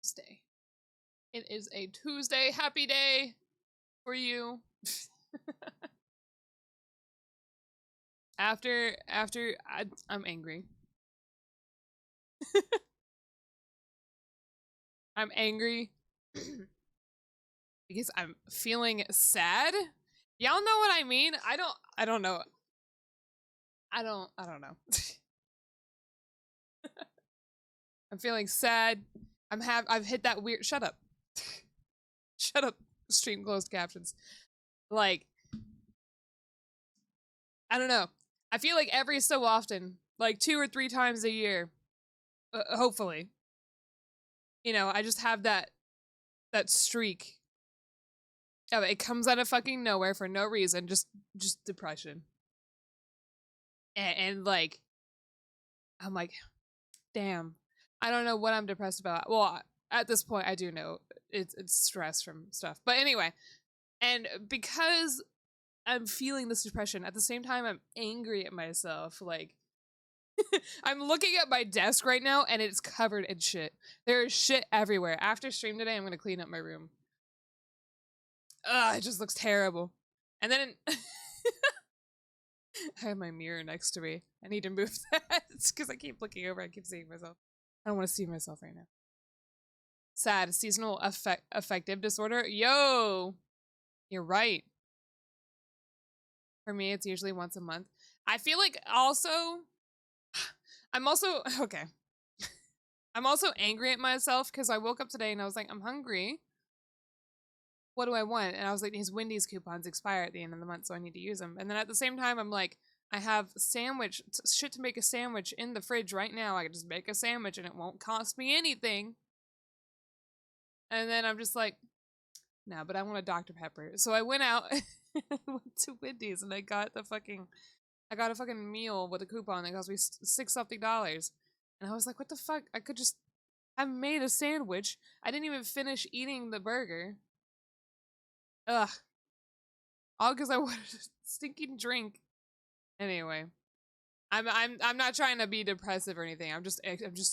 Tuesday. It is a Tuesday. Happy day for you. I'm angry. I'm angry because I'm feeling sad. Y'all know what I mean? I don't know. I don't know. I'm feeling sad. I've hit that weird, shut up. Shut up, stream closed captions. Like, I don't know. I feel like every so often, like 2 or 3 times a year, hopefully, you know, I just have that streak. Oh, it comes out of fucking nowhere for no reason, just depression. And like, I'm like, damn, I don't know what I'm depressed about. Well, at this point, I do know it's stress from stuff. But anyway, and because I'm feeling this depression, at the same time, I'm angry at myself. Like, I'm looking at my desk right now, and it's covered in shit. There is shit everywhere. After stream today, I'm gonna clean up my room. Ugh, it just looks terrible. And then I have my mirror next to me. I need to move that because I keep looking over. I keep seeing myself. I don't want to see myself right now. Sad. Seasonal affective disorder. Yo! You're right. For me, it's usually once a month. I feel like also... I'm also... Okay. I'm also angry at myself because I woke up today and I was like, I'm hungry. What do I want? And I was like, his Wendy's coupons expire at the end of the month, so I need to use them. And then at the same time, I'm like, I have shit to make a sandwich in the fridge right now. I can just make a sandwich and it won't cost me anything. And then I'm just like, no, but I want a Dr. Pepper. So I went out and went to Wendy's and I got a fucking meal with a coupon that cost me $6 something. And I was like, what the fuck? I could just have made a sandwich. I didn't even finish eating the burger. Ugh. All because I wanted a stinking drink. Anyway. I'm not trying to be depressive or anything. I'm just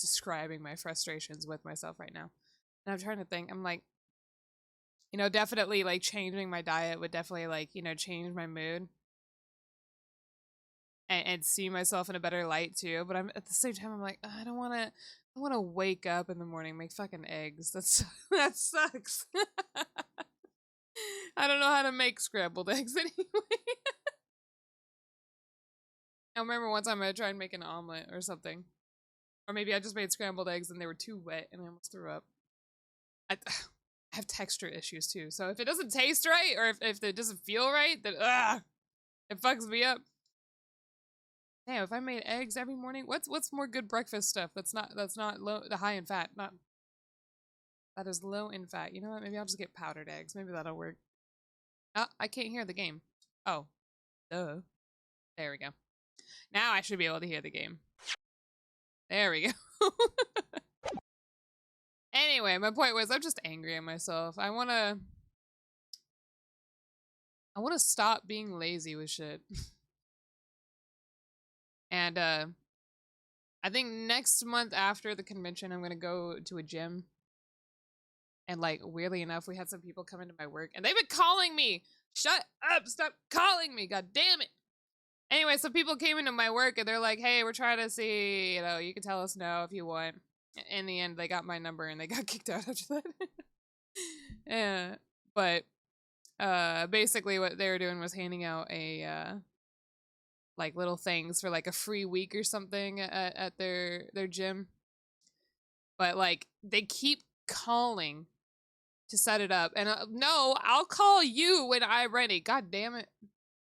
describing my frustrations with myself right now. And I'm trying to think. I'm like, you know, definitely like changing my diet would definitely like, you know, change my mood. And see myself in a better light too. But I'm at the same time I'm like, I wanna wake up in the morning and make fucking eggs. That sucks. I don't know how to make scrambled eggs anyway. I remember one time I tried to make an omelet or something. Or maybe I just made scrambled eggs and they were too wet and I almost threw up. I have texture issues too. So if it doesn't taste right or if it doesn't feel right, then it fucks me up. Damn, if I made eggs every morning, what's more good breakfast stuff that's not low high in fat, that is low in fat. You know what? Maybe I'll just get powdered eggs. Maybe that'll work. Oh, I can't hear the game. Oh. Duh. There we go. Now I should be able to hear the game. There we go. Anyway, my point was I'm just angry at myself. I wanna stop being lazy with shit. And I think next month after the convention I'm gonna go to a gym. And like weirdly enough, we had some people come into my work and they've been calling me. Shut up, stop calling me, god damn it. Anyway, some people came into my work and they're like, hey, we're trying to see, you know, you can tell us no if you want. In the end, they got my number and they got kicked out after that. Yeah, but basically what they were doing was handing out a like little things for like a free week or something at their gym. But like they keep calling to set it up, and no, I'll call you when I'm ready. God damn it.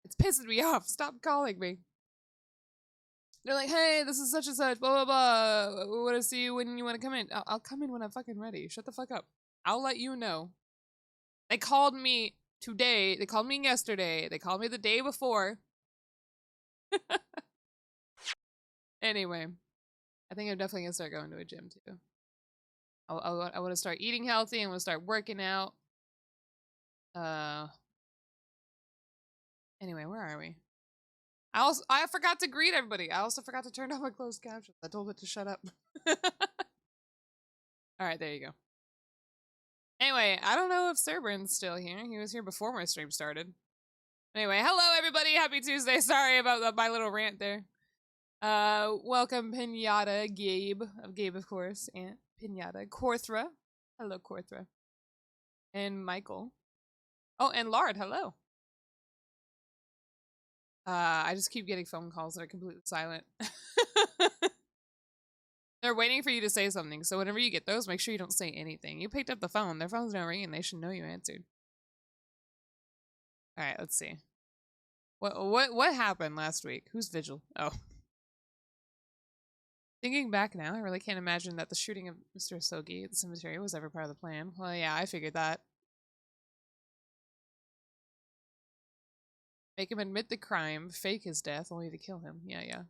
It's pissing me off. Stop calling me. They're like, hey, this is such and such, blah, blah, blah. We want to see you when you want to come in. I'll come in when I'm fucking ready. Shut the fuck up. I'll let you know. They called me today. They called me yesterday. They called me the day before. Anyway, I think I'm definitely going to start going to a gym too. I want to start eating healthy. I want to start working out. Anyway, where are we? I forgot to greet everybody. I also forgot to turn off my closed captions. I told it to shut up. All right, there you go. Anyway, I don't know if Cerberin's still here. He was here before my stream started. Anyway, hello everybody. Happy Tuesday. Sorry about my little rant there. Welcome Pinata, Gabe, of course, and Pinata, Korthra. Hello, Korthra. And Michael. Oh, and Lard, hello. I just keep getting phone calls that are completely silent. They're waiting for you to say something, so whenever you get those, make sure you don't say anything. You picked up the phone. Their phone's not ringing. They should know you answered. All right, let's see. What happened last week? Who's Vigil? Oh. Thinking back now, I really can't imagine that the shooting of Mr. Asogi at the cemetery was ever part of the plan. Well, yeah, I figured that. Make him admit the crime, fake his death, only to kill him. Yeah.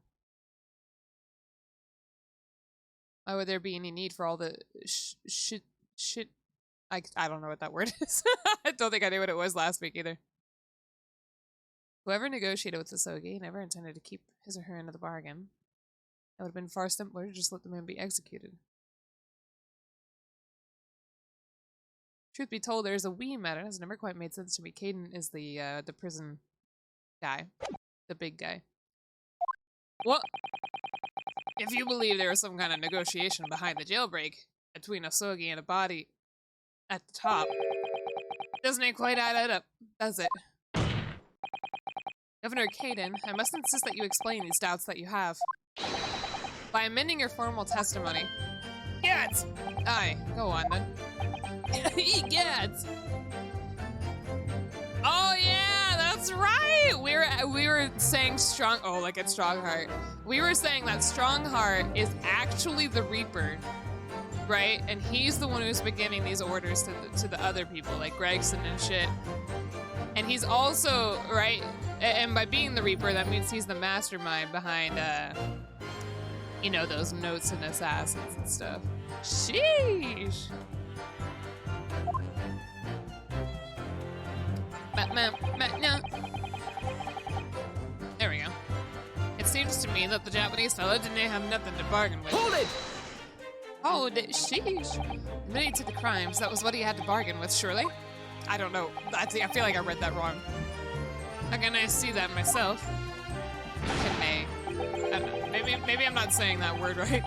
Why would there be any need for all the shit? I don't know what that word is. I don't think I knew what it was last week either. Whoever negotiated with Asogi never intended to keep his or her end of the bargain. It would have been far simpler to just let the man be executed. Truth be told, there's a wee matter that's never quite made sense to me. Caden is the prison guy. The big guy. What? If you believe there was some kind of negotiation behind the jailbreak between Asogi and a body at the top, doesn't it quite add up, does it? Governor Caden, I must insist that you explain these doubts that you have. By amending your formal testimony. Gads! Aye, go on then. Eat gads! Oh yeah, that's right! We were saying strong, oh, like it's Strongheart. We were saying that Strongheart is actually the Reaper, right? And he's the one who's been giving these orders to the other people, like Gregson and shit. And he's also, right? And by being the Reaper, that means he's the mastermind behind, you know, those notes and assassins and stuff. Sheesh! No. There we go. It seems to me that the Japanese fellow didn't have nothing to bargain with. Hold it! Hold it, sheesh. Admitting to the crimes, that was what he had to bargain with, surely? I don't know. I feel like I read that wrong. How can I see that myself? Okay. I don't know. Maybe I'm not saying that word right.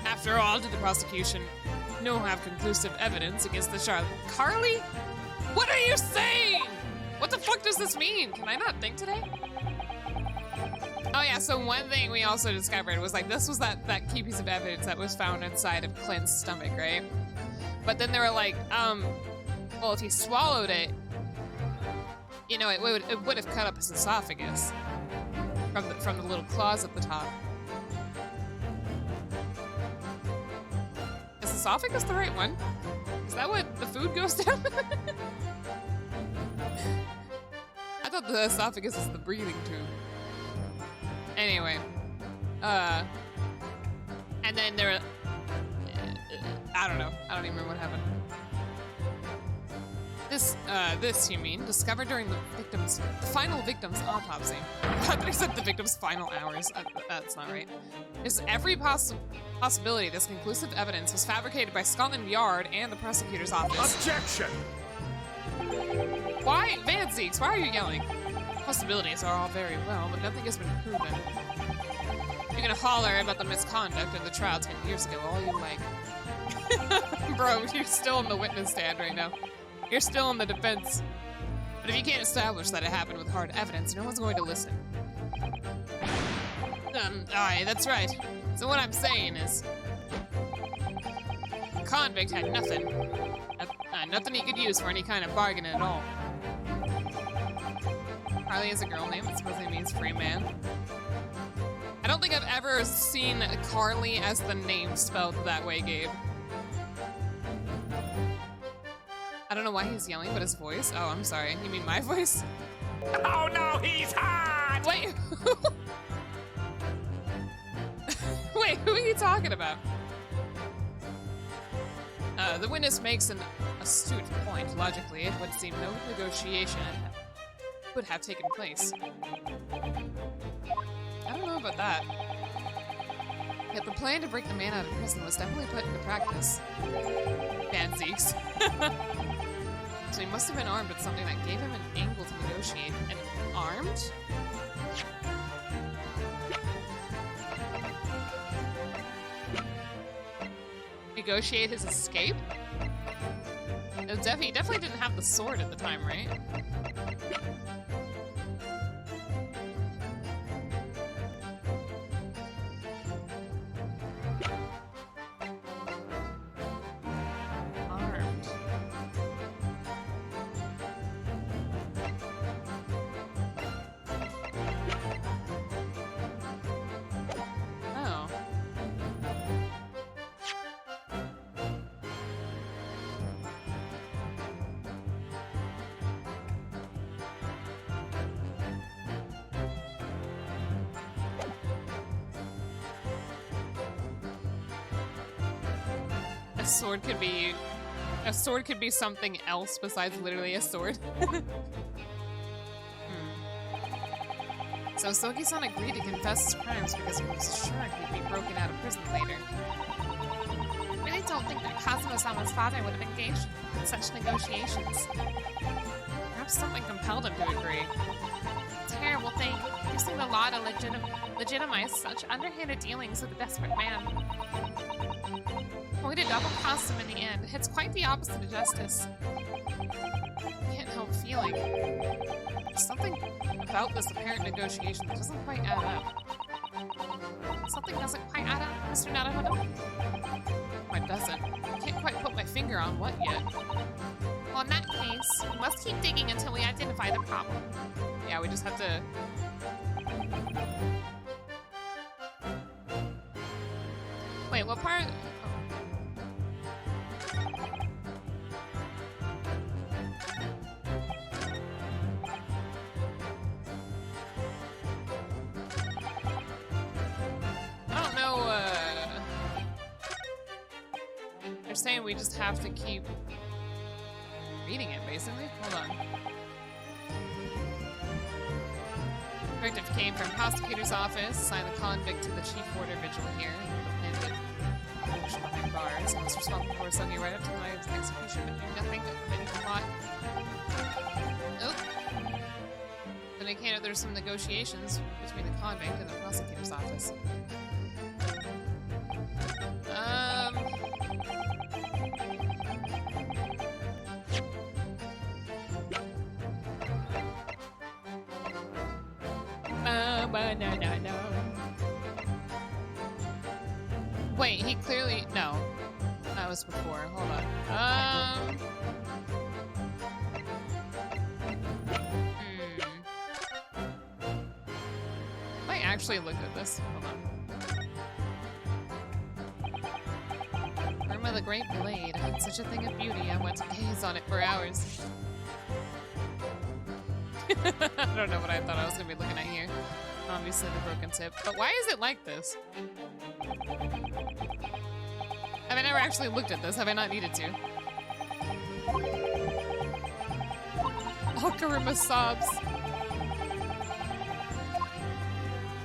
After all, did the prosecution no have conclusive evidence against the Charlotte? Carly? What are you saying? What the fuck does this mean? Can I not think today? Oh yeah, so one thing we also discovered was like, this was that key piece of evidence that was found inside of Clint's stomach, right? But then they were like, well, if he swallowed it, you know, it would have cut up his esophagus from the little claws at the top. Is esophagus the right one? Is that what the food goes down? I thought the esophagus is the breathing tube. Anyway, and then there, I don't know. I don't even remember what happened. This you mean, discovered during the final victim's autopsy. I thought they said the victim's final hours. That's not right. There's every possibility this conclusive evidence was fabricated by Scotland Yard and the prosecutor's office. Objection! Why, Vanzeeks, why are you yelling? Possibilities are all very well, but nothing has been proven. You can holler about the misconduct in the trial 10 years ago all you like. Bro, you're still in the witness stand right now. You're still in the defense. But if you can't establish that it happened with hard evidence, no one's going to listen. Aye, that's right. So what I'm saying is, the convict had nothing. Nothing he could use for any kind of bargain at all. Carly is a girl name, it supposedly means free man. I don't think I've ever seen Carly as the name spelled that way, Gabe. I don't know why he's yelling, but his voice? Oh, I'm sorry. You mean my voice? Oh no, he's hot! Wait. Wait, who are you talking about? The witness makes an astute point. Logically, it would seem no negotiation would have taken place. I don't know about that. Yet the plan to break the man out of prison was definitely put into practice. Bad Zeeks. So he must have been armed with something that gave him an angle to negotiate. And armed? Negotiate his escape? He definitely didn't have the sword at the time, right? Armed. Oh. A sword could be something else besides literally a sword. So Soki-san agreed to confess his crimes because he was sure he'd be broken out of prison later. I really don't think that Kazuma-sama's father would have engaged in such negotiations. Perhaps something compelled him to agree. Terrible thing, using the law to legitimize such underhanded dealings with a desperate man. Only to double-cross him in the end. It's quite the opposite of justice. I can't help feeling there's something about this apparent negotiation that doesn't quite add up. Something doesn't quite add up, Mr. Naruhodo? It doesn't. I can't quite put my finger on what yet. Well, in that case, we must keep digging until we identify the problem. Yeah, we just have to... Wait, what part... They're saying we just have to keep reading it, basically. Hold on. Directive came from prosecutor's office. Assign the convict to the chief warder vigil here. And behind bars. I was responsible for Sogi right up to my execution, but do nothing of any plot. Nope. Then I can't. There's some negotiations between the convict and the prosecutor's office. No. Wait, he clearly... No. That was before. Hold on. I actually looked at this. Hold on. Burma the Great Blade. It's such a thing of beauty. I went to gaze on it for hours. I don't know what I thought I was going to be looking at here. Obviously the broken tip. But why is it like this? Have I never actually looked at this? Have I not needed to? Okaruma sobs.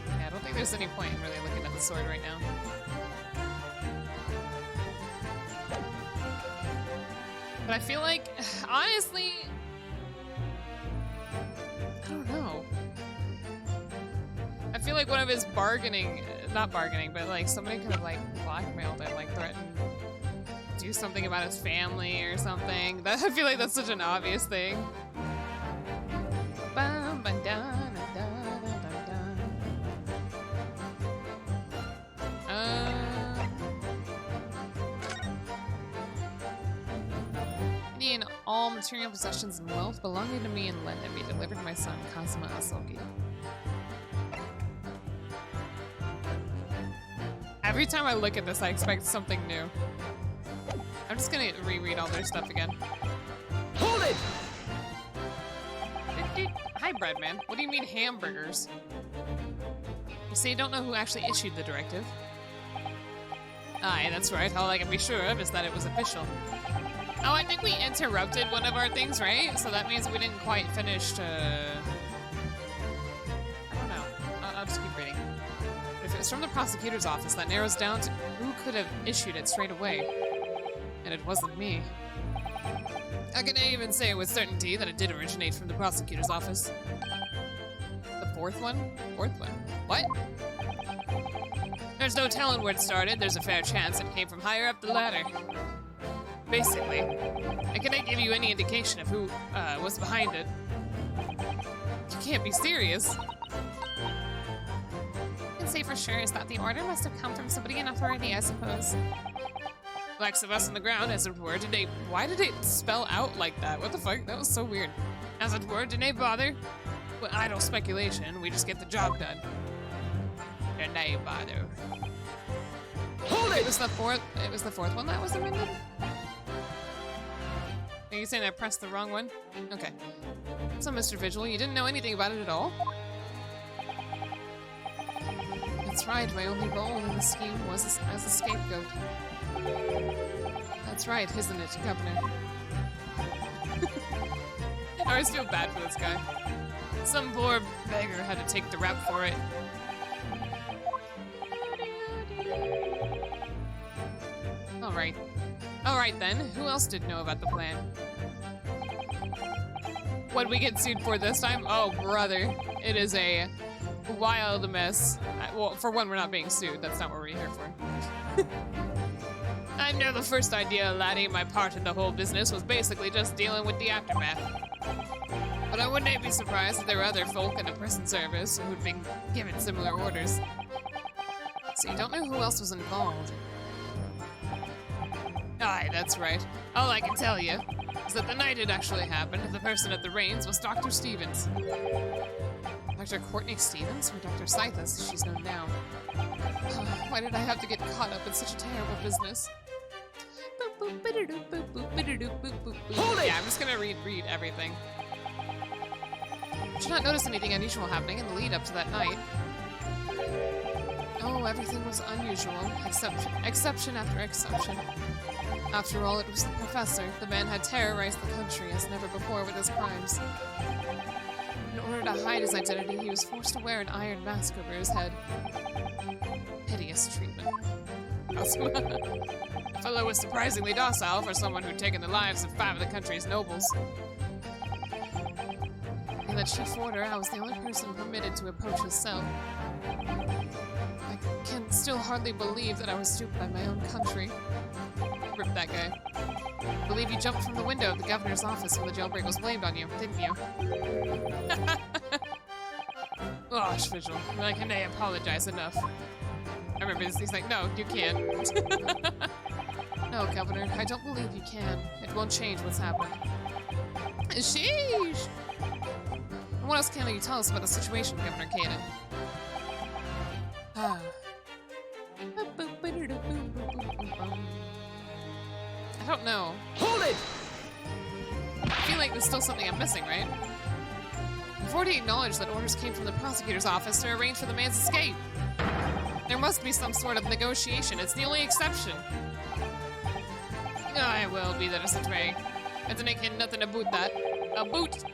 Yeah, I don't think there's any point in really looking at the sword right now. But I feel like, honestly... I don't know. I feel like one of his not bargaining, but like somebody could have like blackmailed him, like threatened to do something about his family or something. I feel like that's such an obvious thing. Indian, all material possessions and wealth belonging to me and lend to me delivered to my son Kazuma Asogi. Every time I look at this, I expect something new. I'm just gonna reread all their stuff again. Hold it! Hi, Breadman. What do you mean hamburgers? You say you don't know who actually issued the directive. Aye, that's right. All I can be sure of is that it was official. Oh, I think we interrupted one of our things, right? So that means we didn't quite finish I don't know. I'll just keep reading. It's from the prosecutor's office. That narrows down to who could have issued it straight away. And it wasn't me. I can even say with certainty that it did originate from the prosecutor's office. The fourth one? Fourth one? What? There's no telling where it started. There's a fair chance it came from higher up the ladder. Basically, I can't give you any indication of who was behind it. You can't be serious. I can say for sure is that the order must have come from somebody in authority, I suppose. Likes of us on the ground, as it were, why did it spell out like that? What the fuck? That was so weird. As it were, did they bother? With idle speculation, we just get the job done. Did they bother? Hold it! It was the fourth one that was amended? Are you saying I pressed the wrong one? Okay. So, Mr. Vigil, you didn't know anything about it at all? That's right, my only role in the scheme was as a scapegoat. That's right, isn't it, Governor? I always feel bad for this guy. Some poor beggar had to take the rap for it. Alright. Alright then, who else did know about the plan? What'd we get sued for this time? Oh, brother. It is a wild mess. Well, for one, we're not being sued. That's not what we're here for. I know the first idea, laddie. My part in the whole business was basically just dealing with the aftermath. But I wouldn't be surprised if there were other folk in the prison service who'd been given similar orders. So you don't know who else was involved? Aye, that's right. All I can tell you is that the night it actually happened, the person at the reins was Dr. Stevens. Dr. Courtney Stevens, or Dr. Scythe, as she's known now. Why did I have to get caught up in such a terrible business? Hold it! Yeah, I'm just gonna read everything. Did you not notice anything unusual happening in the lead up to that night? Oh, everything was unusual, exception after exception. After all, it was the professor. The man had terrorized the country as never before with his crimes. In order to hide his identity, he was forced to wear an iron mask over his head. Hideous treatment. The fellow was surprisingly docile for someone who'd taken the lives of 5 of the country's nobles. In the chief order, I was the only person permitted to approach his cell. I can still hardly believe that I was duped by my own country. Rip that guy. I believe you jumped from the window of the governor's office when the jailbreak was blamed on you, didn't you? Gosh, Vigil. Like, can I apologize enough? I remember this, he's like, no, you can't. No, Governor, I don't believe you can. It won't change what's happened. Sheesh! And what else can you tell us about the situation, Governor Caden? I don't know. Hold it! I feel like there's still something I'm missing, right? We've already acknowledged that orders came from the prosecutor's office to arrange for the man's escape. There must be some sort of negotiation. It's the only exception. I will be that as it may. I didn't care nothing about that. A boot!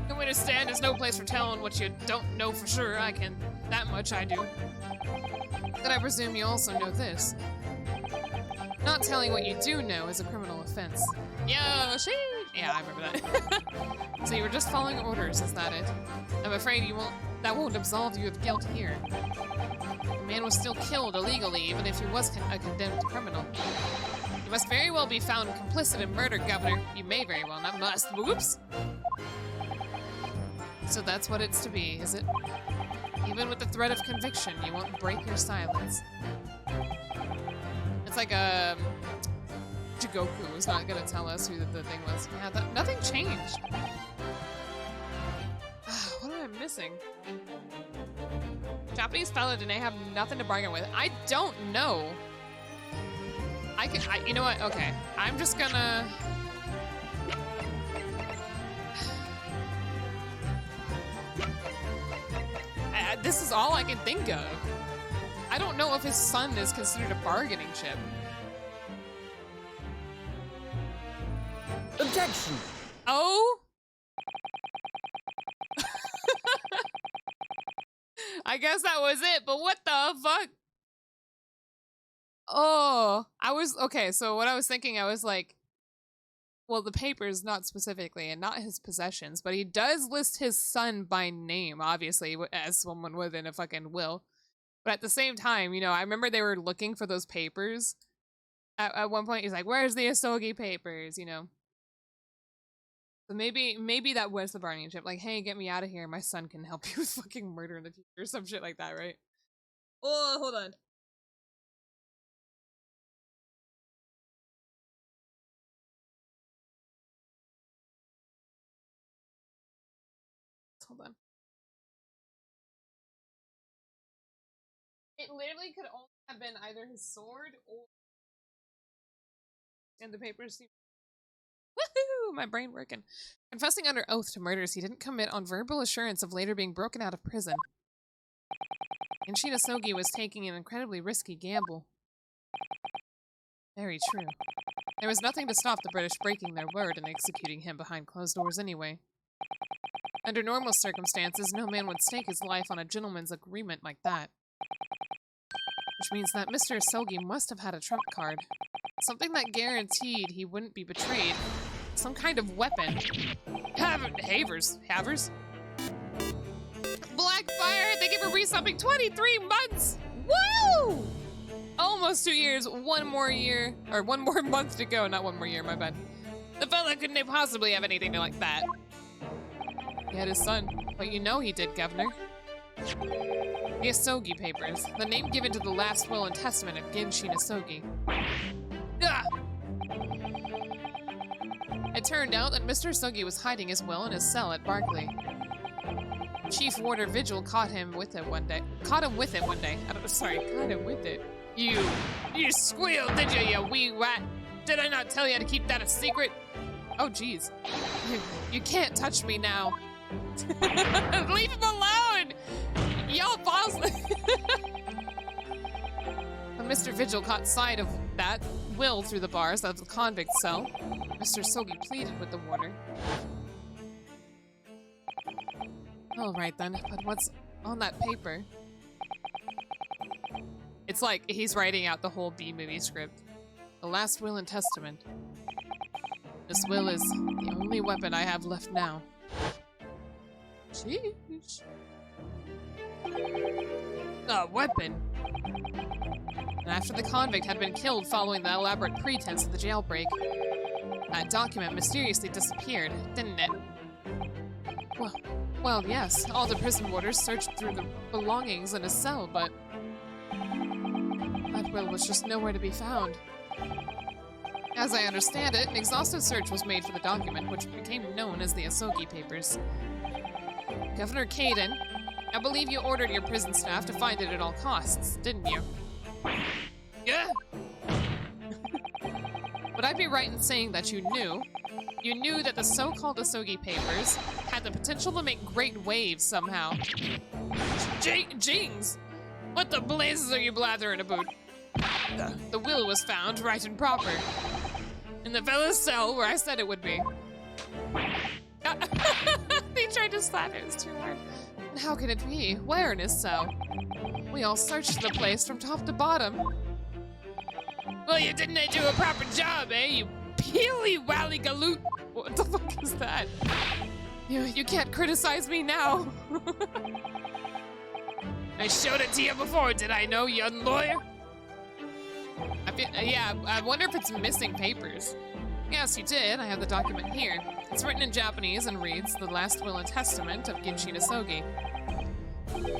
The way to stand is no place for telling what you don't know for sure. That much I do. But I presume you also know this. Not telling what you do know is a criminal offense. Yo, sheesh! Yeah, I remember that. So you were just following orders, is that it? I'm afraid that won't absolve you of guilt here. The man was still killed illegally, even if he was a condemned criminal. You must very well be found complicit in murder, Governor. You may very well, not must. Whoops! So that's what it's to be, is it? Even with the threat of conviction, you won't break your silence. It's like Jigoku was not gonna tell us who the thing was. Yeah, nothing changed. What am I missing? Japanese fella didn't have nothing to bargain with. I don't know. You know what? Okay, I'm just gonna. This is all I can think of. I don't know if his son is considered a bargaining chip. Objection! Oh? I guess that was it, but what the fuck? Oh, okay, so what I was thinking, I was like, well, the papers, not specifically, and not his possessions, but he does list his son by name, obviously, as someone would in a fucking will. But at the same time, you know, I remember they were looking for those papers. At one point, he's like, where's the Asogi papers, you know? So maybe that was the bargaining chip. Like, hey, get me out of here. My son can help you with fucking murder in the future or some shit like that, right? Oh, hold on. Hold on. It literally could only have been either his sword or... And the papers seem... Woohoo! My brain working. Confessing under oath to murders he didn't commit on verbal assurance of later being broken out of prison. And Shinasogi was taking an incredibly risky gamble. Very true. There was nothing to stop the British breaking their word and executing him behind closed doors anyway. Under normal circumstances, no man would stake his life on a gentleman's agreement like that. Which means that Mr. Asogi must have had a trump card. Something that guaranteed he wouldn't be betrayed. Some kind of weapon. Havers? Blackfire! Thank you for resubbing 23 months! Woo! Almost 2 years, one more year, or one more month to go, not one more year, my bad. The fella couldn't possibly have anything like that. He had his son, but you know he did, Governor. The Asogi papers, the name given to the last will and testament of Genshin Asogi. Ah! It turned out that Mr. Asogi was hiding his will in his cell at Barclay. Chief Warder Vigil caught him with it one day. Caught him with it. You squealed, did you wee rat? Did I not tell you to keep that a secret? Oh, jeez. You can't touch me now. Leave him alone! Y'all balls. When Mr. Vigil caught sight of that will through the bars of the convict cell, Mr. Asogi pleaded with the warder. All right then, but what's on that paper? It's like he's writing out the whole B-movie script. The last will and testament. This will is the only weapon I have left now. Sheesh. A weapon? And after the convict had been killed following the elaborate pretense of the jailbreak, that document mysteriously disappeared, didn't it? Well, yes. All the prison warders searched through the belongings in his cell, but that will was just nowhere to be found. As I understand it, an exhaustive search was made for the document, which became known as the Asogi Papers. Governor Caden, I believe you ordered your prison staff to find it at all costs, didn't you? Yeah! Would I be right in saying that you knew that the so-called Asogi Papers had the potential to make great waves somehow? Jings! What the blazes are you blathering about? The will was found right and proper. In the fella's cell where I said it would be. They tried to slap it, it was too hard. And how can it be? Where in his cell? We all searched the place from top to bottom. Well, you didn't do a proper job, eh? You peely-wally galoot. What the fuck is that? You can't criticize me now. I showed it to you before, did I know, young lawyer? Yeah, I wonder if it's missing papers. Yes, you did. I have the document here. It's written in Japanese and reads, The Last Will and Testament of Genshin Asogi.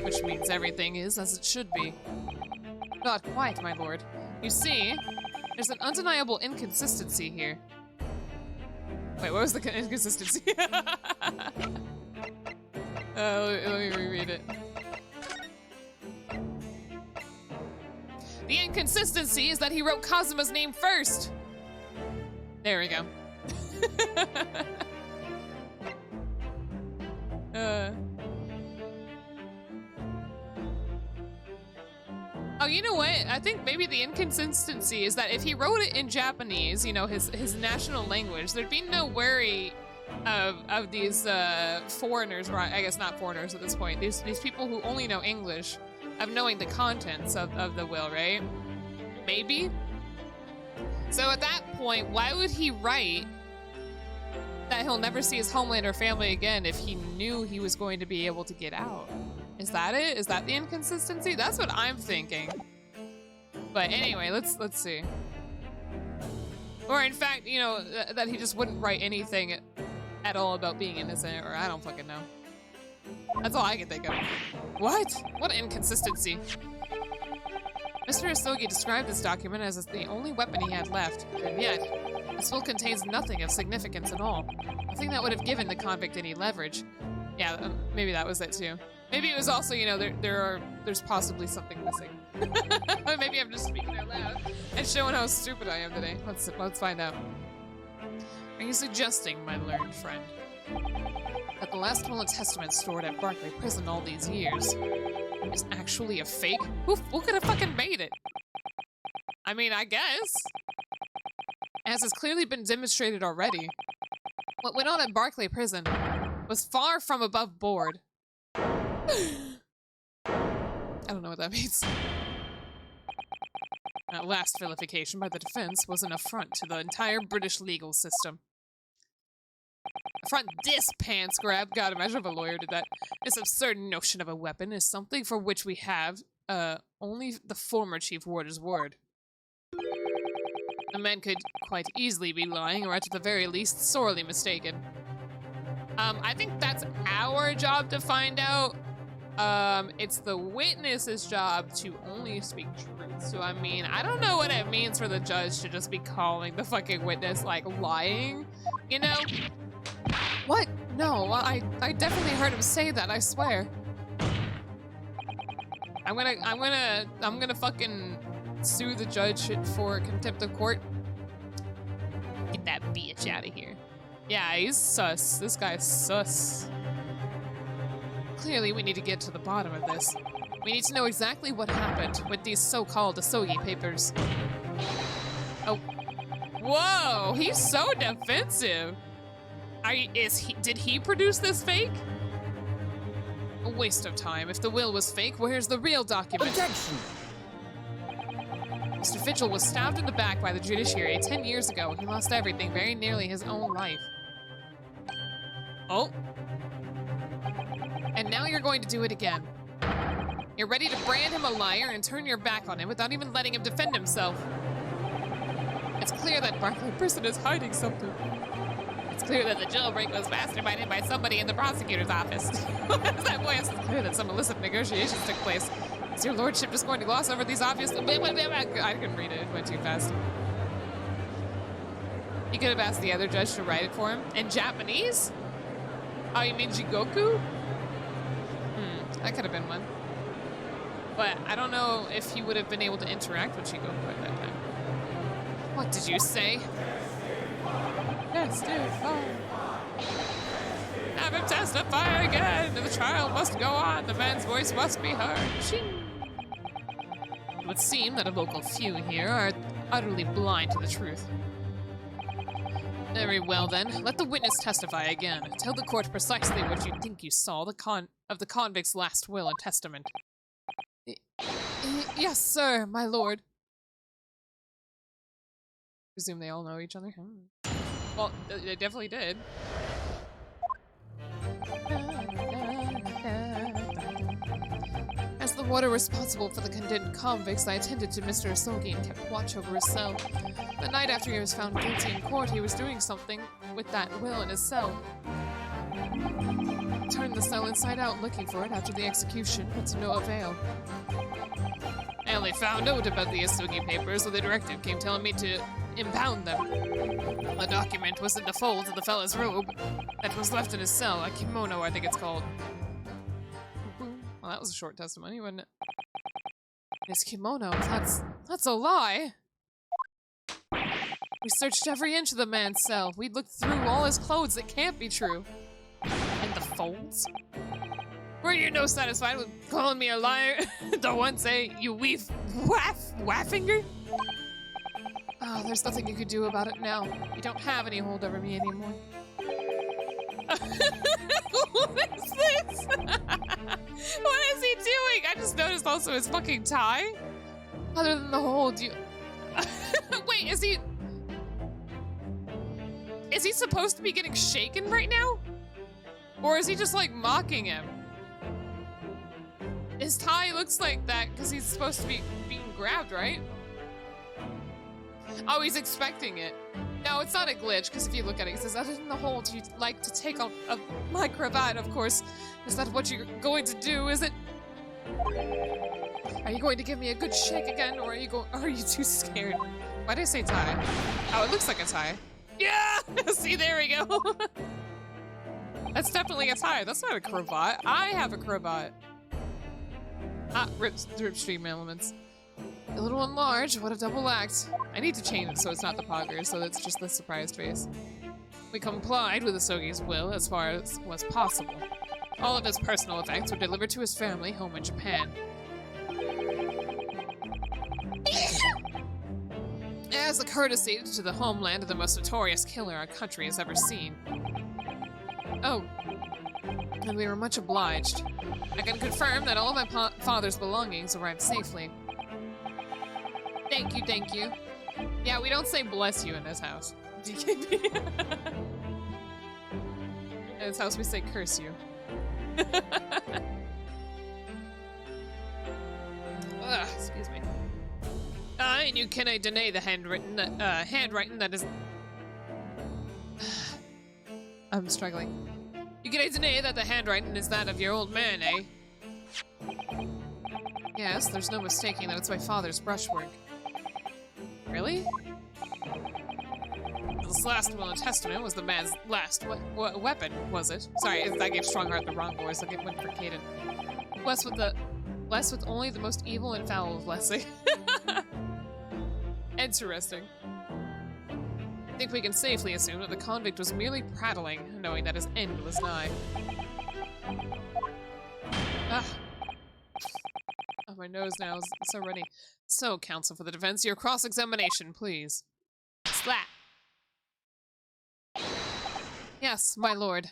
Which means everything is as it should be. Not quite, my lord. You see, there's an undeniable inconsistency here. Wait, what was the inconsistency? Let me reread it. The inconsistency is that he wrote Kazuma's name first. There we go. Oh, you know what? I think maybe the inconsistency is that if he wrote it in Japanese, you know, his national language, there'd be no worry of these foreigners, right? I guess not foreigners at this point. These people who only know English, of knowing the contents of the will, right? Maybe. So at that point, why would he write that he'll never see his homeland or family again if he knew he was going to be able to get out? Is that it? Is that the inconsistency? That's what I'm thinking. But anyway, let's see. Or in fact, you know, that he just wouldn't write anything at all about being innocent, or I don't fucking know. That's all I can think of. What? What inconsistency? Mr. Asogi described this document as the only weapon he had left, and yet, this will contains nothing of significance at all. Nothing that would have given the convict any leverage. Yeah, maybe that was it too. Maybe it was also, you know, there's possibly something missing. Maybe I'm just speaking out loud and showing how stupid I am today. Let's find out. Are you suggesting, my learned friend, that the last will and testament stored at Barclay Prison all these years is actually a fake? Who could have fucking made it? I mean, I guess. As has clearly been demonstrated already, what went on at Barclay Prison was far from above board. I don't know what that means. That last vilification by the defense was an affront to the entire British legal system. Affront this pants grab. God, imagine if a lawyer did that. This absurd notion of a weapon is something for which we have only the former chief warder's word. The man could quite easily be lying, or at the very least, sorely mistaken. I think that's our job to find out. It's the witness's job to only speak truth. So, I mean, I don't know what it means for the judge to just be calling the fucking witness, like, lying, you know? What? No, I definitely heard him say that, I swear. I'm gonna fucking sue the judge for contempt of court. Get that bitch out of here. Yeah, he's sus. This guy's sus. Clearly, we need to get to the bottom of this. We need to know exactly what happened with these so-called Asogi papers. Oh. Whoa, he's so defensive. Did he produce this fake? A waste of time. If the will was fake, where's the real document? Objection! Mr. Fitchell was stabbed in the back by the judiciary 10 years ago. He lost everything, very nearly his own life. Oh. And now you're going to do it again. You're ready to brand him a liar and turn your back on him without even letting him defend himself. It's clear that Barclay Prison is hiding something. It's clear that the jailbreak was masterminded by somebody in the prosecutor's office. What is that voice? It's clear that some illicit negotiations took place. Is your lordship just going to gloss over these obvious... I couldn't read it. It went too fast. You could have asked the other judge to write it for him. In Japanese? Oh, you mean Jigoku? That could have been one. But I don't know if he would have been able to interact with Jigoku at that time. What did you say? Testify. Have him testify again. The trial must go on. The man's voice must be heard. Shing. It would seem that a local few here are utterly blind to the truth. Very well then, let the witness testify again. Tell the court precisely what you think you saw of the convict's last will and testament. Yes, sir, my lord. Presume they all know each other. Well, they definitely did. As the warder responsible for the condemned convicts, I attended to Mr. Asogi and kept watch over his cell. The night after he was found guilty in court, he was doing something with that will in his cell. Turned the cell inside out looking for it after the execution, but to no avail. I only found out about the Asogi papers when the directive came telling me to impound them. The document was in the folds of the fella's robe that was left in his cell, a kimono I think it's called. Well, that was a short testimony, wasn't it? His kimono, that's a lie. We searched every inch of the man's cell. We looked through all his clothes. It can't be true. And the folds? Were you no satisfied with calling me a liar? The one say, you waffinger? Oh, there's nothing you could do about it now. You don't have any hold over me anymore. What is this? What is he doing? I just noticed also his fucking tie. Other than the hold, you... Wait, is he supposed to be getting shaken right now? Or is he just like mocking him? His tie looks like that because he's supposed to be being grabbed, right? Oh, he's expecting it. No, it's not a glitch, because if you look at it, it says, other than the hold, you'd like to take off my cravat, of course. Is that what you're going to do, is it? Are you going to give me a good shake again, or are you too scared? Why did I say tie? Oh, it looks like a tie. Yeah! See, there we go. That's definitely a tie. That's not a cravat. I have a cravat. Ah, ripstream elements. A little enlarged, what a double act. I need to change it so it's not the pogger, so it's just the surprised face. We complied with Asogi's will as far as was possible. All of his personal effects were delivered to his family home in Japan. As a courtesy to the homeland of the most notorious killer our country has ever seen. Oh, and we were much obliged. I can confirm that all of my father's belongings arrived safely. Thank you, thank you. Yeah, we don't say bless you in this house. DKB. In this house we say curse you. Ugh, excuse me. And you cannot deny the handwriting that is... I'm struggling. You cannot deny that the handwriting is that of your old man, eh? Yes, there's no mistaking that it's my father's brushwork. Really? This last will and testament was the man's last weapon, was it? Sorry, I gave Strongheart the wrong voice. I went for Caden. Blessed with only the most evil and foul of blessing. Interesting. I think we can safely assume that the convict was merely prattling, knowing that his end was nigh. Ah. Oh, my nose now is so runny. So, counsel for the defense, your cross-examination, please. Slap. Yes, my lord.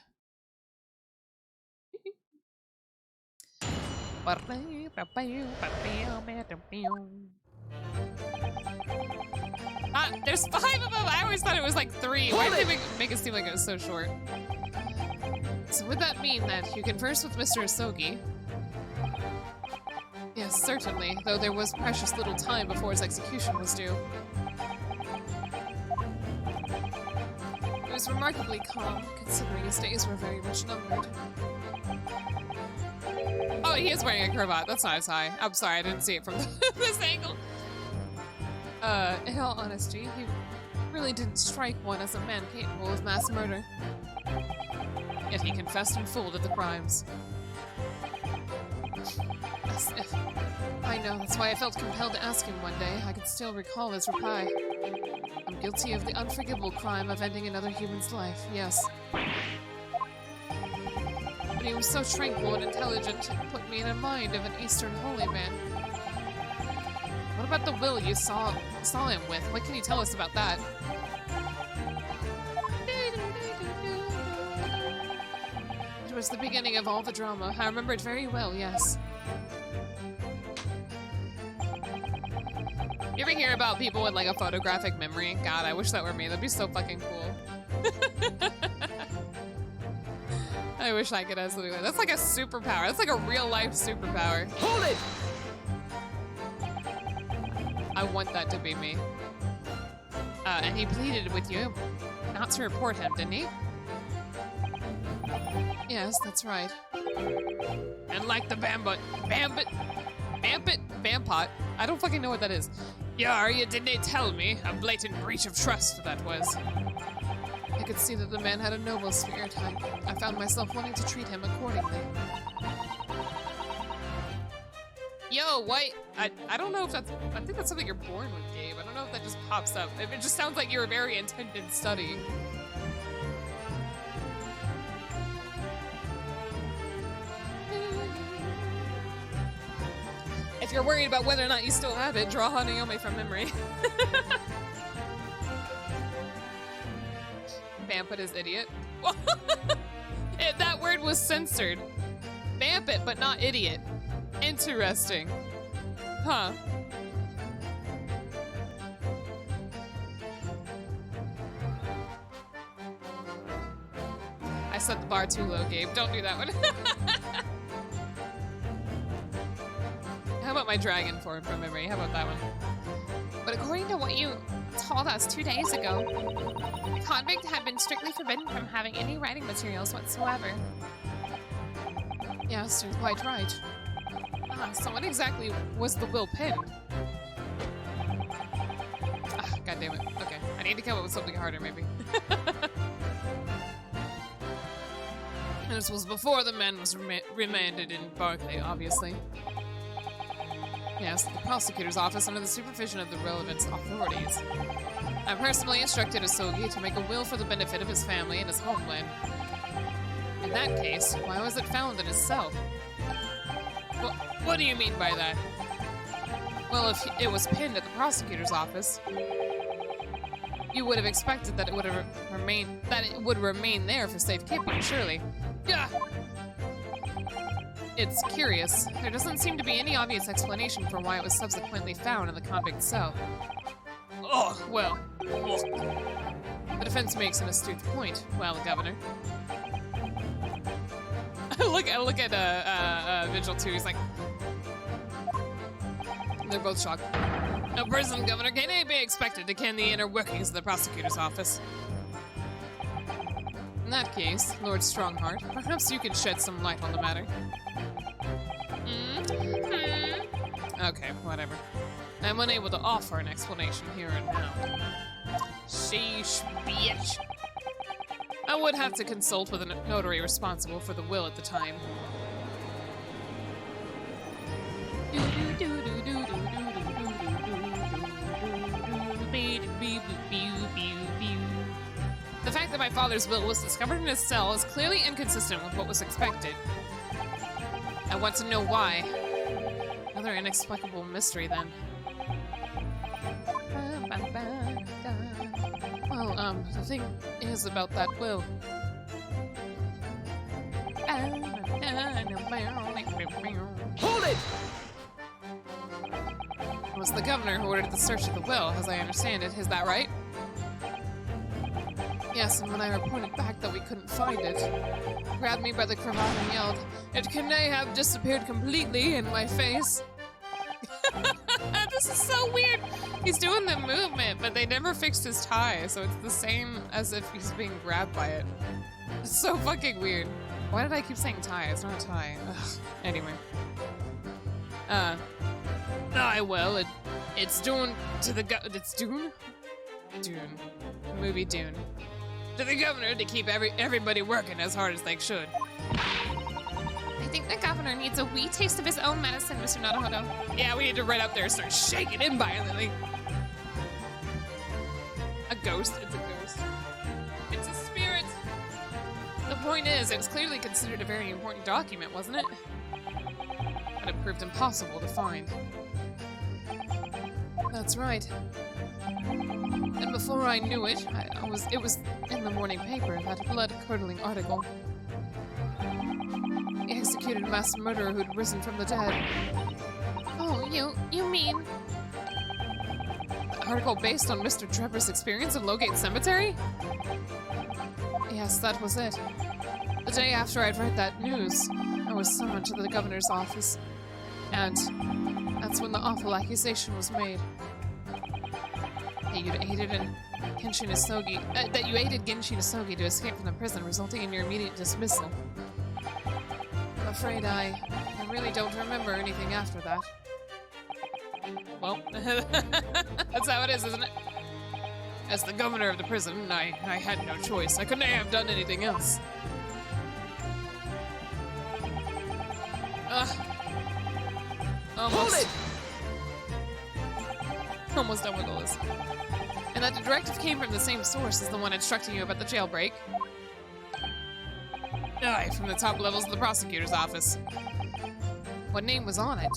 There's 5 of them! I always thought it was like 3. Why did they make it seem like it was so short? So would that mean that you conversed with Mr. Asogi? Yes, certainly, though there was precious little time before his execution was due. He was remarkably calm, considering his days were very much numbered. Oh, he is wearing a cravat. That's not his tie. I'm sorry, I didn't see it from this angle. In all honesty, he really didn't strike one as a man capable of mass murder. Yet he confessed in full to the crimes. As if... I know, that's why I felt compelled to ask him one day. I could still recall his reply. I'm guilty of the unforgivable crime of ending another human's life, yes. But he was so tranquil and intelligent, it put me in the mind of an Eastern holy man. What about the will you saw him with? What can you tell us about that? It was the beginning of all the drama. I remember it very well, yes. You ever hear about people with like a photographic memory? God, I wish that were me. That'd be so fucking cool. I wish I could have something like that. That's like a superpower. That's like a real life superpower. Hold it! I want that to be me. And he pleaded with you not to report him, didn't he? Yes, that's right. And like the Vampot. I don't fucking know what that is. Yar, you didn't tell me. A blatant breach of trust that was. I could see that the man had a noble spirit. I found myself wanting to treat him accordingly. Yo, white. I don't know if that's... I think that's something you're born with, Gabe. I don't know if that just pops up. It just sounds like you're a very intended study. If you're worried about whether or not you still have it, draw Hanayomi from memory. Vampet is idiot. That word was censored. Vamp it, but not idiot. Interesting. Huh. I set the bar too low, Gabe. Don't do that one. How about my dragon form from memory? How about that one? But according to what you told us 2 days ago, the convict had been strictly forbidden from having any writing materials whatsoever. Yes, you're quite right. So what exactly was the will pinned? God damn it. Okay, I need to come up with something harder, maybe. This was before the man was remanded in Barclay, obviously. Yes, the prosecutor's office under the supervision of the relevant authorities. I personally instructed Asogi to make a will for the benefit of his family and his homeland. In that case, why was it found in his cell? What do you mean by that? Well, if it was pinned at the prosecutor's office, you would have expected that it would have remain there for safekeeping, surely. Yeah. It's curious. There doesn't seem to be any obvious explanation for why it was subsequently found in the convict's cell. Oh, well. The defense makes an astute point. Well, Governor. look at Vigil too. He's like, they're both shocked. A prison governor can be expected to ken the inner workings of the prosecutor's office. In that case, Lord Strongheart, perhaps you could shed some light on the matter. Okay, whatever. I'm unable to offer an explanation here and now. Sheesh, bitch. I would have to consult with a notary responsible for the will at the time. The fact that my father's will was discovered in his cell is clearly inconsistent with what was expected. I want to know why. Another inexplicable mystery, then. Well, the thing is about that will. Hold it! It was the governor who ordered the search of the will, as I understand it. Is that right? Yes, and when I reported back that we couldn't find it, he grabbed me by the cravat and yelled, "It can have disappeared completely," in my face. This is so weird. He's doing the movement, but they never fixed his tie, so it's the same as if he's being grabbed by it. It's so fucking weird. Why did I keep saying tie? It's not a tie. Ugh. Anyway. Well, it's Dune to the it's Dune? Dune. Movie Dune. To the governor to keep everybody working as hard as they should. I think the governor needs a wee taste of his own medicine, Mr. Naruhodo. Yeah, we need to right out there and start shaking him violently. A ghost. It's a ghost. It's a spirit. The point is, it was clearly considered a very important document, wasn't it? But it proved impossible to find. That's right. And before I knew it, it was in the morning paper, that blood-curdling article. The executed mass murderer who'd risen from the dead. Oh, you mean... The article based on Mr. Trevor's experience in Lowgate Cemetery? Yes, that was it. The day after I'd read that news, I was summoned to the governor's office. And that's when the awful accusation was made. That you aided Genshin Isogi to escape from the prison, resulting in your immediate dismissal. I'm afraid I really don't remember anything after that. Well, that's how it is, isn't it? As the governor of the prison, I had no choice. I couldn't have done anything else. Almost. Hold it! Almost done with all this. And that the directive came from the same source as the one instructing you about the jailbreak. Aye, from the top levels of the prosecutor's office. What name was on it?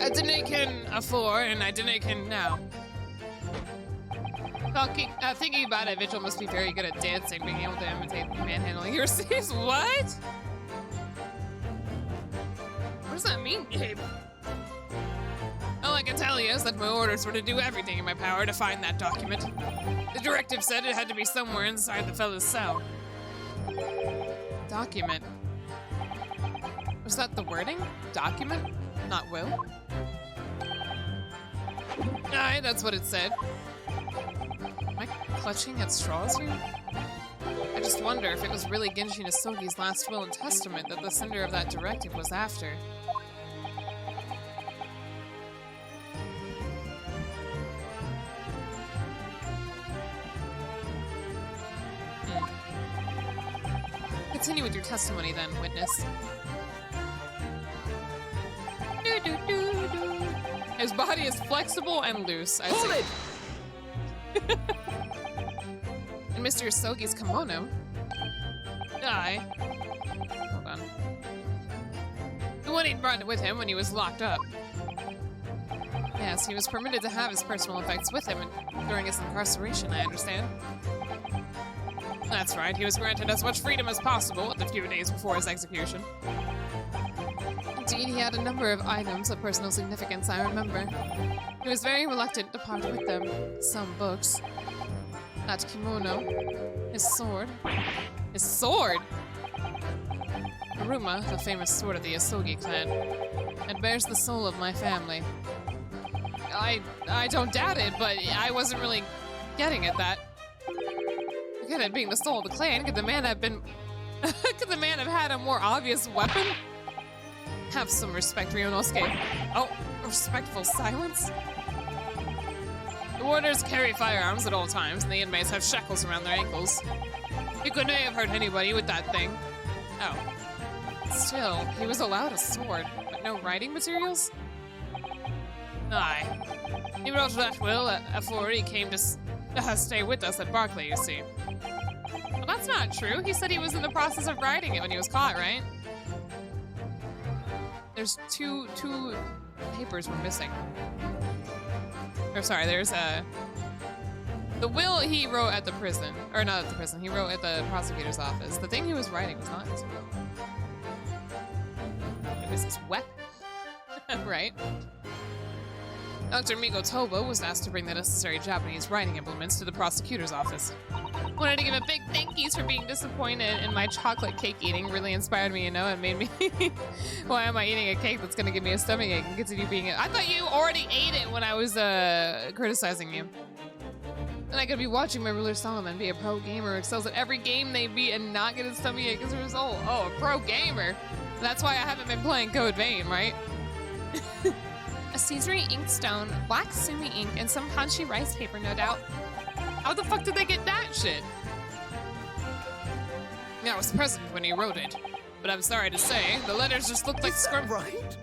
I didn't ken afore, and I didn't ken now. Thinking about it, Vigil must be very good at dancing, being able to imitate the manhandling he receives. What? What does that mean, Gabe? All I can tell you is that my orders were to do everything in my power to find that document. The directive said it had to be somewhere inside the fellow's cell. Document. Was that the wording? Document? Not will? Aye, that's what it said. Am I clutching at straws here? I just wonder if it was really Genji Nasogi's last will and testament that the sender of that directive was after. Continue with your testimony then, witness. His body is flexible and loose. I Hold see. it! And Mr. Yosogi's kimono. Aye. Hold on. The one he brought with him when he was locked up. Yes, he was permitted to have his personal effects with him during his incarceration, I understand. That's right, he was granted as much freedom as possible the few days before his execution. Indeed, he had a number of items of personal significance, I remember. He was very reluctant to part with them. Some books. That kimono. His sword. His sword? Haruma, the famous sword of the Yosogi clan. It bears the soul of my family. I don't doubt it, but I wasn't really getting at that. Forget it being the soul of the clan. Could the man have been... Could the man have had a more obvious weapon? Have some respect, Ryunosuke. Oh, respectful silence? The warders carry firearms at all times, and the inmates have shackles around their ankles. He couldn't have hurt anybody with that thing. Oh. Still, he was allowed a sword, but no writing materials? Aye. He wrote that will after he came to stay with us at Barclay, you see. Well, that's not true. He said he was in the process of writing it when he was caught, right? There's two papers we're missing. Or sorry, there's the will he wrote at the prison. Or not at the prison, he wrote at the prosecutor's office. The thing he was writing was not his will. It was his weapon. Right? Dr. Migo Toba was asked to bring the necessary Japanese writing implements to the prosecutor's office. Wanted to give a big thank yous for being disappointed in my chocolate cake eating. Really inspired me, you know, and made me... Why am I eating a cake that's gonna give me a stomachache and continue being it? I thought you already ate it when I was criticizing you. And I could be watching my ruler Solomon be a pro gamer who excels at every game they beat and not get a stomachache as a result. Oh, a pro gamer. That's why I haven't been playing Code Vein, right? A Caesary inkstone, black sumi ink, and some Hanshi rice paper, no doubt. How the fuck did they get that shit? I was present when he wrote it, but I'm sorry to say, the letters just looked like script. Right?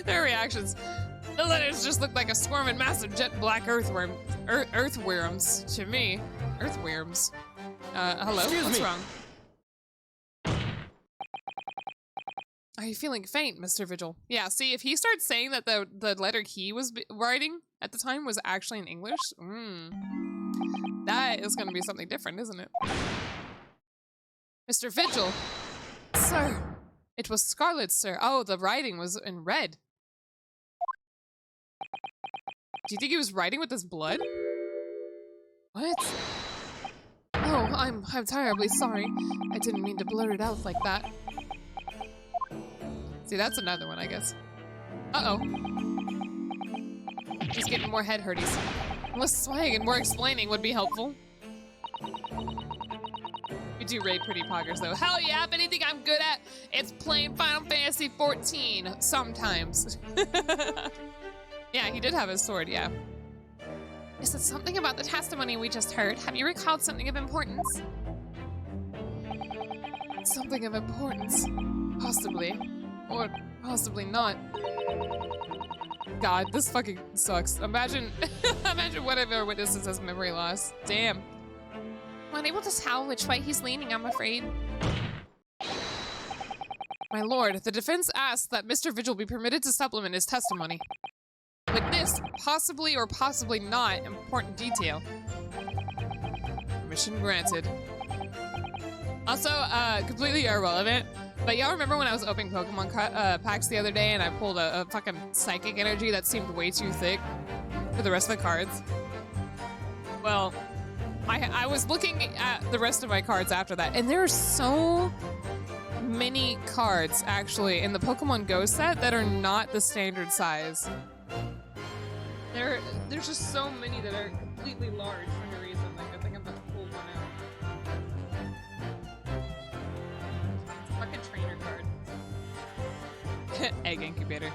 Their reactions. The letters just looked like a swarming massive jet black earthworms to me. Earthworms. Hello? Excuse What's me. wrong? Are you feeling faint, Mr. Vigil? Yeah, see, if he starts saying that the letter he was writing at the time was actually in English, that is going to be something different, isn't it? Mr. Vigil! Sir! It was scarlet, sir. Oh, the writing was in red. Do you think he was writing with his blood? What? Oh, I'm terribly sorry. I didn't mean to blurt it out like that. See, that's another one, I guess. Uh-oh. Just getting more head hurties. Less swag and more explaining would be helpful. We do raid pretty poggers, though. Hell yeah, if anything I'm good at, it's playing Final Fantasy XIV. Sometimes. Yeah, he did have his sword, yeah. Is it something about the testimony we just heard? Have you recalled something of importance? Something of importance. Possibly. Or possibly not. God, this fucking sucks. Imagine, imagine one of our witnesses has memory loss. Damn. I'm unable to tell which way he's leaning, I'm afraid. My lord, the defense asks that Mr. Vigil be permitted to supplement his testimony. Like this, possibly or possibly not important detail. Permission granted. Also, completely irrelevant, but y'all remember when I was opening Pokemon packs the other day and I pulled a fucking psychic energy that seemed way too thick for the rest of the cards? Well, I was looking at the rest of my cards after that, and there are so many cards, actually, in the Pokemon Go set that are not the standard size. There's just so many that are completely large for no reason. Like, I think I'm about to pull one out. Fucking trainer card. Egg incubator.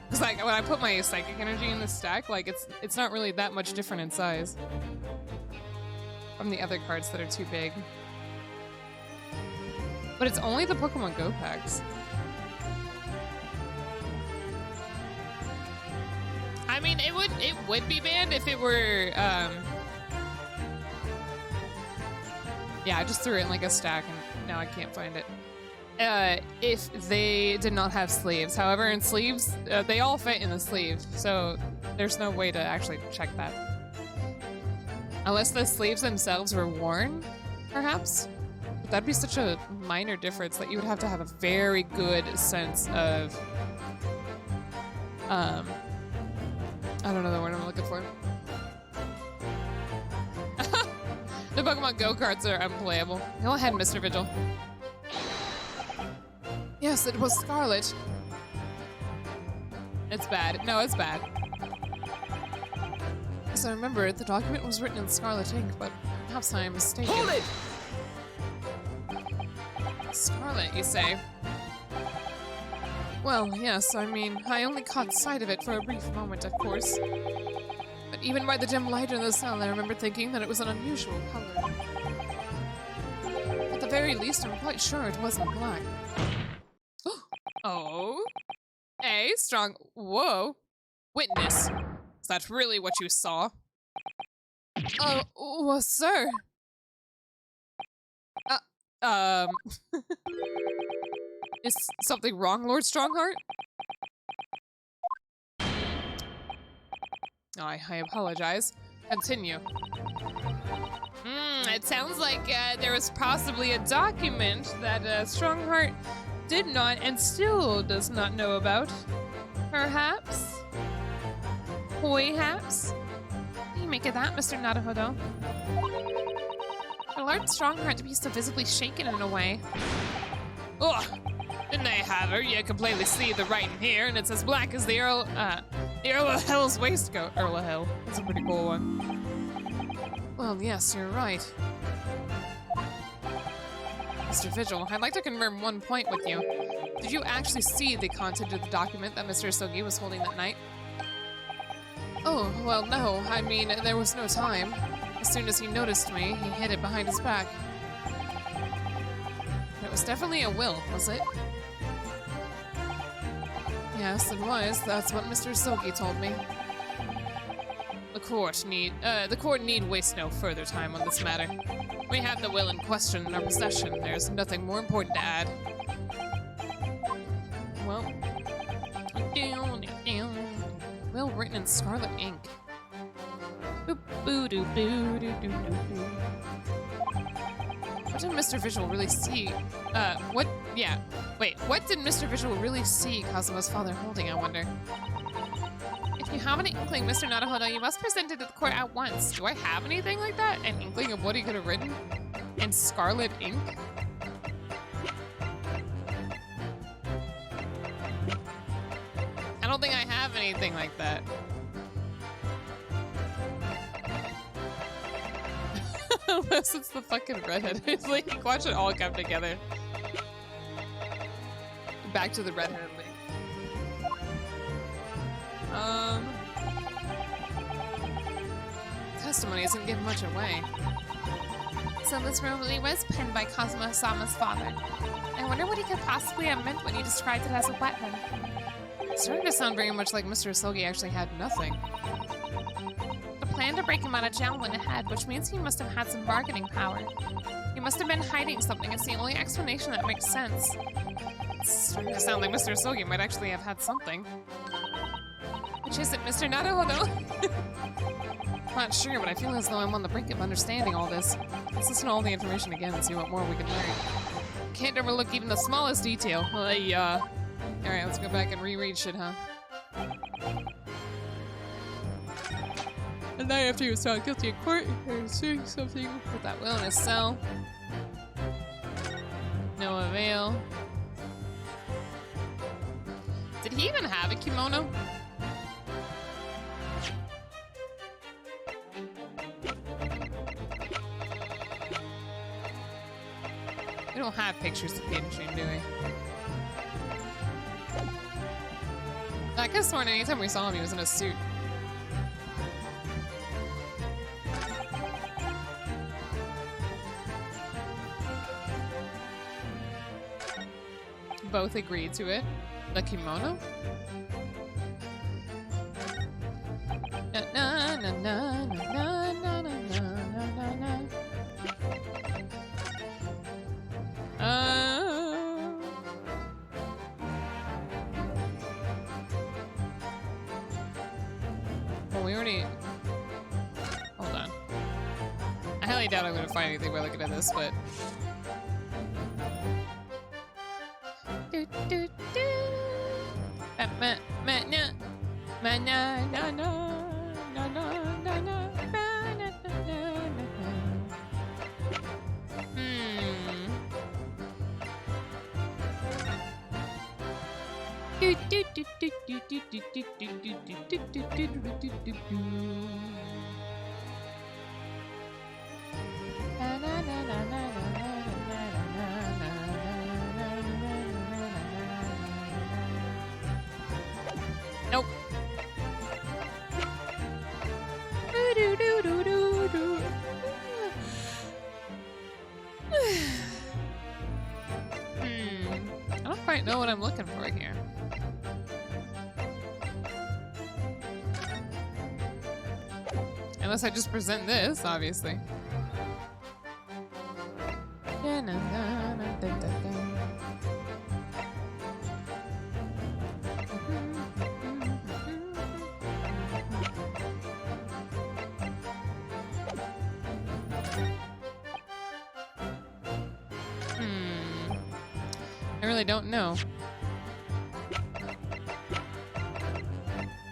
It's like, when I put my psychic energy in the stack, like, it's not really that much different in size from the other cards that are too big. But it's only the Pokemon Go packs. I mean, it would be banned if it were, yeah, I just threw it in like a stack and now I can't find it. If they did not have sleeves. However, in sleeves, they all fit in the sleeve, so there's no way to actually check that. Unless the sleeves themselves were worn, perhaps? But that'd be such a minor difference that you would have to have a very good sense of, I don't know the word I'm looking for. The Pokemon Go cards are unplayable. Go ahead, Mr. Vigil. Yes, it was Scarlet. It's bad. No, it's bad. As I remember, the document was written in scarlet ink, but perhaps I am mistaken. Hold it! Scarlet, you say? Well, yes, I mean, I only caught sight of it for a brief moment, of course. But even by the dim light in the cell, I remember thinking that it was an unusual color. At the very least, I'm quite sure it wasn't black. Oh? Hey, strong. Whoa. Witness. Is that really what you saw? Oh, well, sir. Is something wrong, Lord Strongheart? I apologize. Continue. It sounds like there was possibly a document that Strongheart did not and still does not know about. Perhaps? Perhaps? What do you make of that, Mr. Naruhodo? For Lord Strongheart to be so visibly shaken in a way. Ugh! Didn't I have her? You can plainly see the writing here, and it's as black as the Earl of Hell's waistcoat. Earl of Hell. That's a pretty cool one. Well, yes, you're right. Mr. Vigil, I'd like to confirm one point with you. Did you actually see the content of the document that Mr. Sogi was holding that night? Oh, well, no. I mean, there was no time. As soon as he noticed me, he hid it behind his back. It was definitely a will, was it? Yes, it was. That's what Mr. Sogi told me. The court need waste no further time on this matter. We have the will in question in our possession. There's nothing more important to add. Well, will written in scarlet ink. What did Mr. Visual really see? What? Yeah. Wait, what did Mr. Visual really see Kazuma's father holding, I wonder? If you have an inkling, Mr. Naruhodo, you must present it to the court at once. Do I have anything like that? An inkling of what he could have written? In scarlet ink? I don't think I have anything like that. Unless it's the fucking redhead. It's like, watch it all come together. Back to the redhead link. Testimony doesn't give much away. So this really was penned by Kazuma-sama's father. I wonder what he could possibly have meant when he described it as a weapon. It's starting to sound very much like Mr. Sogi actually had nothing. The plan to break him out of jail went ahead, which means he must have had some bargaining power. He must have been hiding something. It's the only explanation that makes sense. It's starting to sound like Mr. Sogi might actually have had something. Which is it, Mr. Naruhodo? I'm not sure, but I feel as though I'm on the brink of understanding all this. Let's listen to all the information again and see what more we can learn. Can't overlook even the smallest detail. Alright, let's go back and reread shit, huh? And now after he was found guilty in court, he's doing something with that will in his cell. No avail. Did he even have a kimono? We don't have pictures of Pikachu, do we? I could have sworn anytime we saw him, he was in a suit. Both agreed to it. The kimono? Na na na na na na na na na na. Well, we already... Hold on. I highly doubt I'm gonna find anything by looking at this, but... Nope. I don't quite know what I'm looking for here. Unless I just present this, obviously. I really don't know.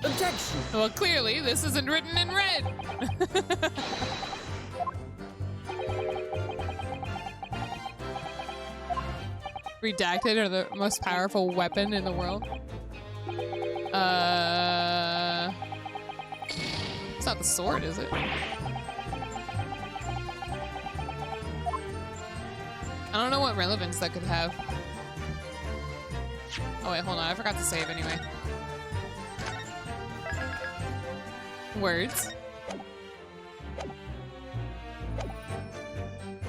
Objection! Well, clearly, this isn't written in red! Redacted are the most powerful weapon in the world. It's not the sword, is it? I don't know what relevance that could have. Oh wait, hold on, I forgot to save anyway. Words.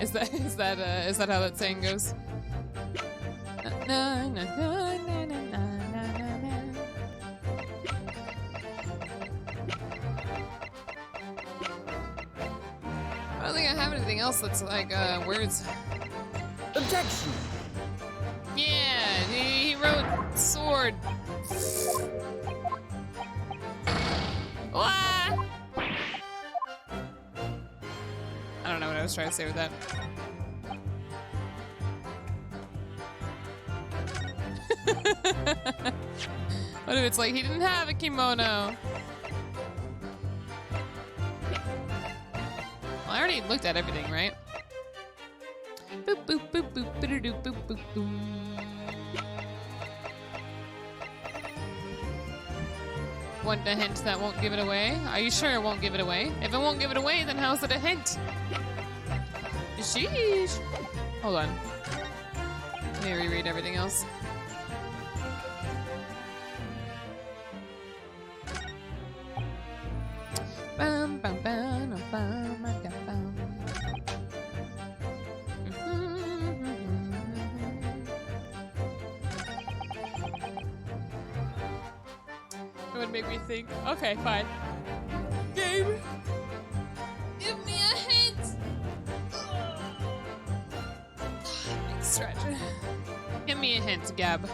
Is that how that saying goes? Na, na, na, na, na, na, na, na. I don't think I have anything else that's like words. Objection! Yeah, he wrote sword. What? I don't know what I was trying to say with that. What if it's like he didn't have a kimono? Well, I already looked at everything, right? Boop boop boop boop boop boop boop boop. Want a hint that won't give it away? Are you sure it won't give it away? If it won't give it away, then how's it a hint? Sheesh. Hold on. Let me reread everything else. Bum, bum, bum, bum, bum, bum. It would make me think. Okay, fine. Game. Give me a hint. Big stretch. Give me a hint, Gab.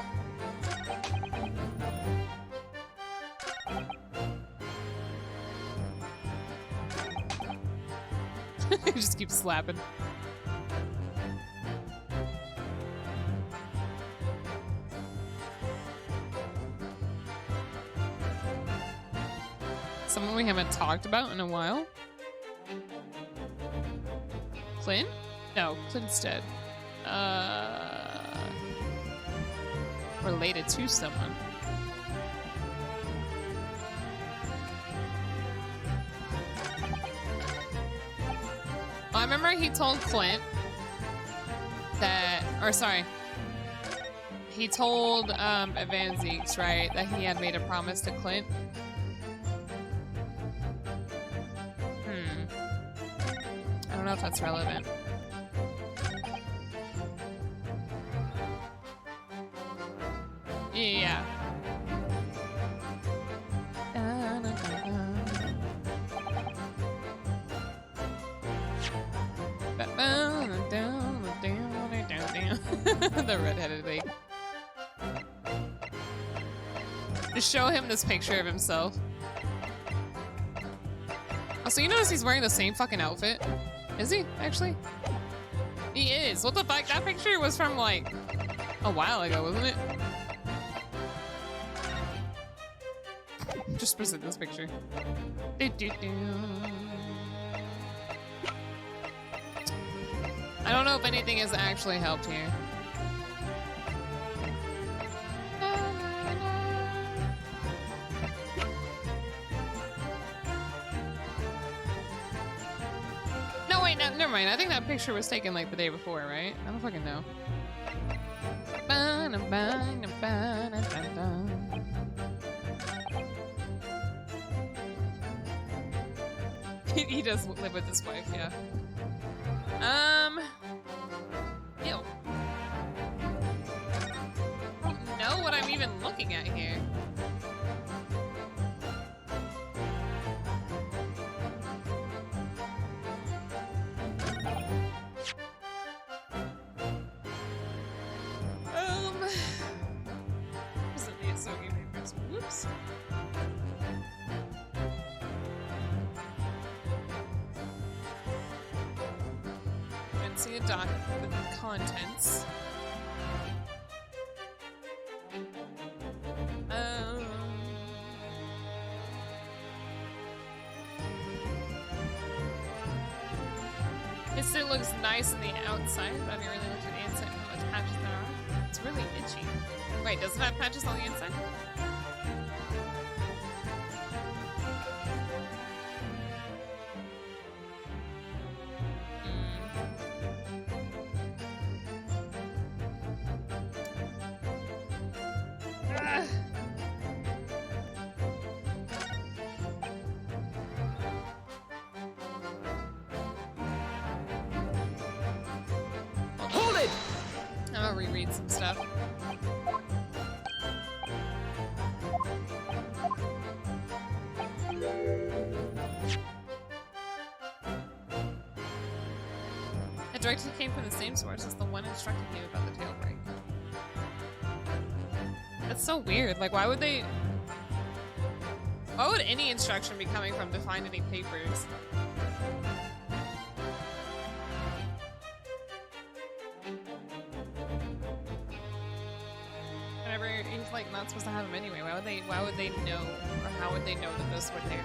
He just keeps slapping. Someone we haven't talked about in a while. Clint? No, Clint's dead. Related to someone. Well, I remember he told Clint that, or sorry, he told Evanzeeks, right, that he had made a promise to Clint. I don't know if that's relevant. Yeah. The redheaded thing. Just show him this picture of himself. Also, you notice he's wearing the same fucking outfit? Is he, actually? He is. What the fuck? That picture was from, like, a while ago, wasn't it? Just present this picture. I don't know if anything has actually helped here. No, wait, no, never mind. I think that picture was taken like the day before, right? I don't fucking know. He does live with his wife, yeah. Ew. I don't know what I'm even looking at here. Whoops. And see the contents. It still looks nice on the outside, but have you really looked at the inside how much patches there are? It's really itchy. Wait, does it have patches on the inside? Hold it! I'm gonna reread some stuff. The directive came from the same source as the one instructing you about the tail break. That's so weird. Like, why would they... Why would any instruction be coming from to find any papers? Whenever he's like not supposed to have them anyway, why would they know, or how would they know that those were there?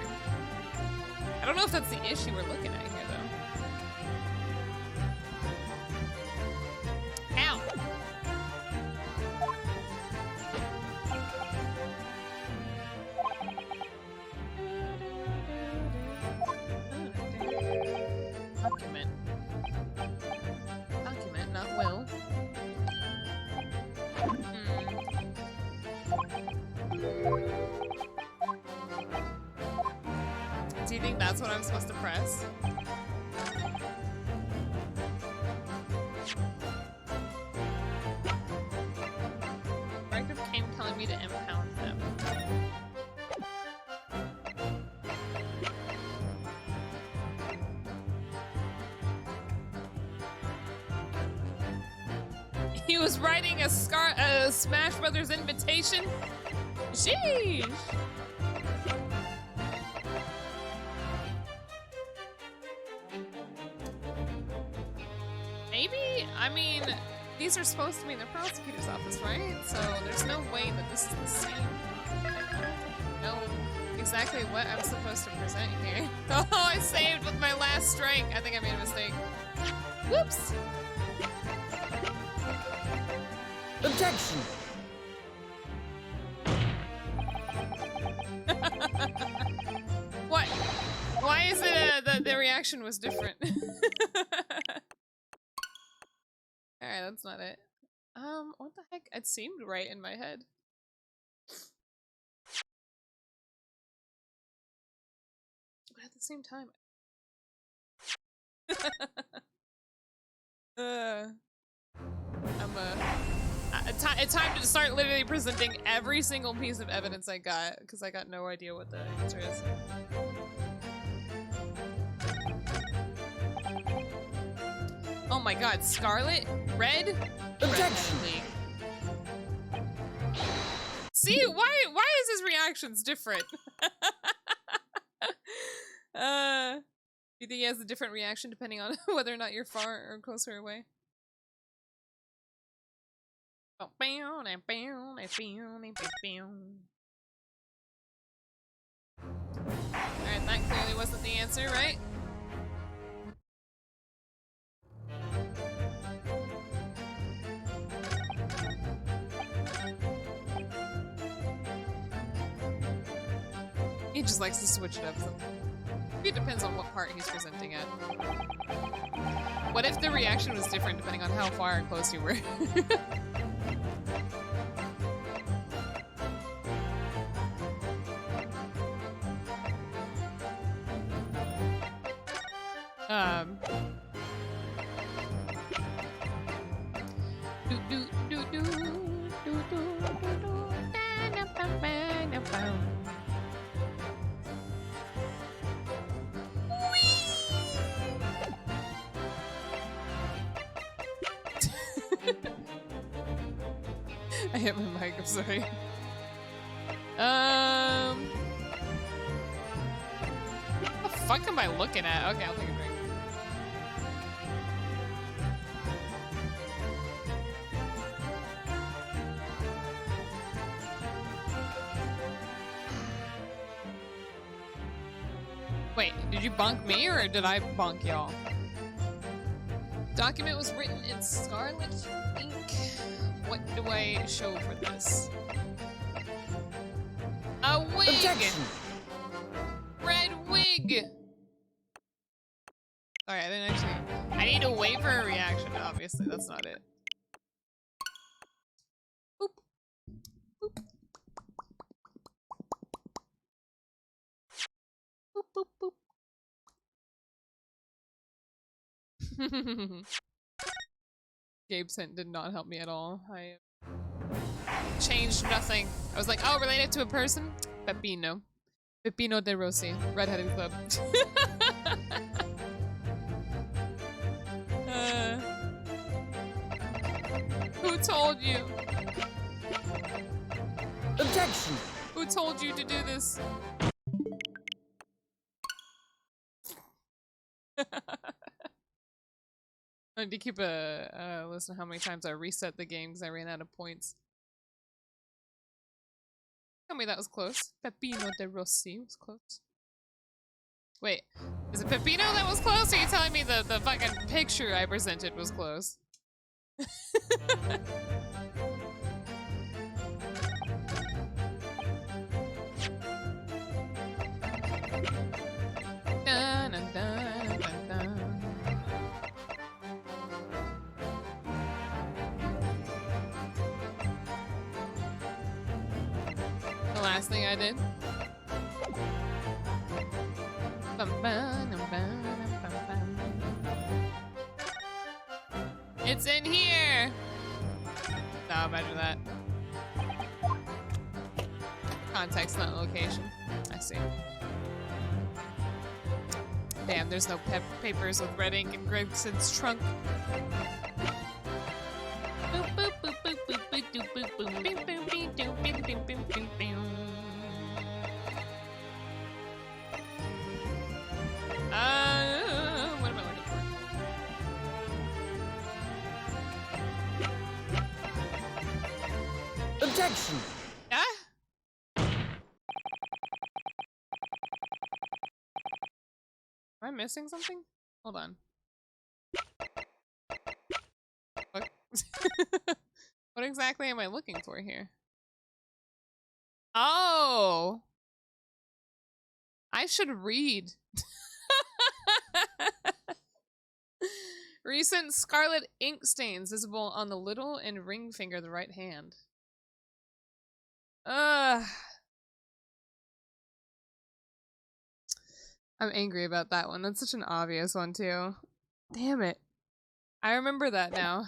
I don't know if that's the issue we're looking at here though. Ow! Document. Document, not will. Do you think that's what I'm supposed to press? Directive came telling me to impound them. He was writing a Smash Brothers invitation? Sheesh! I mean, these are supposed to be in the prosecutor's office, right? So there's no way that this is the same. I don't know exactly what I'm supposed to present here. Oh, I saved with my last strike. I think I made a mistake. Whoops. Objection! What? Why is it the reaction was different? Alright, that's not it. What the heck? It seemed right in my head. But at the same time... it's time to start literally presenting every single piece of evidence I got, because I got no idea what the answer is. Oh my god, Scarlet? Red? Objection! Red. See, why is his reactions different? You think he has a different reaction depending on whether or not you're far or closer away? Alright, that clearly wasn't the answer, right? He just likes to switch it up sometimes. It depends on what part he's presenting at. What if the reaction was different depending on how far and close you were? I hit my mic, I'm sorry. What the fuck am I looking at? Okay, I'll take a drink. Wait, did you bonk me or did I bonk y'all? Document was written in scarlet ink. What do I show for this? A wig! Objection! Red wig! Sorry, I didn't actually... I need to wait for a reaction, obviously. That's not it. Boop. Boop. Boop, boop, boop. Gabe's hint did not help me at all. I changed nothing. I was like, oh, related to a person? Peppino. Peppino de Rossi. Redheaded Club. Who told you? Objection! Who told you to do this? I need to keep a list of how many times I reset the game because I ran out of points. Tell me that was close. Peppino de Rossi was close. Wait, is it Peppino that was close, or are you telling me the fucking picture I presented was close? Dun, dun, dun, dun, dun. The last thing I did. It's in here! No, imagine that. Context, not location. I see. Damn, there's no papers with red ink in Gregson's trunk. Boop, boop, boop, boop, boop, boop, boop, boop, boop, boop, boop, boop, boop, boop, boop, boop, boop, boop. What am I looking for? Objection! Ah? Am I missing something? Hold on. What? What exactly am I looking for here? Oh! I should read. Recent scarlet ink stains visible on the little and ring finger of the right hand. Ugh. I'm angry about that one. That's such an obvious one, too. Damn it. I remember that now.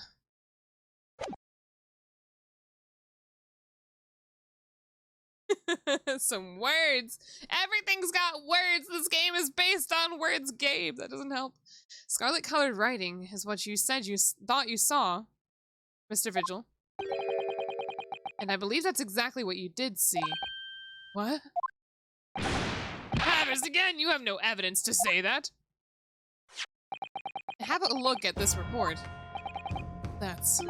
Some words. Everything's got words. This game is based on words, Gabe. That doesn't help. Scarlet colored writing is what you said you thought you saw, Mr. Vigil. And I believe that's exactly what you did see. What? Hatters again! You have no evidence to say that. Have a look at this report. That's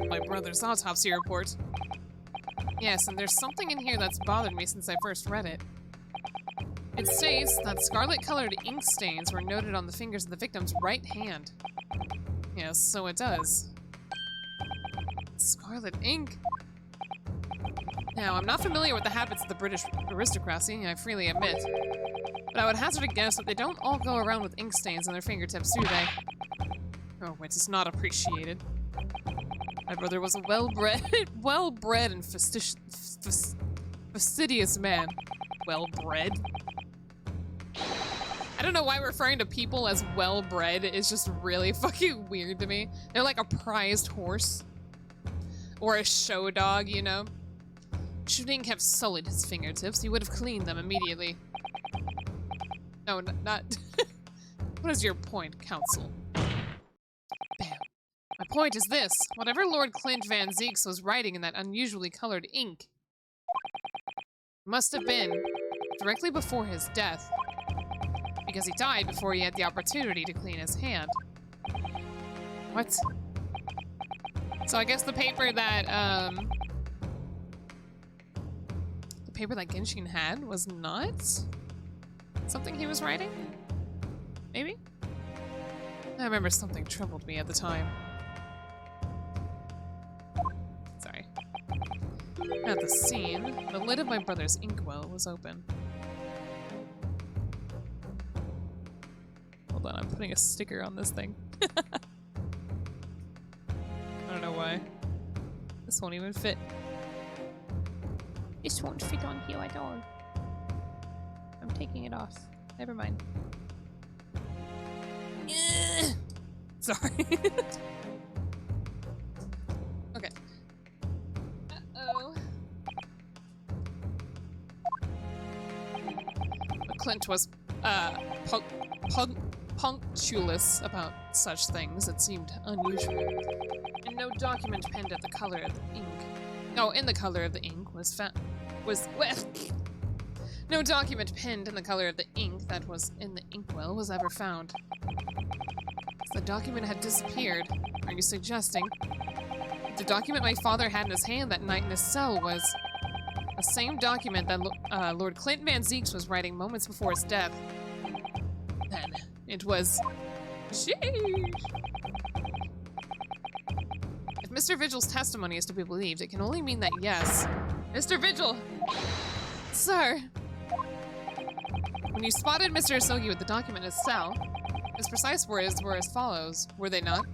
my brother's autopsy report. Yes, and there's something in here that's bothered me since I first read it. It states that scarlet-colored ink stains were noted on the fingers of the victim's right hand. Yes, so it does. Scarlet ink? Now, I'm not familiar with the habits of the British aristocracy, I freely admit. But I would hazard a guess that they don't all go around with ink stains on their fingertips, do they? Oh, it is not appreciated. My brother was a well-bred and fastidious man. Well-bred? I don't know why referring to people as well-bred is just really fucking weird to me. They're like a prized horse. Or a show dog, you know? Should ink have sullied his fingertips, he would have cleaned them immediately. No, not... What is your point, counsel? Bam. My point is this. Whatever Lord Clint Van Zeeks was writing in that unusually colored ink must have been directly before his death. Because he died before he had the opportunity to clean his hand. What? So I guess the paper that, Genshin had was not something he was writing? Maybe? I remember something troubled me at the time. Sorry. At the scene, the lid of my brother's inkwell was open. Hold on, I'm putting a sticker on this thing. I don't know why. This won't even fit. This won't fit on here at all. I'm taking it off. Never mind. Sorry. Okay. Uh-oh. Clint was, punctualous about such things. It seemed unusual. And no document penned at the color of the ink. No, in the color of the ink no document penned in the color of the ink that was in the inkwell was ever found. The document had disappeared. Are you suggesting the document my father had in his hand that night in his cell was the same document that Lord Clint Van Zeeks was writing moments before his death? Then it was... Sheesh! If Mr. Vigil's testimony is to be believed, it can only mean that yes. Mr. Vigil! Sir! When you spotted Mr. Asogi with the document in his cell, his precise words were as follows, were they not?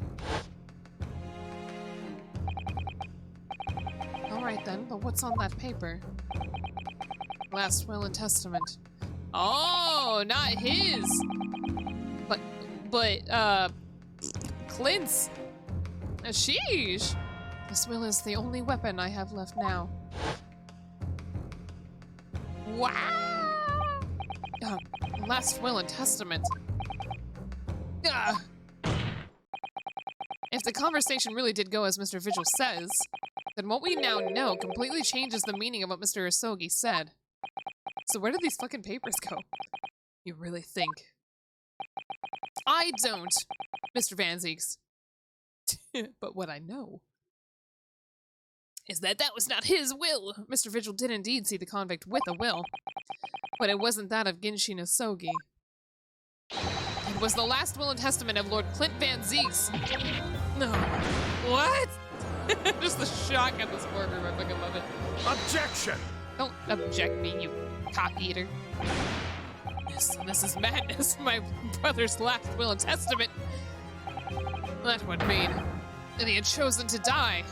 Alright then, but what's on that paper? Last will and testament. Oh, not his! But, Clint's. Sheesh! This will is the only weapon I have left now. Wow! Last will and testament. If the conversation really did go as Mr. Vigil says, then what we now know completely changes the meaning of what Mr. Asogi said. So where did these fucking papers go? You really think? I don't, Mr. Van Zeeks. But what I know. is that was not his will. Mr. Vigil did indeed see the convict with a will, but it wasn't that of Ginshi Nasogi. It was the last will and testament of Lord Clint Van Zeeks. No. What? Just the shock at this courtroom, I fucking love it. Objection! Don't object me, you cock-eater. This is madness. My brother's last will and testament. That would mean that he had chosen to die.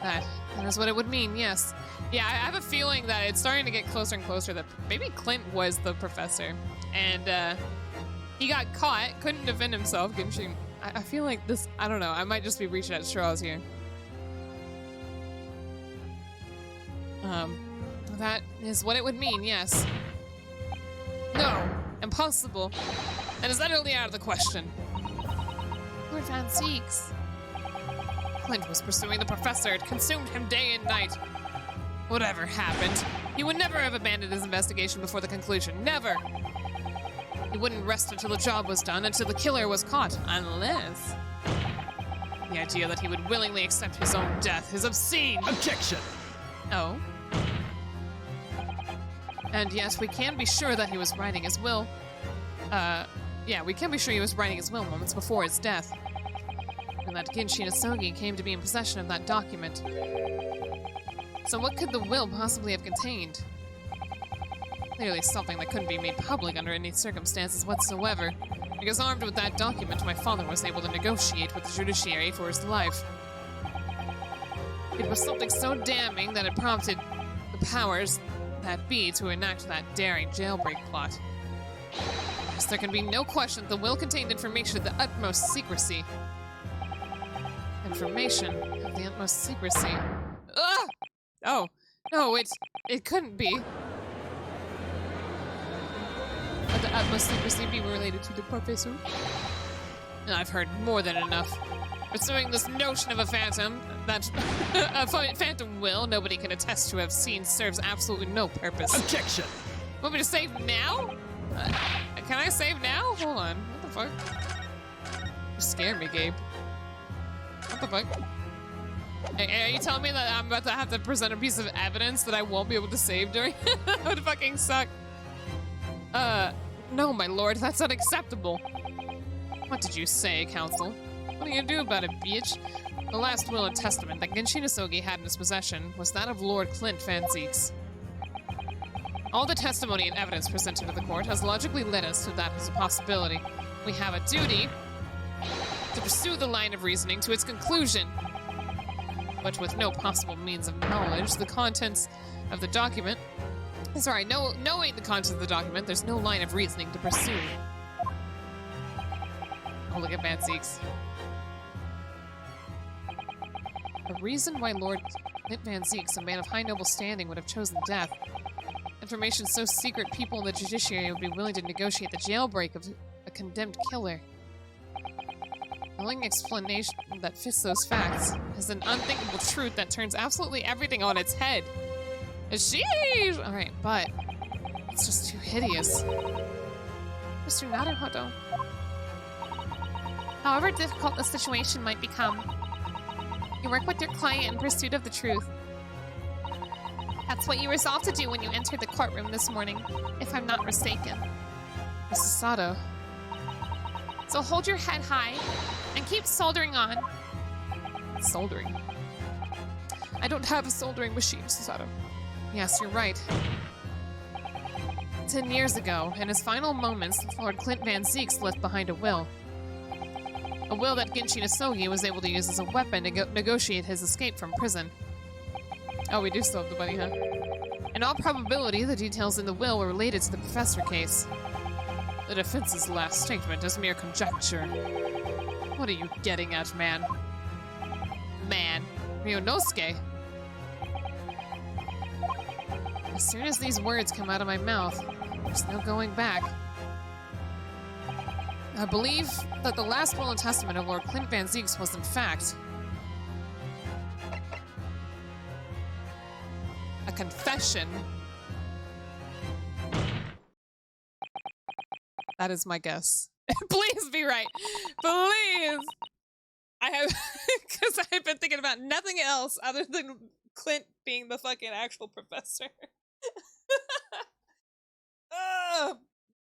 That is what it would mean, yes. Yeah, I have a feeling that it's starting to get closer and closer that maybe Clint was the professor. And he got caught, couldn't defend himself. I feel like this, I don't know, I might just be reaching at straws here. That is what it would mean, yes. No, impossible. That is utterly out of the question. Lord Van Zeeks. Clint was pursuing the professor. It consumed him day and night. Whatever happened, he would never have abandoned his investigation before the conclusion. Never! He wouldn't rest until the job was done, until the killer was caught. Unless... the idea that he would willingly accept his own death is obscene! Objection! Oh? And yes, we can be sure that he was writing his will. Yeah, we can be sure he was writing his will moments before his death. And that Ginshi Nasogi came to be in possession of that document. So what could the will possibly have contained? Clearly something that couldn't be made public under any circumstances whatsoever, because armed with that document, my father was able to negotiate with the judiciary for his life. It was something so damning that it prompted the powers that be to enact that daring jailbreak plot. Yes, there can be no question that the will contained information of the utmost secrecy. Information of the utmost secrecy. Ugh! Oh, no, it couldn't be. Would the utmost secrecy be related to the professor? I've heard more than enough. Pursuing this notion of a phantom, that a phantom will nobody can attest to have seen serves absolutely no purpose. Objection! Want me to save now? Can I save now? Hold on. What the fuck? You scared me, Gabe. What the fuck? Hey, are you telling me that I'm about to have to present a piece of evidence that I won't be able to save during? That would fucking suck. No, my lord, that's unacceptable. What did you say, counsel? What are you gonna do about it, bitch? The last will and testament that Ginshi Nasogi had in his possession was that of Lord Clint Van Zeeks. All the testimony and evidence presented to the court has logically led us to that as a possibility. We have a duty to pursue the line of reasoning to its conclusion. But with no possible means of knowledge, the contents of the document... Sorry, knowing the contents of the document, there's no line of reasoning to pursue. Oh, look at Van Zeeks. A reason why Lord Clint Van Zeeks, a man of high noble standing, would have chosen death. Information so secret people in the judiciary would be willing to negotiate the jailbreak of a condemned killer. The only explanation that fits those facts is an unthinkable truth that turns absolutely everything on its head. Sheesh! Alright, but it's just too hideous. Mr. Naruhodo. However difficult the situation might become, you work with your client in pursuit of the truth. That's what you resolved to do when you entered the courtroom this morning, if I'm not mistaken. Mrs. Sato. So hold your head high and keep soldering on. Soldering? I don't have a soldering machine, Mrs. Sato. Yes, you're right. 10 years ago, in his final moments, Lord Clint Van Zeeks left behind a will. A will that Ginshi Nasogi was able to use as a weapon to negotiate his escape from prison. Oh, we do still have the bunny, huh? In all probability, the details in the will were related to the professor case. The defense's last statement is mere conjecture. What are you getting at, man? Man. Ryunosuke. As soon as these words come out of my mouth, there's no going back. I believe that the last will and testament of Lord Clint Van Zeeks was in fact a confession. That is my guess. Please be right. Please. I have, because I've been thinking about nothing else other than Clint being the fucking actual professor.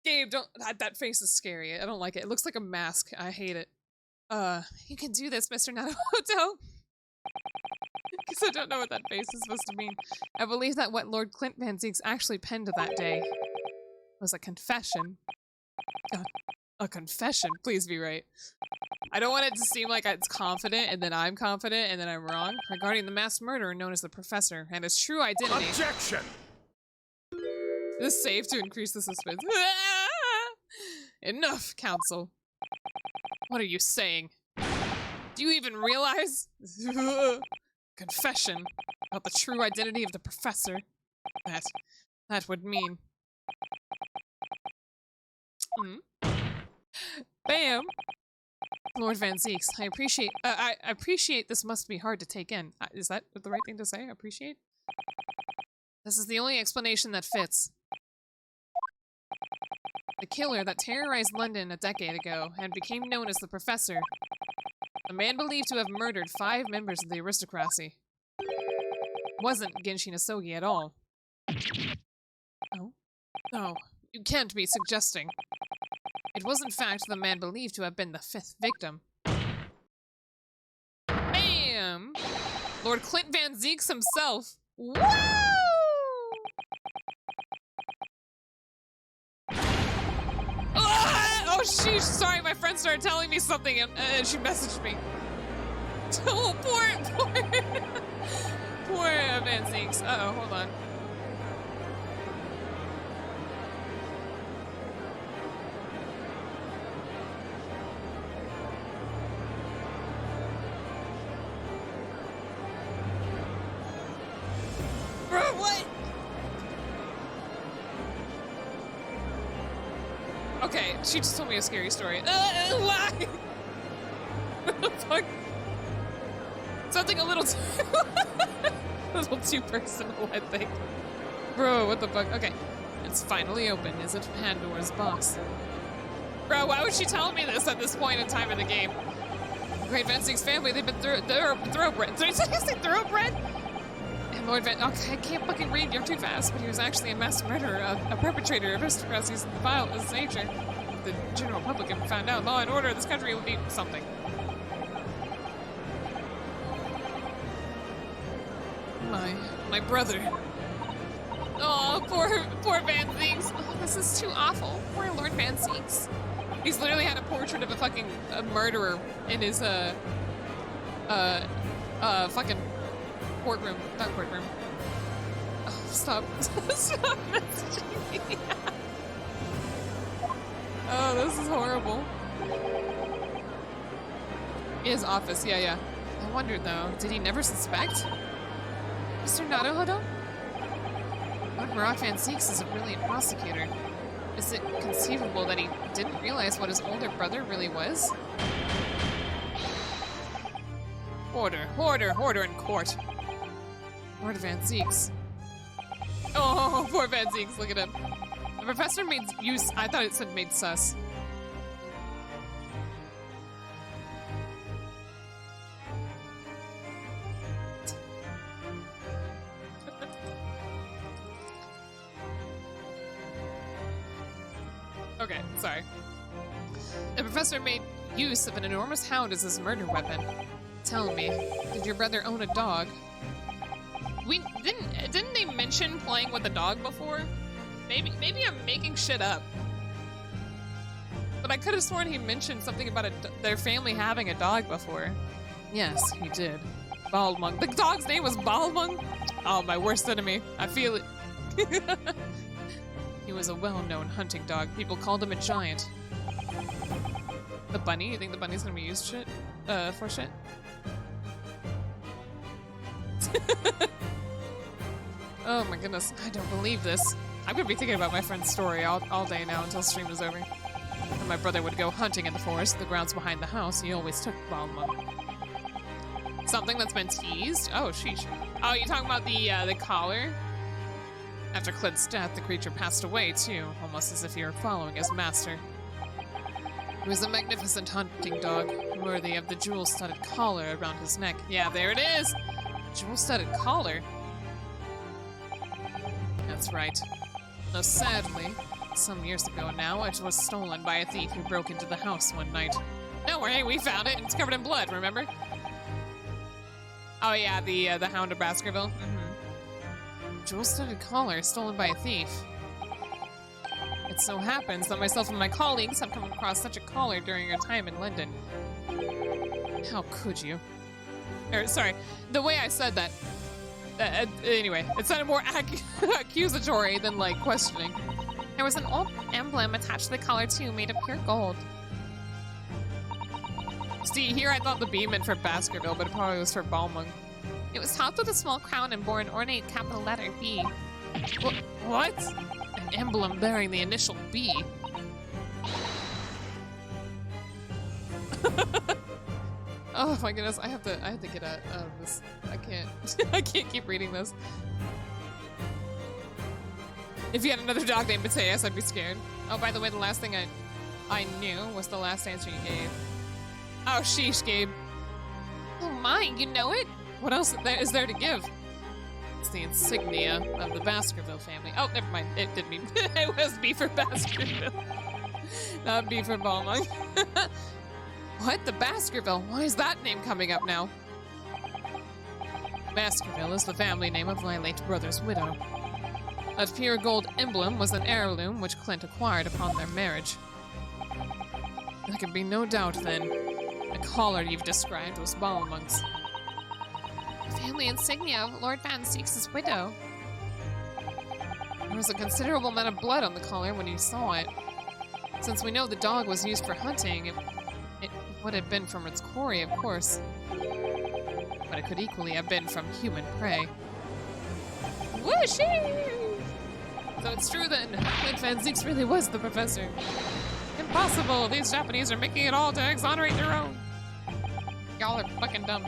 Gabe, don't. That face is scary. I don't like it. It looks like a mask. I hate it. You can do this, Mr. Naruto. Because I don't know what that face is supposed to mean. I believe that what Lord Clint Van Zieks actually penned that day was a confession. A confession? Please be right. I don't want it to seem like it's confident, and then I'm confident, and then I'm wrong. Regarding the mass murderer known as the Professor, and his true identity. Objection! This save to increase the suspense. Enough, Council. What are you saying? Do you even realize? Confession about the true identity of the Professor. That would mean. Bam! Lord Van Zieks, I appreciate this must be hard to take in. Is that the right thing to say? Appreciate? This is the only explanation that fits. The killer that terrorized London a decade ago and became known as the Professor. A man believed to have murdered 5 members of the aristocracy. Wasn't Genshin Asogi at all. Oh? No, you can't be suggesting. It was in fact the man believed to have been the 5th victim. Bam! Lord Clint Van Zieks himself. Woo! Oh, sheesh. Sorry, my friend started telling me something and she messaged me. Oh, poor Van Zieks. Uh-oh, hold on. Bro, what? Okay, she just told me a scary story. Why? What the fuck? Something a little too personal, I think. Bro, what the fuck? Okay, it's finally open. Is it Pandora's box? Bro, why would she tell me this at this point in time in the game? The Great Van Zieks family, they've been thoroughbred. Did I say thoroughbred? And Lord Van, okay, I can't fucking read, you're too fast, but he was actually a mass murderer, a perpetrator of aristocracy's vile as nature. If the general public ever found out law and order in this country, it would be something. My brother. Oh, poor Van Zieks. Oh, this is too awful. Poor Lord Van Zieks. He's literally had a portrait of a fucking murderer in his fucking courtroom. Not courtroom. Oh, stop. Stop messaging me. Oh, this is horrible. His office, yeah. I wondered though, did he never suspect? Mr. Naruto? Lord Barak Van Zieks is a brilliant prosecutor. Is it conceivable that he didn't realize what his older brother really was? Order in court. Lord Van Zieks. Oh, poor Van Zieks, look at him. The professor made use, I thought it said made sus. Okay, sorry. The professor made use of an enormous hound as his murder weapon. Tell me, did your brother own a dog? We didn't they mention playing with a dog before? Maybe I'm making shit up. But I could have sworn he mentioned something about their family having a dog before. Yes, he did. Baldmung. The dog's name was Baldmung? Oh, my worst enemy. I feel it. He was a well-known hunting dog. People called him a giant. The bunny? You think the bunny's gonna be used for shit? Oh my goodness, I don't believe this. I'm gonna be thinking about my friend's story all day now until stream is over. When my brother would go hunting in the forest, the grounds behind the house, he always took Balmung. Something that's been teased? Oh, sheesh. Oh, you talking about the collar? After Clint's death, the creature passed away too, almost as if he were following his master. He was a magnificent hunting dog, worthy of the jewel-studded collar around his neck. Yeah, there it is! Jewel-studded collar? That's right. Now, sadly, some years ago now, it was stolen by a thief who broke into the house one night. No worry, we found it, and it's covered in blood, remember? Oh yeah, the Hound of Baskerville. Jewel-studded collar stolen by a thief. It so happens that myself and my colleagues have come across such a collar during our time in London. How could you? Sorry, the way I said that. Anyway, it sounded more accusatory than, like, questioning. There was an old emblem attached to the collar, too, made of pure gold. See, here I thought the B meant for Baskerville, but it probably was for Balmung. It was topped with a small crown and bore an ornate capital letter B. What? An emblem bearing the initial B. Oh my goodness, I have to get out of this. I can't I can't keep reading this. If you had another dog named Mateus, I'd be scared. Oh, by the way, the last thing I knew was the last answer you gave. Oh, sheesh, Gabe. Oh my, you know it? What else is there to give? It's the insignia of the Baskerville family. Oh, never mind. It didn't mean it was B for Baskerville. Not B for Balmung. What? The Baskerville? Why is that name coming up now? Baskerville is the family name of my late brother's widow. That pure gold emblem was an heirloom which Clint acquired upon their marriage. There can be no doubt, then. The collar you've described was Balmung's. The family insignia of Lord Van Seeks' widow. There was a considerable amount of blood on the collar when you saw it. Since we know the dog was used for hunting, it would have been from its quarry, of course. But it could equally have been from human prey. Whooshy! So it's true then, Clint Van Zeeks really was the professor. Impossible! These Japanese are making it all to exonerate their own. Y'all are fucking dumb.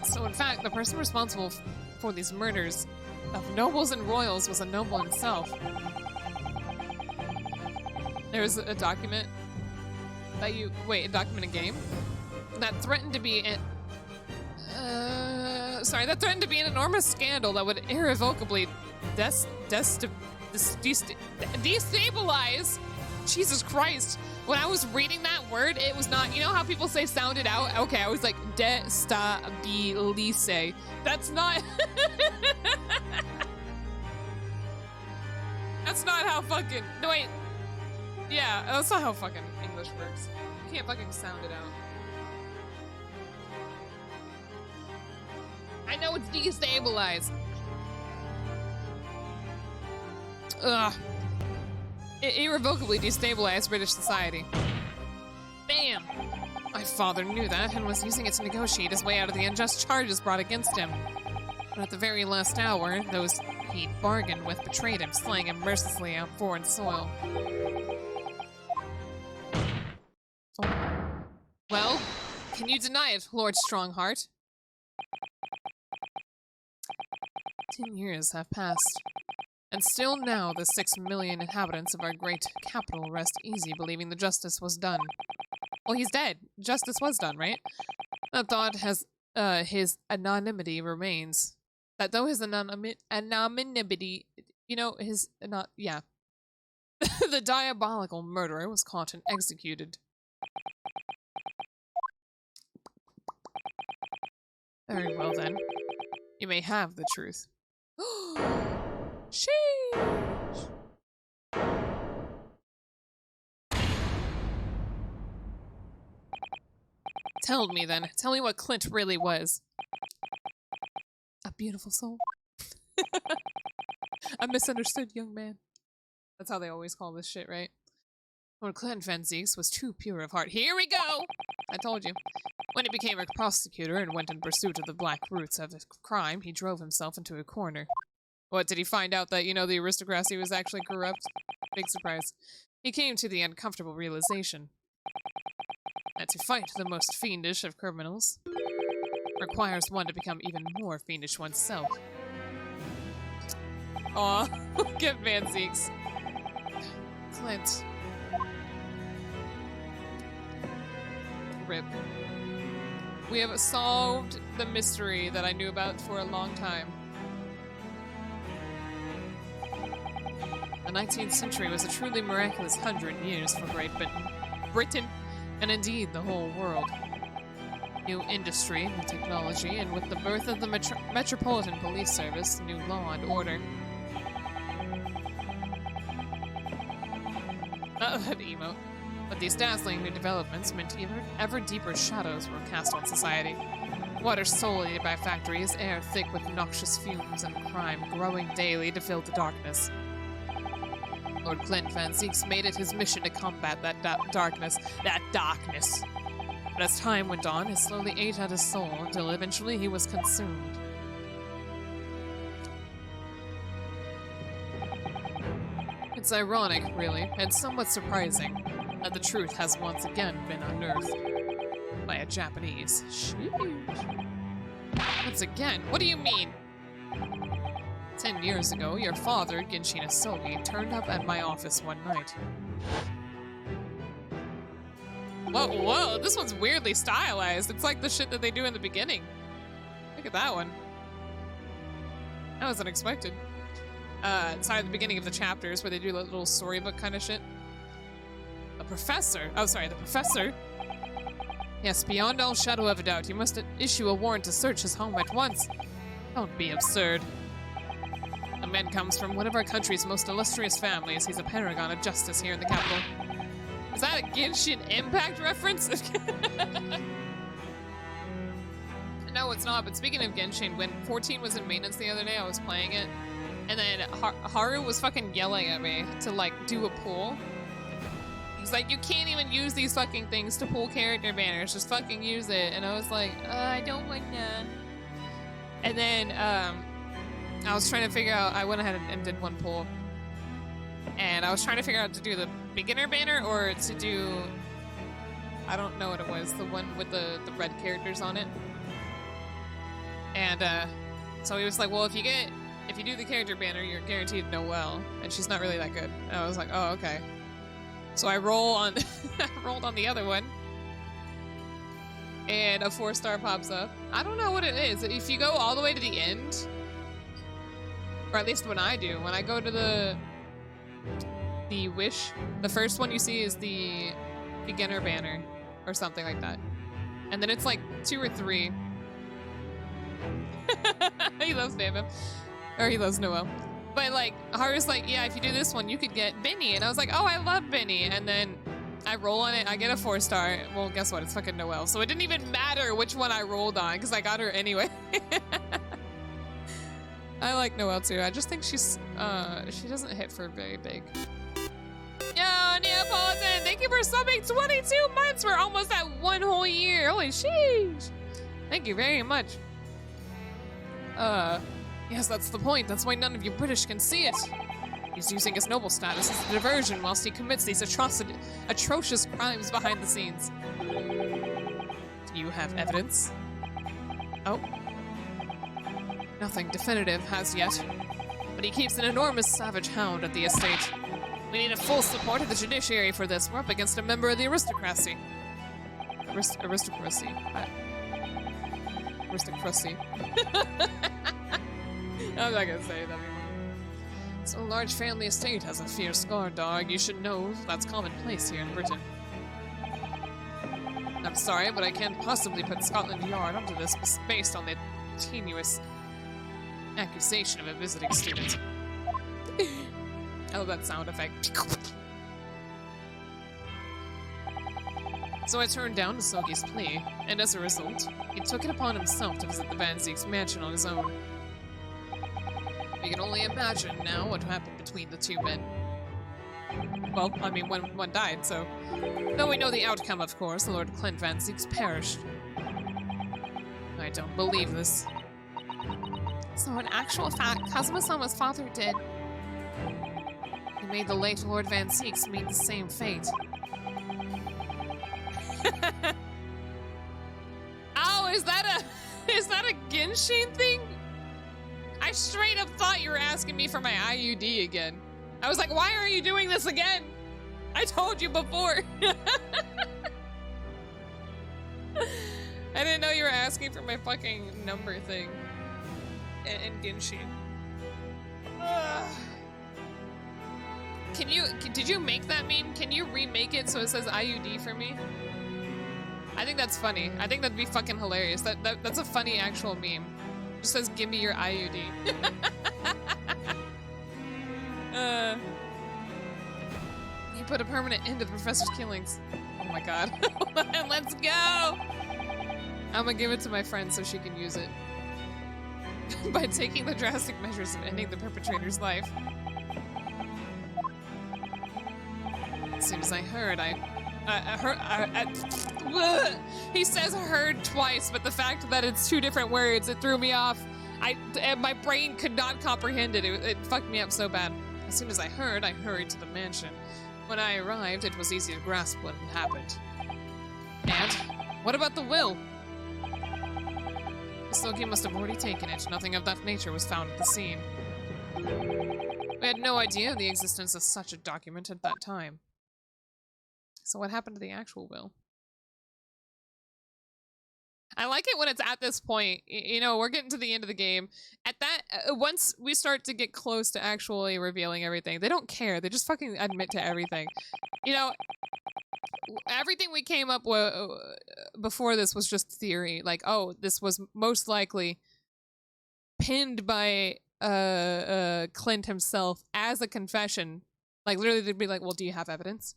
So in fact, the person responsible for these murders of nobles and royals was a noble himself. There was a document that a document in game that threatened to be that threatened to be an enormous scandal that would irrevocably destabilize. Jesus Christ. When I was reading that word, it was not, you know how people say sound it out? Okay, I was like, destabilize. That's not, that's not how fucking, no wait. Yeah, that's not how fucking English works. You can't fucking sound it out. I know it's destabilize. Ugh. It irrevocably destabilized British society. Bam! My father knew that and was using it to negotiate his way out of the unjust charges brought against him. But at the very last hour, those he'd bargained with betrayed him, slaying him mercilessly on foreign soil. Oh. Well, can you deny it, Lord Strongheart? 10 years have passed. And still now the 6 million inhabitants of our great capital rest easy believing the justice was done. Well, he's dead. Justice was done, right? That thought has, his anonymity remains. That though his anonymity, you know, yeah. The diabolical murderer was caught and executed. Very well then. You may have the truth. Sheesh. Tell me then. Tell me what Clint really was. A beautiful soul. A misunderstood young man. That's how they always call this shit, right? When Clint Van Zeeks was too pure of heart. Here we go! I told you. When he became a prosecutor and went in pursuit of the black roots of his crime, he drove himself into a corner. What, did he find out that, you know, the aristocracy was actually corrupt? Big surprise. He came to the uncomfortable realization that to fight the most fiendish of criminals requires one to become even more fiendish oneself. Aw, look at Van Zeeks. Clint. Rip. We have solved the mystery that I knew about for a long time. The 19th century was a truly miraculous 100 years for Great Britain, and indeed the whole world. New industry, new technology, and with the birth of the Metropolitan Police Service, new law and order. That emote. But these dazzling new developments meant ever deeper shadows were cast on society. Water solely by factories, air thick with noxious fumes, and crime growing daily to fill the darkness. Lord Clint Van Zieks made it his mission to combat that darkness. But as time went on, it slowly ate at his soul until eventually he was consumed. It's ironic, really, and somewhat surprising, that the truth has once again been unearthed by a Japanese. Sheesh. Once again? What do you mean? 10 years ago, your father, Genshin Asogi, turned up at my office one night. Whoa, this one's weirdly stylized. It's like the shit that they do in the beginning. Look at that one. That was unexpected. Sorry, the beginning of the chapters where they do that little storybook kind of shit. The professor. Yes, beyond all shadow of a doubt, you must issue a warrant to search his home at once. Don't be absurd. The man comes from one of our country's most illustrious families. He's a paragon of justice here in the capital. Is that a Genshin Impact reference? No, it's not, but speaking of Genshin, when 14 was in maintenance the other day, I was playing it, and then Haru was fucking yelling at me to, like, do a pull. He's like, you can't even use these fucking things to pull character banners, just fucking use it. And I was like, I don't wanna. And then, I was trying to figure out, I went ahead and did one pull. And I was trying to figure out to do the beginner banner or to do, I don't know what it was, the one with the red characters on it. And so he was like, well, if you do the character banner, you're guaranteed Noelle, and she's not really that good. And I was like, oh, okay. So I rolled on the other one, and a 4-star pops up. I don't know what it is. If you go all the way to the end, or at least when I do, when I go to the wish, the first one you see is the beginner banner or something like that, and then it's like 2 or 3. He loves Bam, or he loves Noelle. But like Haru's like, yeah, if you do this one, you could get Benny, and I was like, oh, I love Benny, and then I roll on it, I get a 4-star. Well, guess what? It's fucking Noelle, so it didn't even matter which one I rolled on because I got her anyway. I like Noelle too. I just think she doesn't hit for very big. Yo, Neapolitan, thank you for subbing 22 months. We're almost at 1 whole year. Holy sheesh. Thank you very much. Yes, that's the point. That's why none of you British can see it. He's using his noble status as a diversion whilst he commits these atrocious crimes behind the scenes. Do you have evidence? Oh. Nothing definitive as yet, but he keeps an enormous savage hound at the estate. We need a full support of the judiciary for this. We're up against a member of the aristocracy. Aristocracy. I'm not gonna say that anymore. So a large family estate has a fierce guard dog. You should know that's commonplace here in Britain. I'm sorry, but I can't possibly put Scotland Yard onto this based on the tenuous accusation of a visiting student. I love that sound effect. So I turned down Asogi's plea, and as a result, he took it upon himself to visit the Van Zieks mansion on his own. We can only imagine now what happened between the two men. Well, I mean, one died, so... Though we know the outcome, of course, Lord Clint Van Zieks perished. I don't believe this. So in actual fact, Kazuma-sama's father did. He made the late Lord Van Zieks meet the same fate. Oh, is that a Genshin thing? I straight up thought you were asking me for my IUD again. I was like, why are you doing this again? I told you before. I didn't know you were asking for my fucking number thing. In Genshin. Did you make that meme? Can you remake it so it says IUD for me? I think that's funny. I think that'd be fucking hilarious. That's a funny actual meme. It just says, give me your IUD. You put a permanent end to the professor's killings. Oh my god. Let's go! I'm gonna give it to my friend so she can use it. By taking the drastic measures of ending the perpetrator's life. As soon as I heard, he says heard twice, but the fact that it's two different words, it threw me off. My brain could not comprehend it. It fucked me up so bad. As soon as I heard, I hurried to the mansion. When I arrived, it was easy to grasp what had happened. And what about the will? Sogi must have already taken it. Nothing of that nature was found at the scene. We had no idea the existence of such a document at that time. So what happened to the actual will? I like it when it's at this point. You know, we're getting to the end of the game. At that, once we start to get close to actually revealing everything, they don't care. They just fucking admit to everything. You know, everything we came up with before this was just theory. Like, oh, this was most likely pinned by Clint himself as a confession. Like, literally, they'd be like, well, do you have evidence?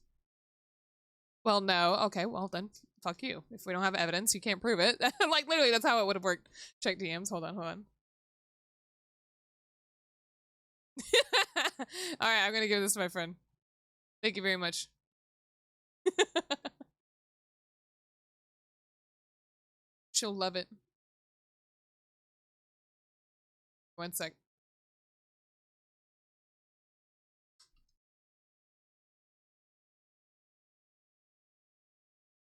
Well, no. Okay, well, then fuck you. If we don't have evidence, you can't prove it. Like, literally, that's how it would have worked. Check DMs. Hold on. Alright, I'm gonna give this to my friend. Thank you very much. She'll love it. One sec.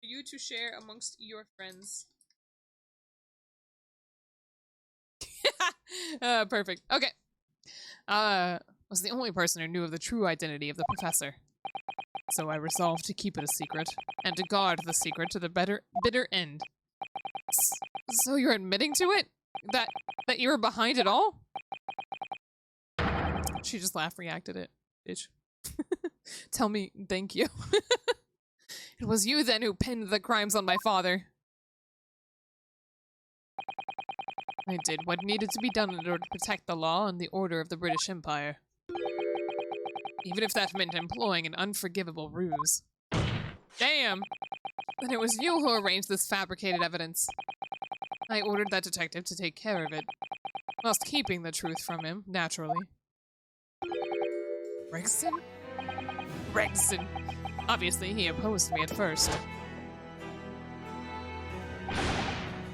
For you to share amongst your friends. Perfect. Okay. Was the only person who knew of the true identity of the professor. So I resolved to keep it a secret, and to guard the secret to the bitter end. So you're admitting to it? That you were behind it all? She just laughed, reacted it. Bitch. Tell me thank you. It was you then who pinned the crimes on my father. I did what needed to be done in order to protect the law and the order of the British Empire. Even if that meant employing an unforgivable ruse. Damn! Then it was you who arranged this fabricated evidence. I ordered that detective to take care of it, whilst keeping the truth from him, naturally. Gregson? Gregson. Obviously, he opposed me at first.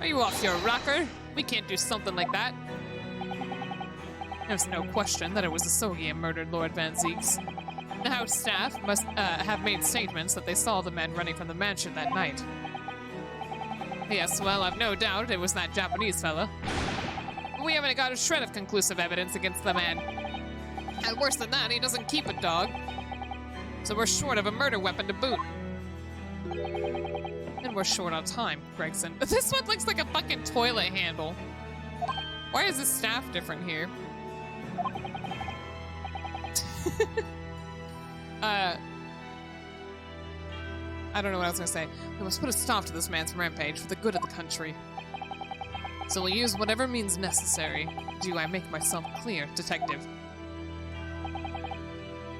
Are you off your rocker? We can't do something like that. There's no question that it was Asogi who murdered Lord Van Zeeks. The house staff must have made statements that they saw the men running from the mansion that night. Yes, well, I've no doubt it was that Japanese fella. But we haven't got a shred of conclusive evidence against the man. And worse than that, he doesn't keep a dog. So we're short of a murder weapon to boot. And we're short on time, Gregson. This one looks like a fucking toilet handle. Why is the staff different here? I don't know what I was gonna say. We must put a stop to this man's rampage for the good of the country. So we'll use whatever means necessary. Do I make myself clear, detective?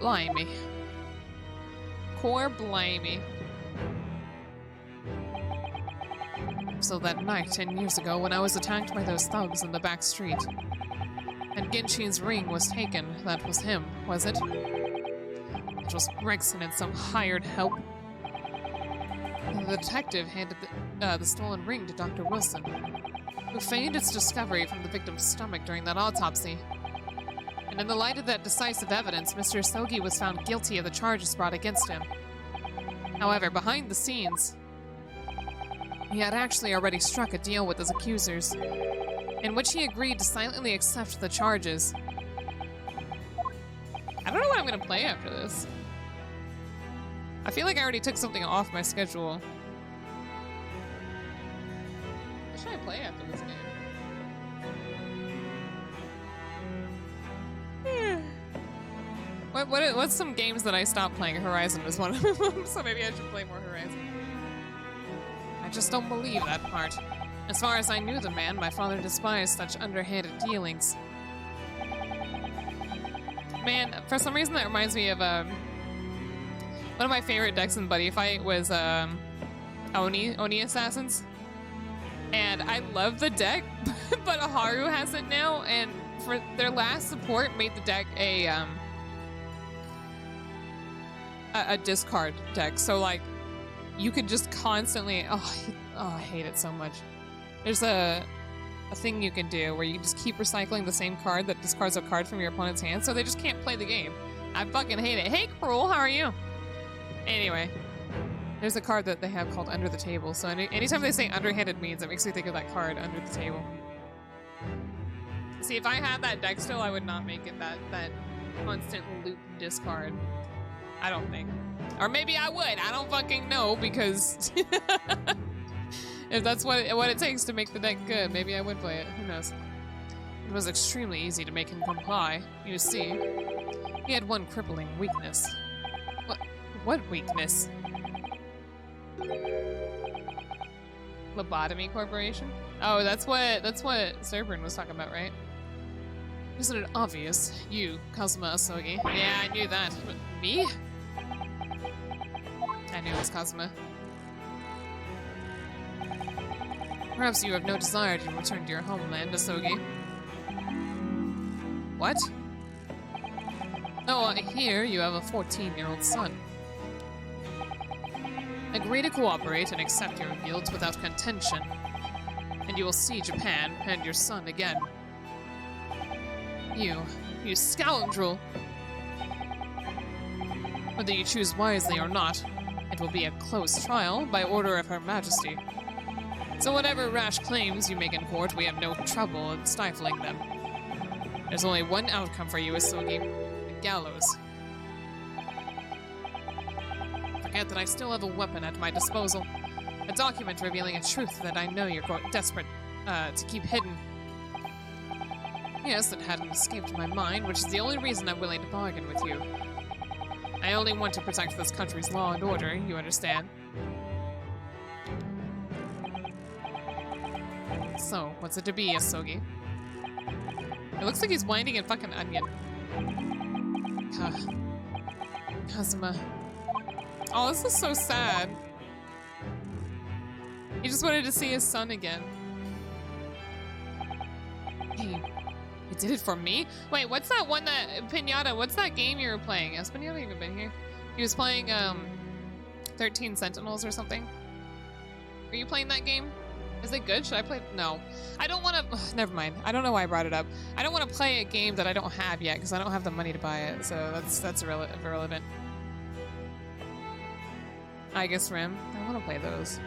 Blimey. Core blimey. So that night, 10 years ago, when I was attacked by those thugs in the back street, and Genshin's ring was taken, that was him, was it? It was Gregson and some hired help. The detective handed the stolen ring to Dr. Wilson, who feigned its discovery from the victim's stomach during that autopsy. And in the light of that decisive evidence, Mr. Asogi was found guilty of the charges brought against him. However, behind the scenes, he had actually already struck a deal with his accusers, in which he agreed to silently accept the charges. I don't know what I'm gonna play after this. I feel like I already took something off my schedule. should I play after this game? What's some games that I stopped playing? Horizon was one of them, so maybe I should play more Horizon. I just don't believe that part. As far as I knew the man, my father despised such underhanded dealings. Man, for some reason that reminds me of one of my favorite decks in Buddy Fight was Oni Assassins. And I love the deck, but Haru has it now, and for their last support made the deck a discard deck. So like you could just constantly I hate it so much. There's a thing you can do where you just keep recycling the same card that discards a card from your opponent's hand, so they just can't play the game. I fucking hate it. Hey Cruel, how are you? Anyway, there's a card that they have called Under the Table, so anytime they say underhanded means, it makes me think of that card, Under the Table. See, if I had that deck still, I would not make it that constant loop discard. I don't think. Or maybe I would. I don't fucking know, because if that's what it takes to make the deck good, maybe I would play it. Who knows? It was extremely easy to make him comply. You see, he had one crippling weakness. What weakness? Lobotomy Corporation? Oh, that's what Serpern was talking about, right? Isn't it obvious? You, Kazuma Asogi. Yeah, I knew that. But me? I knew it was Kazuma. Perhaps you have no desire to return to your homeland, Asogi. What? Oh, I hear you have a 14-year-old son. Agree to cooperate and accept your guilt without contention, and you will see Japan and your son again. You scoundrel! Whether you choose wisely or not, it will be a close trial by order of Her Majesty. So whatever rash claims you make in court, we have no trouble in stifling them. There's only one outcome for you, Asogi. The gallows. Forget that I still have a weapon at my disposal. A document revealing a truth that I know you're desperate to keep hidden. Yes, it hadn't escaped my mind, which is the only reason I'm willing to bargain with you. I only want to protect this country's law and order, you understand? So, what's it to be, Asogi? It looks like he's winding a fucking onion. Kazuma. Oh, this is so sad. He just wanted to see his son again. He did it for me? Wait, what's that one that... Pinata, what's that game you were playing? Has Pinata even been here? He was playing, 13 Sentinels or something. Are you playing that game? Is it good? Should I play? No. I don't want to... Never mind. I don't know why I brought it up. I don't want to play a game that I don't have yet, because I don't have the money to buy it, so that's irrelevant. I guess Rim. I want to play those.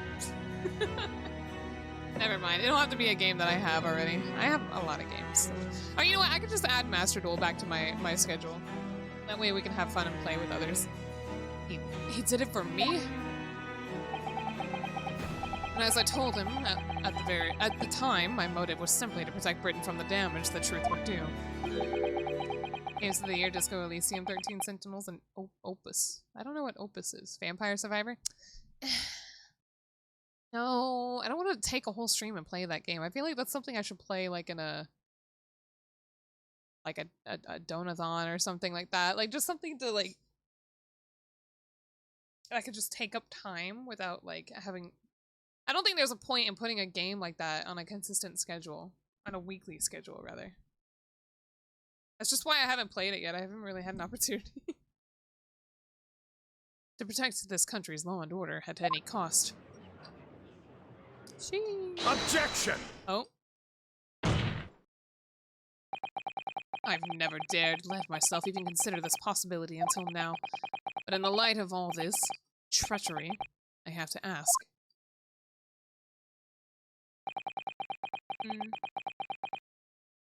Never mind. It don't have to be a game that I have already. I have a lot of games. Oh, you know what? I could just add Master Duel back to my schedule. That way we can have fun and play with others. He did it for me? And as I told him, at the time, my motive was simply to protect Britain from the damage the truth would do. Games of the Year, Disco Elysium, 13 Sentinels, and Opus. I don't know what Opus is. Vampire Survivor? No, I don't want to take a whole stream and play that game. I feel like that's something I should play like in a donathon or something like that. Like just something to like I could just take up time without like having... I don't think there's a point in putting a game like that on a consistent schedule. On a weekly schedule, rather. That's just why I haven't played it yet. I haven't really had an opportunity. To protect this country's law and order at any cost. Objection! Oh. I've never dared let myself even consider this possibility until now. But in the light of all this treachery, I have to ask.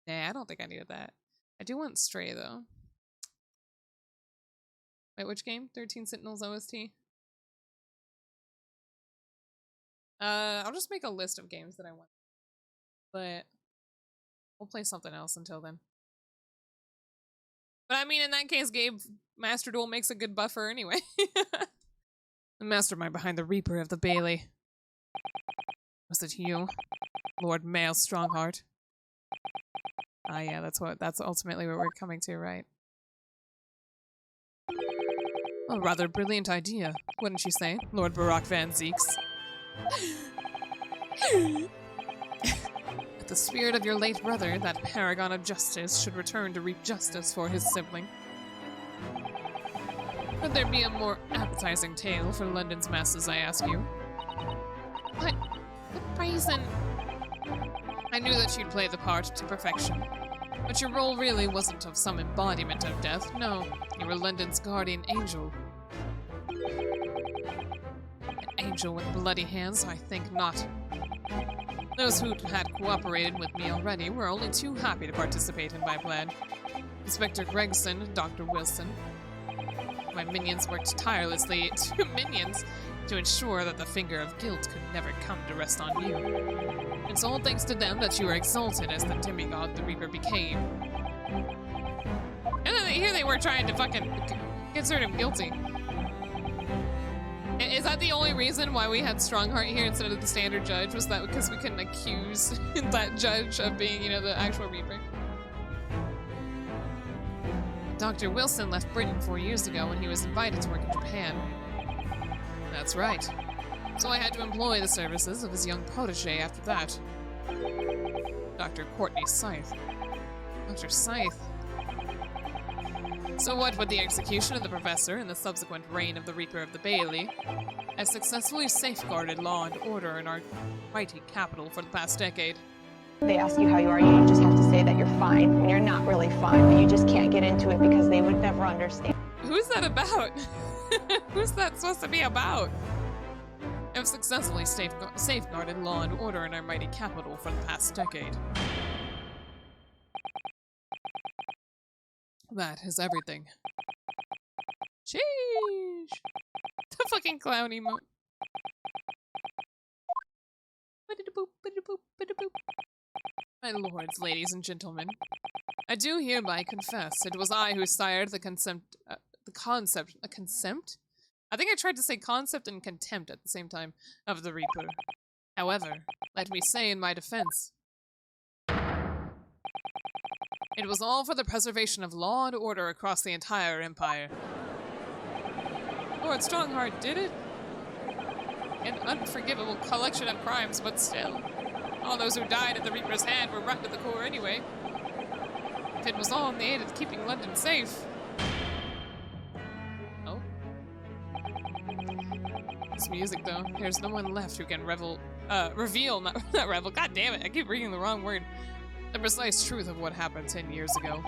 Nah, I don't think I needed that. I do want Stray, though. Wait, which game? 13 Sentinels OST? I'll just make a list of games that I want. but we'll play something else until then. But I mean, in that case, Gabe Master Duel makes a good buffer anyway. The mastermind behind the Reaper of the Bailey. Was it you, Lord Mael Strongheart? Ah, yeah, that's ultimately what we're coming to, right? A rather brilliant idea, wouldn't you say, Lord Barak Van Zeeks? The spirit of your late brother, that paragon of justice, should return to reap justice for his sibling. Could there be a more appetizing tale for London's masses, I ask you? What reason? I knew that you'd play the part to perfection. But your role really wasn't of some embodiment of death, no. You were London's guardian angel. An angel with bloody hands? I think not. Those who had cooperated with me already were only too happy to participate in my plan. Inspector Gregson, Dr. Wilson. My minions worked tirelessly to ensure that the finger of guilt could never come to rest on you. It's all thanks to them that you were exalted as the demigod the Reaper became. And then here they were trying to fucking consider him guilty. Is that the only reason why we had Strongheart here instead of the standard judge? Was that because we couldn't accuse that judge of being, you know, the actual Reaper? Dr. Wilson left Britain 4 years ago when he was invited to work in Japan. That's right. So I had to employ the services of his young protege after that. Dr. Courtney Scythe. Dr. Scythe. So what with the execution of the professor and the subsequent reign of the Reaper of the Bailey, I've successfully safeguarded law and order in our mighty capital for the past decade. They ask you how you are, you just have to say that you're fine when you're not really fine, but you just can't get into it because they would never understand. Who's that about? Who's that supposed to be about? I've successfully safeguarded law and order in our mighty capital for the past decade. That is everything. Sheesh! The fucking clown emote. My lords, ladies, and gentlemen, I do hereby confess it was I who sired the concept. I think I tried to say concept and contempt at the same time of the Reaper. However, let me say in my defense, it was all for the preservation of law and order across the entire empire. Lord Strongheart did it. An unforgivable collection of crimes, but still. All those who died at the Reaper's hand were rotten to the core anyway. If it was all in the aid of keeping London safe. Oh. This music, though. There's no one left who can reveal, not revel, god damn it, I keep reading the wrong word. The precise truth of what happened 10 years ago.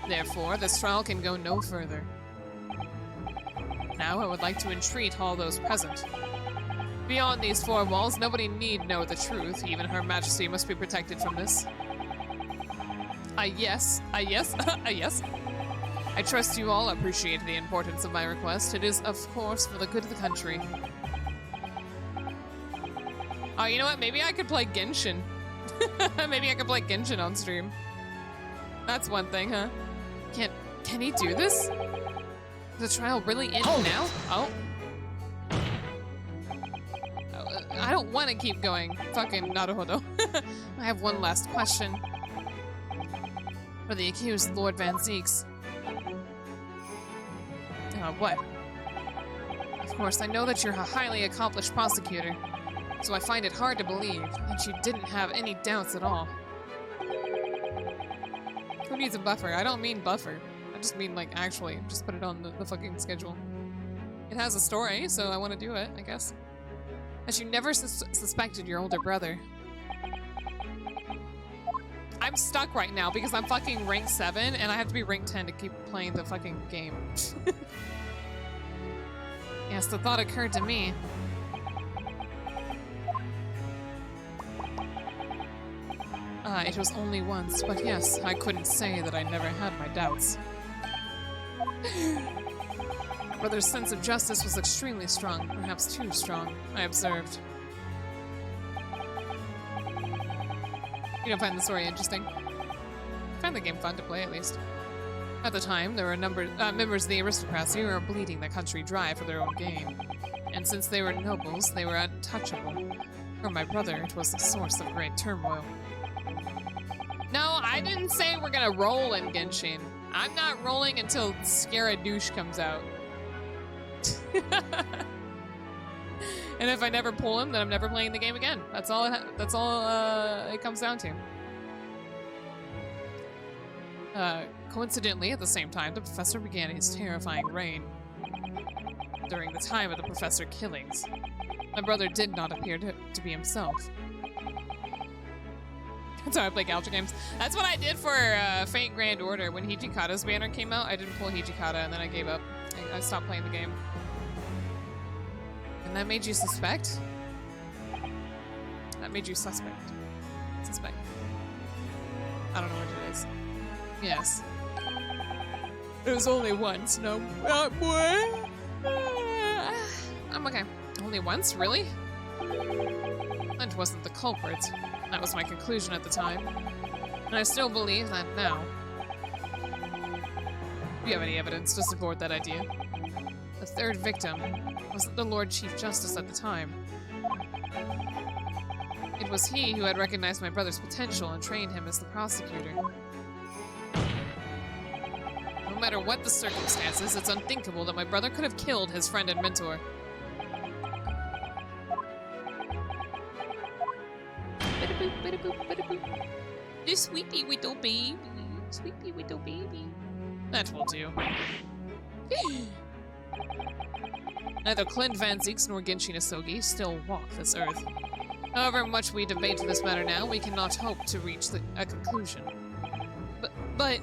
Therefore, this trial can go no further. Now I would like to entreat all those present. Beyond these four walls, nobody need know the truth. Even Her Majesty must be protected from this. Yes. I trust you all appreciate the importance of my request. It is, of course, for the good of the country. Oh, you know what? Maybe I could play Genshin. Maybe I could play Genshin on stream. That's one thing, huh? Can he do this? The trial really end now? Oh. I don't want to keep going. Fucking naruhodo. I have one last question. For the accused, Lord Van Zeeks. What? Of course, I know that you're a highly accomplished prosecutor, so I find it hard to believe that you didn't have any doubts at all. Who needs a buffer? I don't mean buffer. I just mean, like, actually, just put it on the fucking schedule. It has a story, so I want to do it, I guess. That you never suspected your older brother. I'm stuck right now because I'm fucking rank 7 and I have to be rank 10 to keep playing the fucking game. Yes, the thought occurred to me. It was only once, but yes, I couldn't say that I never had my doubts. My brother's sense of justice was extremely strong, perhaps too strong, I observed. You don't find the story interesting. I find the game fun to play, at least. At the time, there were members of the aristocracy who were bleeding the country dry for their own gain. And since they were nobles, they were untouchable. For my brother, it was the source of great turmoil. No, I didn't say we're gonna roll in Genshin. I'm not rolling until Scaradouche comes out. And if I never pull him, then I'm never playing the game again. That's all it comes down to. Coincidentally, at the same time, the professor began his terrifying reign. During the time of the professor killings, my brother did not appear to be himself. That's how I play Galaxy games. That's what I did for Fate Grand Order. When Hijikata's banner came out, I didn't pull Hijikata, and then I gave up. I stopped playing the game. And that made you suspect? That made you suspect. Suspect. I don't know what it is. Yes. It was only once, no more. I'm okay. Only once? Really? Clint wasn't the culprit. That was my conclusion at the time. And I still believe that now. Do you have any evidence to support that idea? The third victim was the Lord Chief Justice at the time. It was he who had recognized my brother's potential and trained him as the prosecutor. No matter what the circumstances, it's unthinkable that my brother could have killed his friend and mentor. This sweepy little baby. Sweepy little baby. That will do. Neither Clint Van Zeeks nor Genshin Asogi still walk this earth. However much we debate this matter now, we cannot hope to reach a conclusion. But...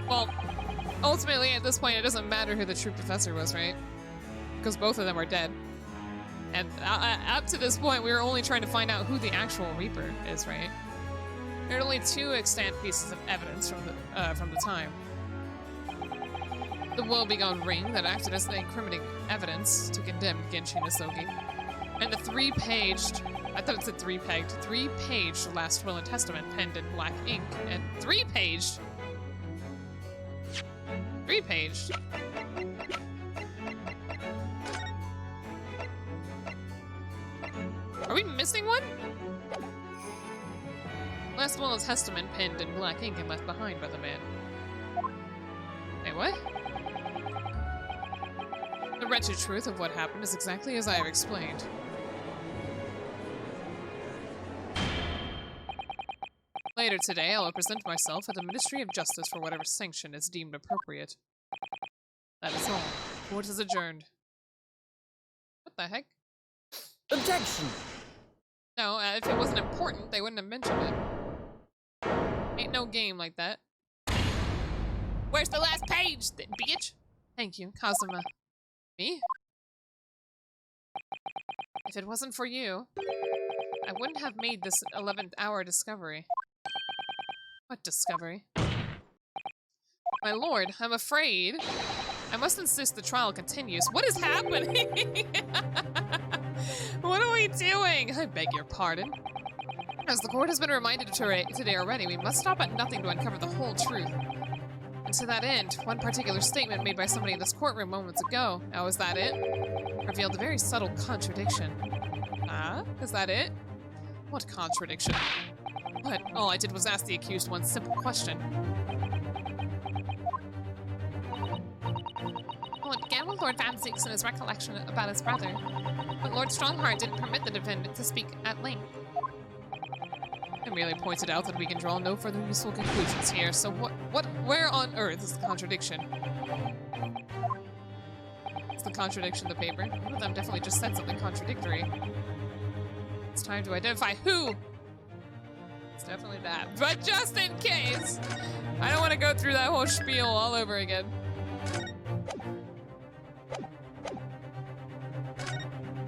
Well, ultimately at this point it doesn't matter who the true professor was, right? Because both of them are dead. And up to this point, we were only trying to find out who the actual Reaper is, right? There are only two extant pieces of evidence from the time. The woebegone ring that acted as the incriminating evidence to condemn Genshin Asogi, and the three-paged, I thought it said three-pegged, three-paged last will and testament penned in black ink, and three-paged? Three-paged? Are we missing one? Last will and testament penned in black ink and left behind by the man. Wait, what? The wretched truth of what happened is exactly as I have explained. Later today, I will present myself at the Ministry of Justice for whatever sanction is deemed appropriate. That is all. Court is adjourned. What the heck? Objection! No, if it wasn't important, they wouldn't have mentioned it. Ain't no game like that. Where's the last page, bitch? Thank you, Kazuma. Me? If it wasn't for you, I wouldn't have made this 11th hour discovery. What discovery? My lord, I'm afraid I must insist the trial continues. What is happening? What are we doing? I beg your pardon. As the court has been reminded today already, we must stop at nothing to uncover the whole truth. And to that end, one particular statement made by somebody in this courtroom moments ago, oh, is that it? Revealed a very subtle contradiction. Ah? Is that it? What contradiction? But all I did was ask the accused one simple question. Well, it began with Lord Van Zeeks and his recollection about his brother, but Lord Strongheart didn't permit the defendant to speak at length. I merely pointed out that we can draw no further useful conclusions here, so where on earth is the contradiction? Is the contradiction the paper? One of them definitely just said something contradictory. It's time to identify who! It's definitely that. But just in case, I don't want to go through that whole spiel all over again.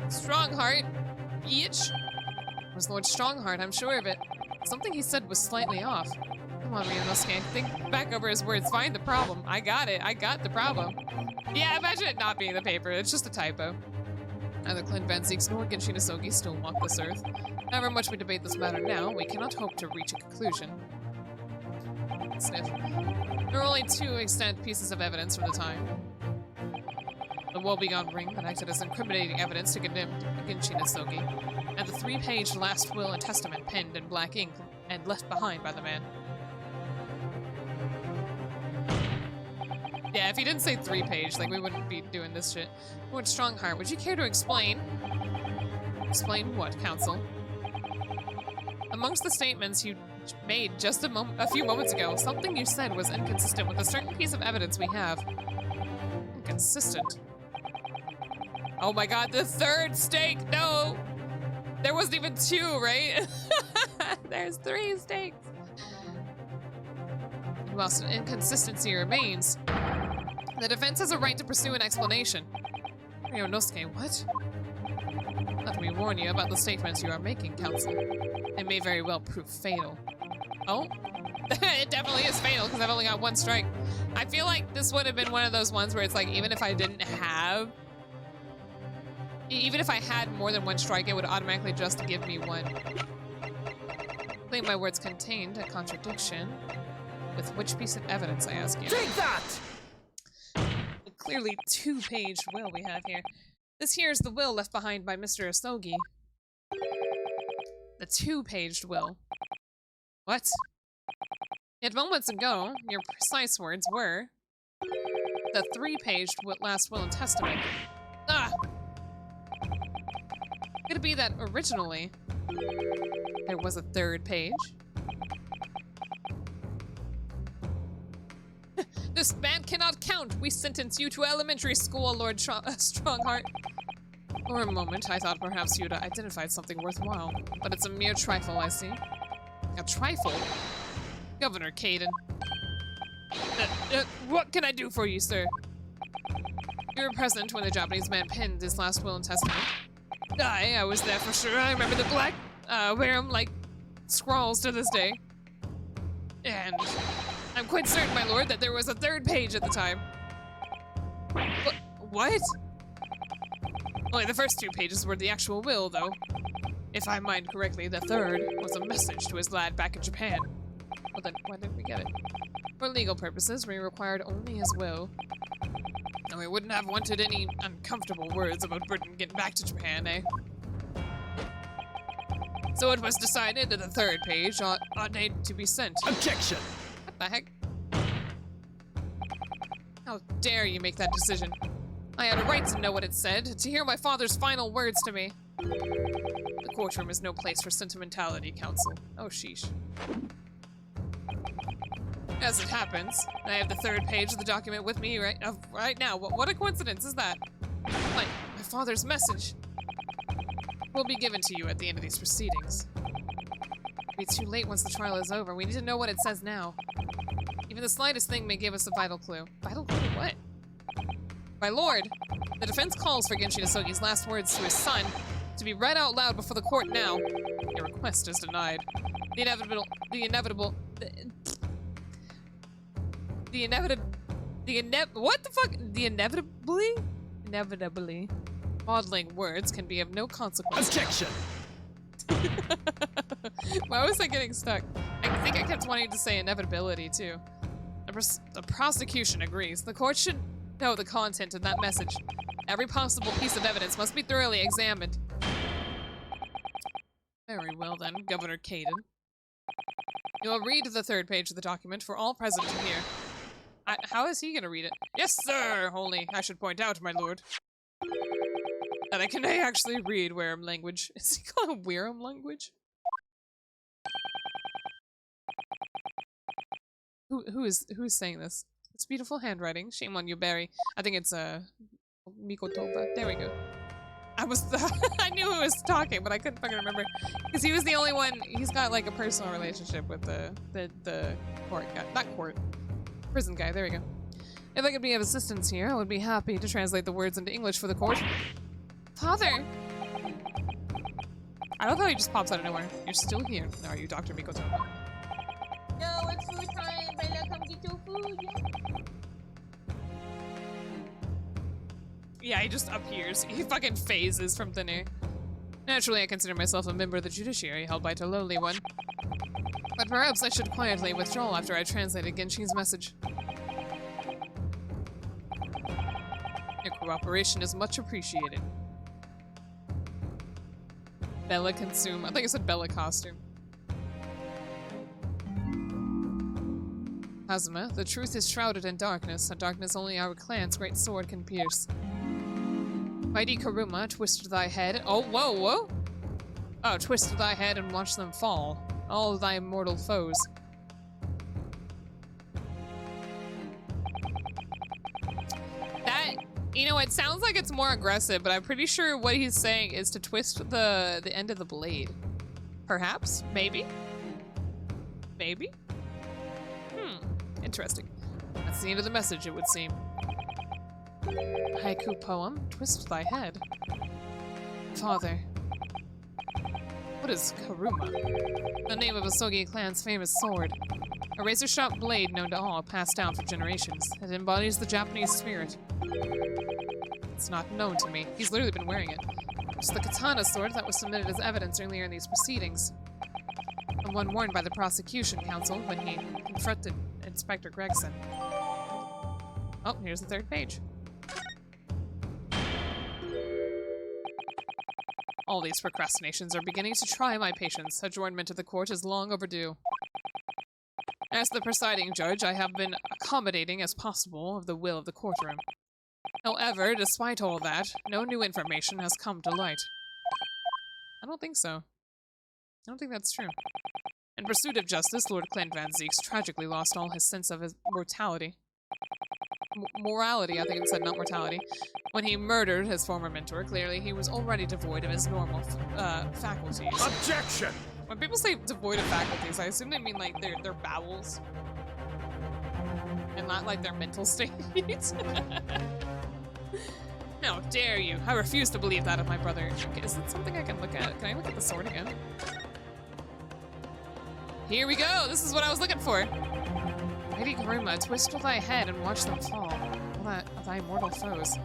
Strongheart, bitch. It was Lord Strongheart, I'm sure of it. Something he said was slightly off. Come on, Ryunosuke, think back over his words, find the problem. I got it, I got the problem. Yeah, imagine it not being the paper, it's just a typo. Neither Clint Van Zeeks nor Genshin Isogi still walk this earth. However much we debate this matter now, we cannot hope to reach a conclusion. Sniff. There are only two extant pieces of evidence from the time. The woebegone ring that acted as incriminating evidence to condemn Genshin Isogi, and the 3-page last will and testament penned in black ink and left behind by the man. Yeah, if he didn't say 3-page, like, we wouldn't be doing this shit. Lord Strongheart, would you care to explain? Explain what, Counsel? Amongst the statements you made just a few moments ago, something you said was inconsistent with a certain piece of evidence we have. Inconsistent? Oh my god, the third stake! No! There wasn't even 2, right? There's 3 stakes. Whilst an inconsistency remains, the defense has a right to pursue an explanation. Ryonosuke, what? Let me warn you about the statements you are making, Counsel. They may very well prove fatal. Oh? It definitely is fatal, because I've only got 1 strike. I feel like this would have been one of those ones where it's like, even if I didn't have... Even if I had more than 1 strike, it would automatically just give me 1. I believe my words contained a contradiction. With which piece of evidence, I ask you? Take that! A clearly 2-page will we have here. This here is the will left behind by Mr. Isogi. The 2-paged will. What? Yet moments ago, your precise words were the 3-paged last will and testament. Ah! Could it be that originally there was a 3rd page? This man cannot count! We sentence you to elementary school, Lord Strongheart. For a moment, I thought perhaps you'd identified something worthwhile, but it's a mere trifle, I see. A trifle? Governor Caden. What can I do for you, sir? You were present when the Japanese man penned his last will and testament. I was there for sure. I remember the black, wear 'em like scrawls to this day. And I'm quite certain, my lord, that there was a 3rd page at the time. What? Only the first 2 pages were the actual will, though. If I mind correctly, the 3rd was a message to his lad back in Japan. Well then, why didn't we get it? For legal purposes, we required only his will. And we wouldn't have wanted any uncomfortable words about Britain getting back to Japan, eh? So it was decided that the 3rd page ought need to be sent. Objection! What the heck? How dare you make that decision? I had a right to know what it said, to hear my father's final words to me. The courtroom is no place for sentimentality, Counsel. Oh, sheesh. As it happens, I have the 3rd page of the document with me right now. What a coincidence is that? My father's message will be given to you at the end of these proceedings. It'll be too late once the trial is over. We need to know what it says now. Even the slightest thing may give us a vital clue. Vital clue to what? My lord, the defense calls for Genshin Isogi's last words to his son to be read out loud before the court now. Your request is denied. Inevitably maudling words can be of no consequence. Objection! Why was I getting stuck? I think I kept wanting to say inevitability too. The prosecution agrees. The court should know the content of that message. Every possible piece of evidence must be thoroughly examined. Very well then, Governor Caden. You will read the 3rd page of the document for all present to hear. How is he gonna read it? Yes, sir! Only, I should point out, my lord, that I can actually read Wareham language. Is he called Wareham language? Who is saying this? It's beautiful handwriting. Shame on you, Barry. I think it's Mikotoba. There we go. I knew who was talking, but I couldn't fucking remember because he was the only one. He's got like a personal relationship with the court guy, not court, prison guy. There we go. If I could be of assistance here, I would be happy to translate the words into English for the court. Father! I love how he just pops out of nowhere. You're still here. Are you Dr. Mikotoba? No, it's food time. Bella, come get your food. Yeah. Yeah, he just appears. He fucking phases from thin air. Naturally, I consider myself a member of the judiciary held by the lowly one. But perhaps I should quietly withdraw after I translated Genshin's message. Your cooperation is much appreciated. Bella consume. I think it said Bella costume. Kazuma, the truth is shrouded in darkness, a darkness only our clan's great sword can pierce. Mighty Karuma, twist thy head. Oh, whoa, whoa! Oh, twist thy head and watch them fall. All thy mortal foes. That, you know, it sounds like it's more aggressive, but I'm pretty sure what he's saying is to twist the end of the blade. Perhaps? Maybe? Maybe? Interesting. That's the end of the message, it would seem. Haiku poem, twist thy head. Father. What is Karuma? The name of Asogi clan's famous sword. A razor-sharp blade known to all, passed down for generations. It embodies the Japanese spirit. It's not known to me. He's literally been wearing it. It's the katana sword that was submitted as evidence earlier in these proceedings. The one worn by the prosecution counsel when he confronted Inspector Gregson. Oh, here's the third page. All these procrastinations are beginning to try my patience. Adjournment to the court is long overdue. As the presiding judge, I have been accommodating as possible of the will of the courtroom. However, despite all that, no new information has come to light. I don't think so. I don't think that's true. In pursuit of justice, Lord Clint Van Zeeks tragically lost all his sense of his mortality. Morality, I think it said, not mortality. When he murdered his former mentor, clearly he was already devoid of his normal faculties. Objection! When people say devoid of faculties, I assume they mean like their bowels. And not like their mental state. How dare you! I refuse to believe that of my brother. Okay, is it something I can look at? Can I look at the sword again? Here we go! This is what I was looking for! Mighty Karuma, twist thy head and watch them fall. All thy mortal foes.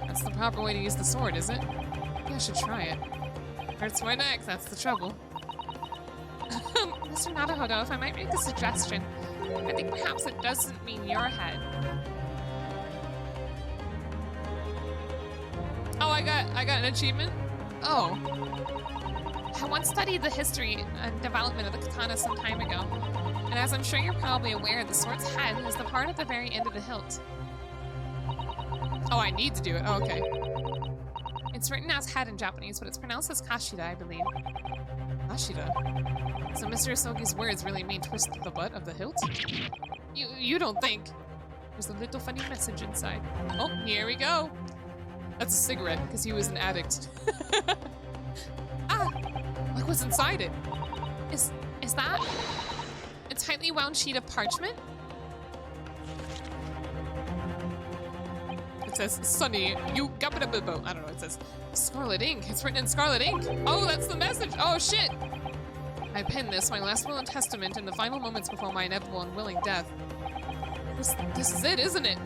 That's the proper way to use the sword, is it? Maybe I should try it. Hurts my neck, that's the trouble. Mr. Naruhodo, if I might make a suggestion, I think perhaps it doesn't mean your head. Oh, I got an achievement? Oh. I once studied the history and development of the katana some time ago, and as I'm sure you're probably aware, the sword's head is the part at the very end of the hilt. Oh, I need to do it. Oh, okay. It's written as head in Japanese, but it's pronounced as kashida, I believe. Kashida? So Mr. Asogi's words really mean twist the butt of the hilt? You don't think? There's a little funny message inside. Oh, here we go. That's a cigarette, because he was an addict. Ah! Look what's inside it. Is that a tightly wound sheet of parchment? It says, Sonny, you gabba-da-bibbo. I don't know, it says scarlet ink. It's written in scarlet ink. Oh, that's the message. Oh, shit. I penned this, my last will and testament, in the final moments before my inevitable and willing death. This is it, isn't it?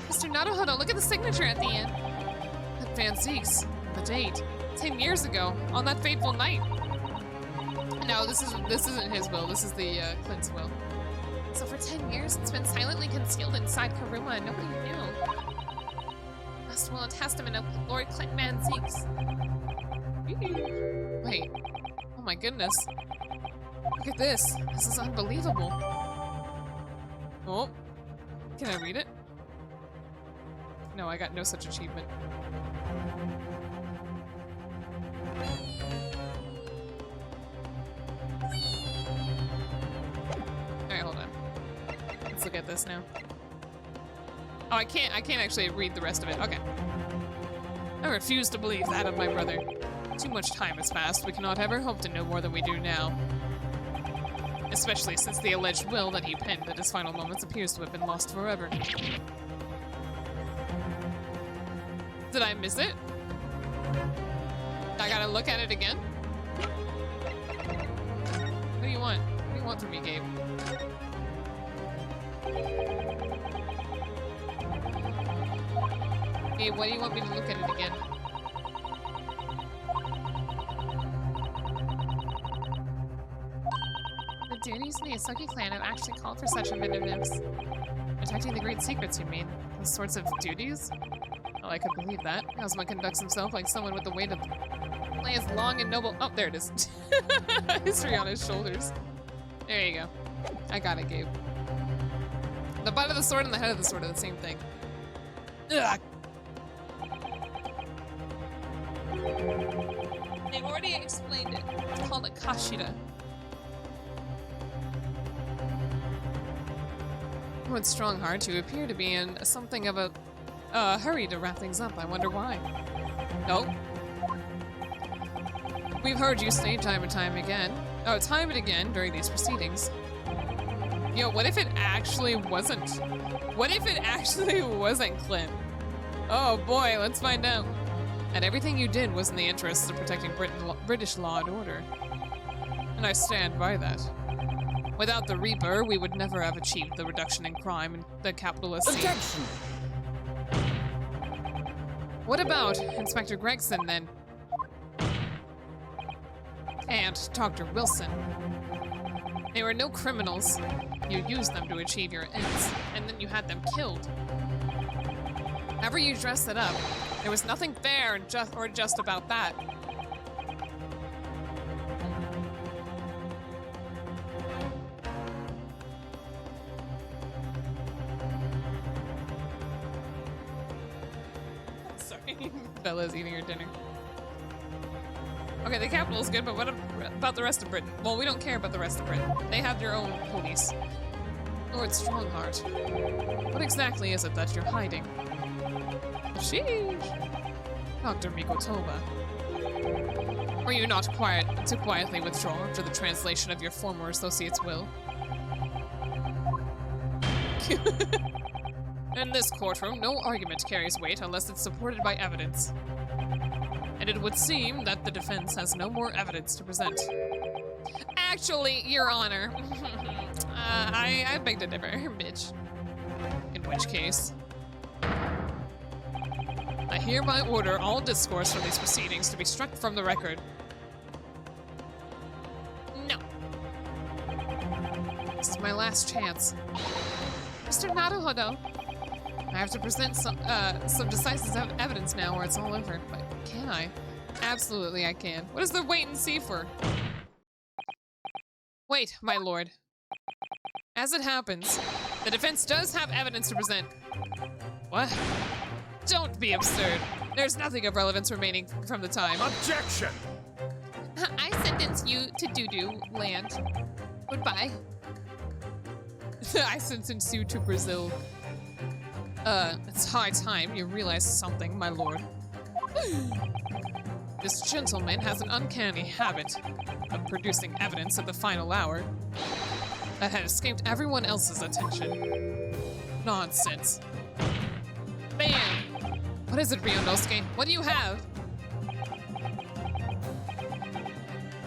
Mr. Naruhodo, look at the signature at the end. At Van Zeeks, the date. 10 years ago, on that fateful night. No, this isn't his will, this is the Clint's will. So for 10 years, it's been silently concealed inside Karuma and nobody knew. Last will and testament of Lord Clint Van Zeeks. Wait. Oh my goodness. Look at this. This is unbelievable. Oh. Can I read it? No, I got no such achievement. Alright, hold on. Let's look at this now. Oh, I can't actually read the rest of it. Okay. I refuse to believe that of my brother. Too much time has passed. We cannot ever hope to know more than we do now. Especially since the alleged will that he penned at his final moments appears to have been lost forever. Did I miss it? I gotta look at it again? What do you want? What do you want from me, Gabe? Hey, why do you want me to look at it again? The duties of the Asoki clan have actually called for such inventiveness. Protecting the great secrets, you mean? Those sorts of duties? Oh, I could believe that. Kazuma conducts himself like someone with the weight of Leia's long and noble— oh, there it is. History on his shoulders. There you go. I got it, Gabe. The butt of the sword and the head of the sword are the same thing. Ugh. They've already explained it. It's called a Kashida. Lord Strongheart, you appear to be in something of a hurry to wrap things up. I wonder why. No. We've heard you say time and time again. Oh, time and again during these proceedings. Yo, what if it actually wasn't? What if it actually wasn't Clint? Oh boy, let's find out. And everything you did was in the interests of protecting British law and order. And I stand by that. Without the Reaper, we would never have achieved the reduction in crime in the capitalist scene. Objection! What about Inspector Gregson, then? And Dr. Wilson. They were no criminals. You used them to achieve your ends, and then you had them killed. However you dressed it up, there was nothing fair and just about that. Sorry, Bella's eating her dinner. Okay, the capital's good, but what about the rest of Britain? Well, we don't care about the rest of Britain. They have their own police. Lord Strongheart, what exactly is it that you're hiding? Sheesh. Dr. Mikotoba. Were you not to quietly withdraw after the translation of your former associate's will? In this courtroom, no argument carries weight unless it's supported by evidence. And it would seem that the defense has no more evidence to present. Actually, Your Honor, I beg to differ, bitch. In which case, I hereby order all discourse from these proceedings to be struck from the record. No. This is my last chance. Mr. Naruhodo, I have to present some decisive evidence now or it's all over. But can I? Absolutely I can. What is the wait and see for? Wait, my lord. As it happens, the defense does have evidence to present. What? Don't be absurd. There's nothing of relevance remaining from the time. Objection! I sentence you to doo-doo land. Goodbye. I sentence you to Brazil. It's high time you realize something, my lord. This gentleman has an uncanny habit of producing evidence at the final hour that had escaped everyone else's attention. Nonsense. Bam! What is it, Ryunosuke? What do you have?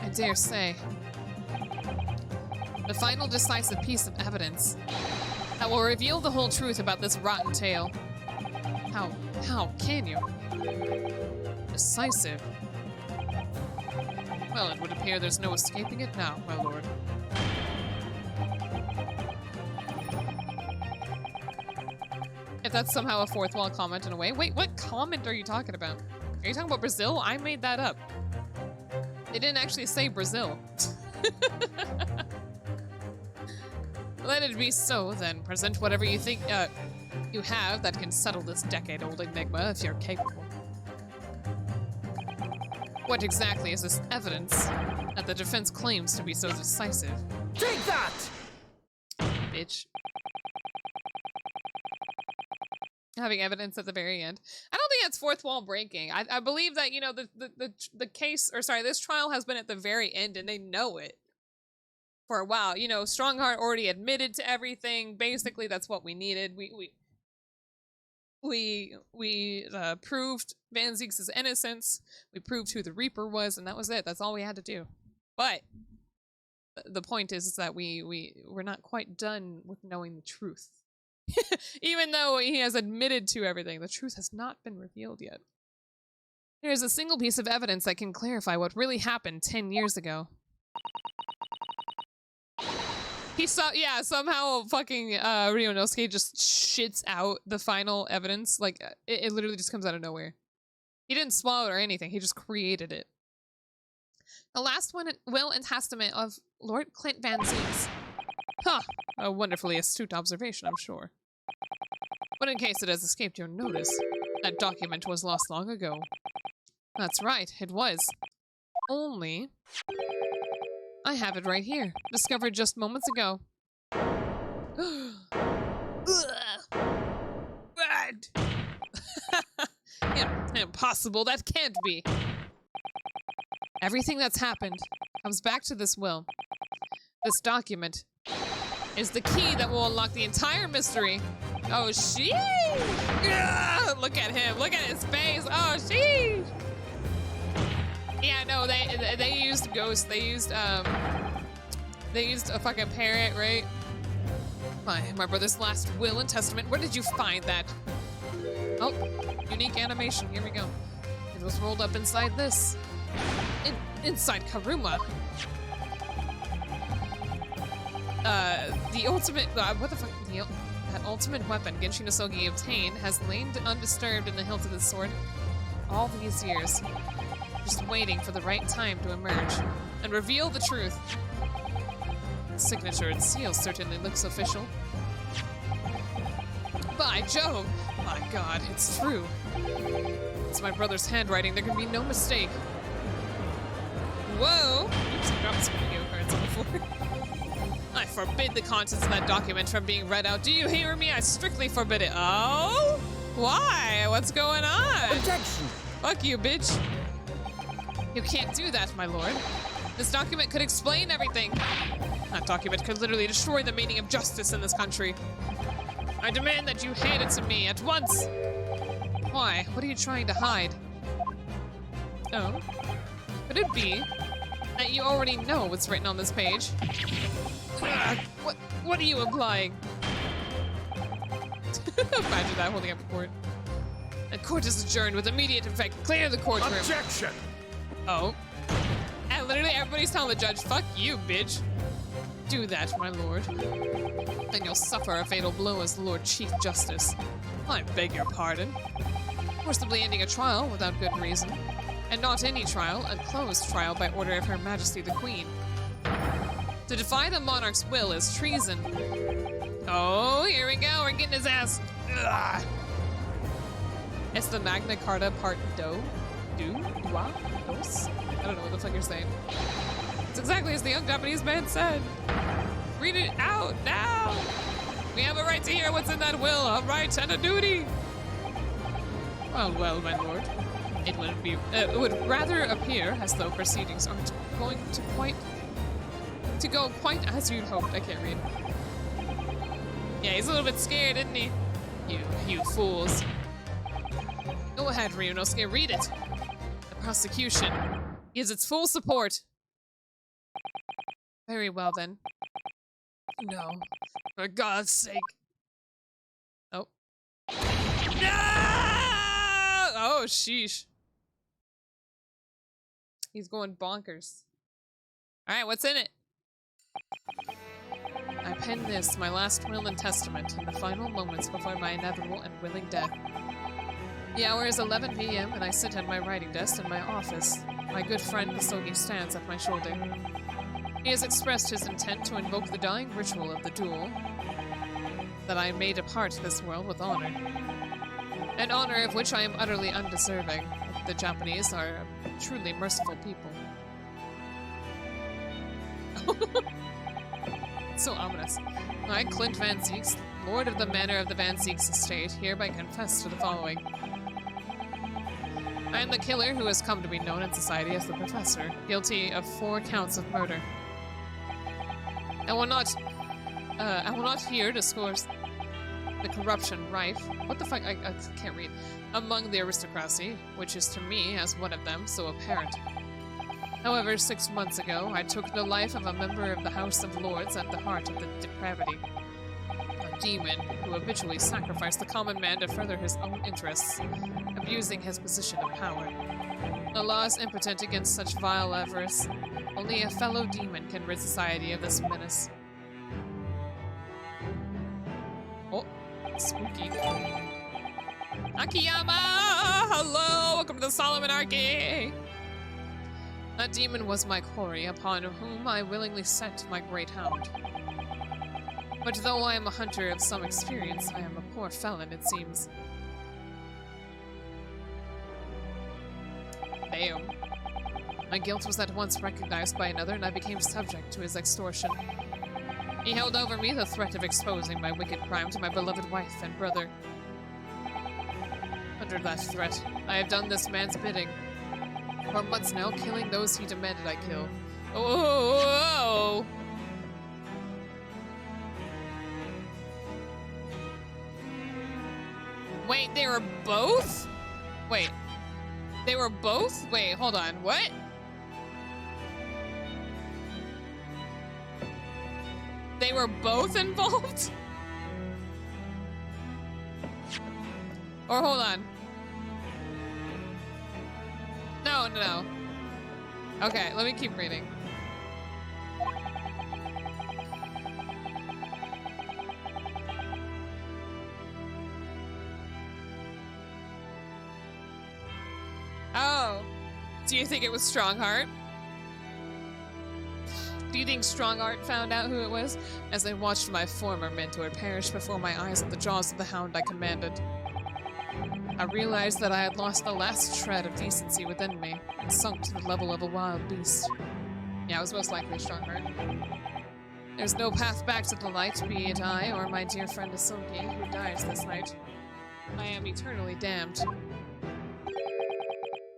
I dare say. The final decisive piece of evidence that will reveal the whole truth about this rotten tale. How can you? Decisive. Well, it would appear there's no escaping it now, my lord. If that's somehow a fourth wall comment in a way. Wait, what comment are you talking about? Are you talking about Brazil? I made that up. They didn't actually say Brazil. Let it be so, then. Present whatever you think you have that can settle this decade-old enigma if you're capable. What exactly is this evidence that the defense claims to be so decisive? Take that! Bitch. Having evidence at the very end. I don't think that's fourth wall breaking. I believe that, you know, the case, or sorry, this trial has been at the very end and they know it for a while. You know, Strongheart already admitted to everything. Basically, that's what we needed. We proved Van Zeeks' innocence. We proved who the Reaper was, and that was it. That's all we had to do. But the point is that we're not quite done with knowing the truth. Even though he has admitted to everything, the truth has not been revealed yet. There is a single piece of evidence that can clarify what really happened 10 years ago. He saw, yeah, somehow fucking Ryunosuke just shits out the final evidence. Like, it literally just comes out of nowhere. He didn't swallow it or anything, he just created it. The last one, will and testament of Lord Clint Van Zeeks. Huh, a wonderfully astute observation, I'm sure. But in case it has escaped your notice, that document was lost long ago. That's right, it was. Only... I have it right here, discovered just moments ago. Bad. Impossible, that can't be. Everything that's happened comes back to this will. This document is the key that will unlock the entire mystery. Oh, sheesh! Look at him, look at his face. Oh, sheesh! Yeah, no, they used ghosts. They used a fucking parrot, right? My brother's last will and testament. Where did you find that? Oh, unique animation. Here we go. It was rolled up inside this. Inside Karuma. The ultimate. What the fuck? That ultimate weapon Genshin Nosoghi obtained has lain undisturbed in the hilt of the sword all these years. Just waiting for the right time to emerge and reveal the truth. The signature and seal certainly looks official. By Jove! My God, it's true. It's my brother's handwriting. There can be no mistake. Whoa! Oops, I dropped some video cards on the floor. I forbid the contents of that document from being read out. Do you hear me? I strictly forbid it. Oh? Why? What's going on? Objection! Fuck you, bitch. You can't do that, my lord. This document could explain everything. That document could literally destroy the meaning of justice in this country. I demand that you hand it to me at once. Why? What are you trying to hide? Oh? Could it be that you already know what's written on this page? What are you implying? Imagine that holding up a court. The court is adjourned with immediate effect. Clear the courtroom. Objection! Oh. And literally everybody's telling the judge, fuck you, bitch. Do that, my lord. Then you'll suffer a fatal blow as Lord Chief Justice. I beg your pardon. Forcibly ending a trial without good reason. And not any trial, a closed trial by order of Her Majesty the Queen. To defy the monarch's will is treason. Oh, here we go, we're getting his ass. Ugh. It's the Magna Carta Part Dos? I don't know what the fuck you're saying. It's exactly as the young Japanese man said. Read it out now. We have a right to hear what's in that will, a right and a duty. Well, my lord. It would rather appear as though proceedings aren't going to go quite as you'd hoped. I can't read. Yeah, he's a little bit scared, isn't he? You fools. Go ahead, Ryunosuke, read it. The prosecution gives its full support. Very well, then. No. For God's sake. Oh. No! Oh, sheesh. He's going bonkers. Alright, what's in it? I pen this, my last will and testament, in the final moments before my inevitable and willing death. The hour is 11 p.m. and I sit at my writing desk in my office. My good friend Misogi stands at my shoulder. He has expressed his intent to invoke the dying ritual of the duel, that I may depart this world with honor. An honor of which I am utterly undeserving. The Japanese are a truly merciful people. So ominous. I, Clint Van Zeeks, Lord of the Manor of the Van Zeeks Estate, hereby confess to the following. I am the killer who has come to be known in society as the Professor, guilty of 4 counts of murder. I will not here discourse the corruption rife. What the fuck? I can't read. Among the aristocracy, which is to me, as one of them, so apparent. However, 6 months ago, I took the life of a member of the House of Lords at the heart of the depravity. demon who habitually sacrificed the common man to further his own interests, abusing his position of power. The law is impotent against such vile avarice. Only a fellow demon can rid society of this menace. Oh, spooky. Akiyama! Hello! Welcome to the Solomon Archy! That demon was my quarry, upon whom I willingly set my great hound. But though I am a hunter of some experience, I am a poor felon, it seems. Damn. My guilt was at once recognized by another, and I became subject to his extortion. He held over me the threat of exposing my wicked crime to my beloved wife and brother. Under that threat, I have done this man's bidding. For months now, killing those he demanded I kill. Oh! Wait, they were both? Wait. They were both? Wait, hold on. What? They were both involved? Or hold on. No, no, no. Okay, let me keep reading. Oh. Do you think it was Strongheart? Do you think Strongheart found out who it was? As I watched my former mentor perish before my eyes at the jaws of the hound I commanded, I realized that I had lost the last shred of decency within me and sunk to the level of a wild beast. Yeah, it was most likely Strongheart. There's no path back to the light, be it I or my dear friend Asogi, who dies this night. I am eternally damned.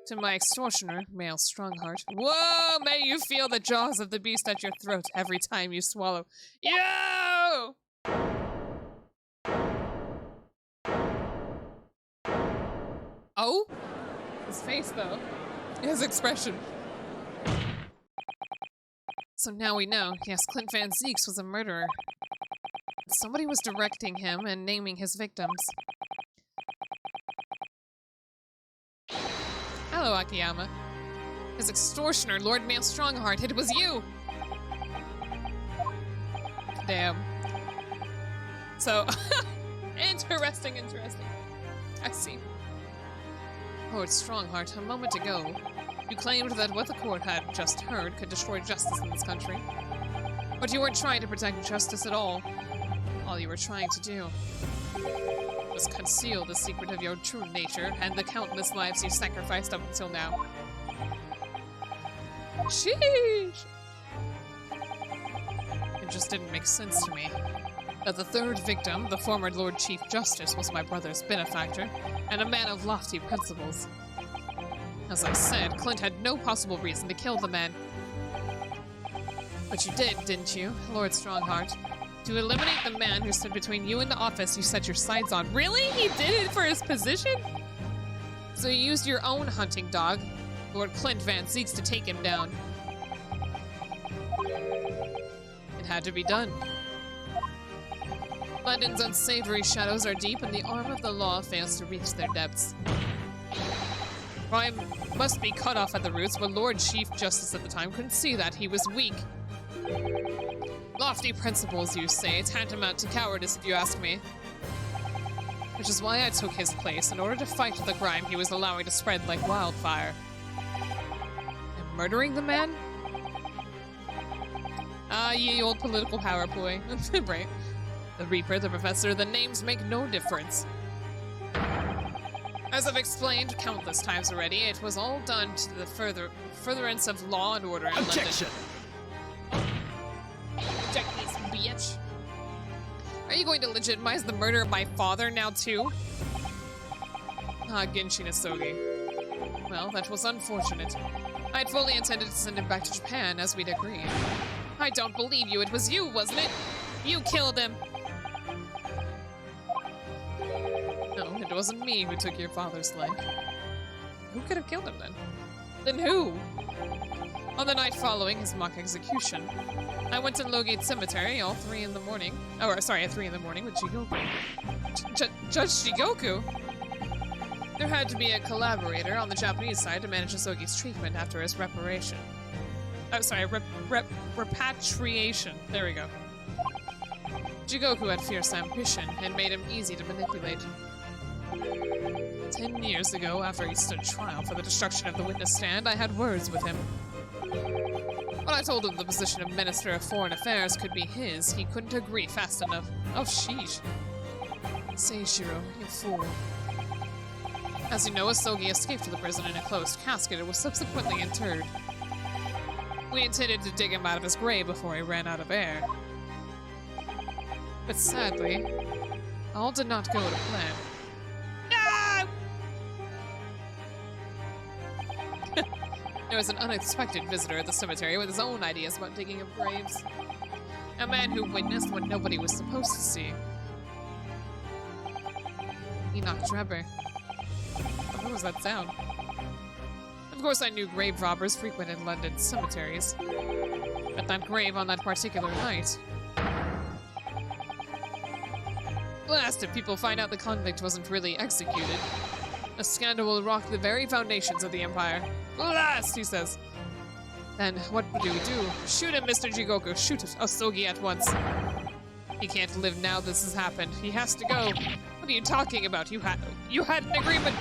To my extortioner, male Strongheart. Whoa! May you feel the jaws of the beast at your throat every time you swallow. Yo! Oh? His face, though. His expression. So now we know. Yes, Clint Van Zieks was a murderer. Somebody was directing him and naming his victims. Hello, Akiyama. His extortioner, Lord Male Strongheart, it was you! Damn. So, interesting. I see. Lord Strongheart, a moment ago, you claimed that what the court had just heard could destroy justice in this country. But you weren't trying to protect justice at all. All you were trying to do was conceal the secret of your true nature and the countless lives you sacrificed up until now. Sheesh! It just didn't make sense to me that the third victim, the former Lord Chief Justice, was my brother's benefactor and a man of lofty principles. As I said, Clint had no possible reason to kill the man. But you did, didn't you, Lord Strongheart? To eliminate the man who stood between you and the office you set your sights on. Really? He did it for his position? So you used your own hunting dog, Lord Clint Van Zieks, to take him down. It had to be done. London's unsavory shadows are deep, and the arm of the law fails to reach their depths. Crime must be cut off at the roots, but Lord Chief Justice at the time couldn't see that. He was weak. Lofty principles, you say, tantamount to cowardice if you ask me. Which is why I took his place, in order to fight the crime he was allowing to spread like wildfire. And murdering the man? Ah, ye old political power ploy. Right. The Reaper, the Professor, the names make no difference. As I've explained countless times already, it was all done to the furtherance of law and order in Objection! London. Object this, bitch. Are you going to legitimize the murder of my father now, too? Ah, Genshin Asogi. Well, that was unfortunate. I'd fully intended to send him back to Japan, as we'd agreed. I don't believe you. It was you, wasn't it? You killed him. No, it wasn't me who took your father's life. Who could have killed him then? Then who? On the night following his mock execution, I went to Logate Cemetery at 3 in the morning with Jigoku. Judge Jigoku? There had to be a collaborator on the Japanese side to manage Asogi's treatment after his repatriation. Repatriation. There we go. Jigoku had fierce ambition and made him easy to manipulate. 10 years ago, after he stood trial for the destruction of the witness stand, I had words with him. When I told him the position of Minister of Foreign Affairs could be his, he couldn't agree fast enough. Oh, sheesh. Seishiro, you fool. As you know, Asogi escaped to the prison in a closed casket and was subsequently interred. We intended to dig him out of his grave before he ran out of air. But sadly, all did not go to plan. Ah! There was an unexpected visitor at the cemetery with his own ideas about digging up graves. A man who witnessed what nobody was supposed to see. Enoch Drebber. What was that sound? Of course I knew grave robbers frequented London cemeteries. But that grave on that particular night... Blast if people find out the convict wasn't really executed. A scandal will rock the very foundations of the Empire. Blast, he says. Then, what do we do? Shoot him, Mr. Jigoku. Shoot Asogi at once. He can't live now this has happened. He has to go. What are you talking about? You had an agreement.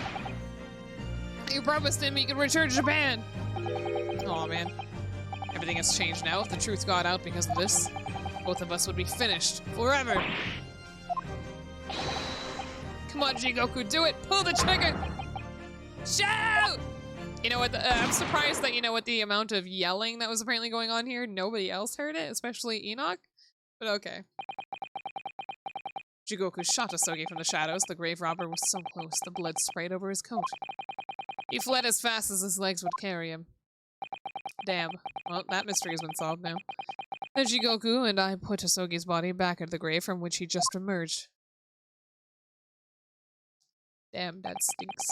You promised him he could return to Japan. Aw, man. Everything has changed now. If the truth got out because of this, both of us would be finished. Forever. Come on, Jigoku, do it! Pull the trigger! Shout! You know what? I'm surprised that, with the amount of yelling that was apparently going on here, nobody else heard it, especially Enoch. But okay. Jigoku shot Asogi from the shadows. The grave robber was so close, the blood sprayed over his coat. He fled as fast as his legs would carry him. Damn. Well, that mystery has been solved now. Then Jigoku and I put Asogi's body back at the grave from which he just emerged. Damn, that stinks.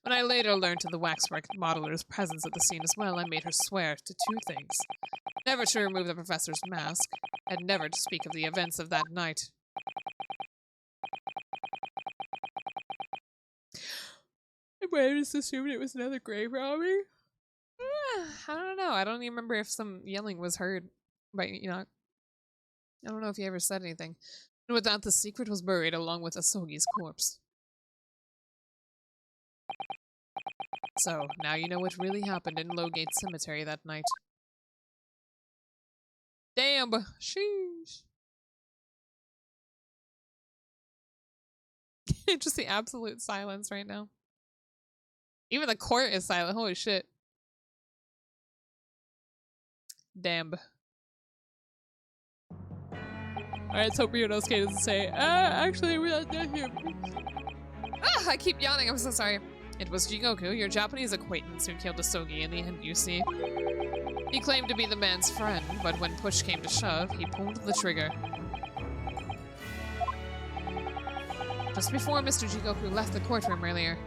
When I later learned of the waxwork modeler's presence at the scene as well, I made her swear to 2 things. Never to remove the professor's mask, and never to speak of the events of that night. I just assumed it was another grave robbery? I don't know. I don't even remember if some yelling was heard by Enoch. I don't know if he ever said anything. And with that, the secret was buried along with Asogi's corpse. So, now you know what really happened in Logate Cemetery that night. Damn! Sheesh! Just the absolute silence right now. Even the court is silent. Holy shit. Damn. Alright, let's hope Ryunosuke doesn't say, actually, we're not done here. Ah, I keep yawning. I'm so sorry. It was Jigoku, your Japanese acquaintance, who killed Asogi in the end, you see. He claimed to be the man's friend, but when push came to shove, he pulled the trigger. Just before Mr. Jigoku left the courtroom earlier,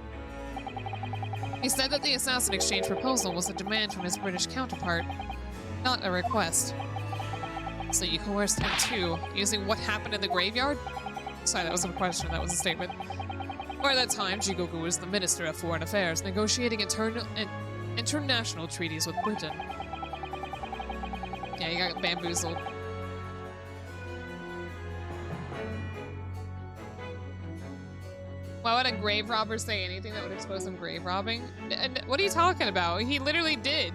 he said that the assassin exchange proposal was a demand from his British counterpart, not a request. So you coerced him too, using what happened in the graveyard? Sorry, that wasn't a question, that was a statement. By that time, Jigoku was the Minister of Foreign Affairs, negotiating international treaties with Britain. Yeah, you got bamboozled. Why would a grave robber say anything that would expose him grave robbing? And what are you talking about? He literally did.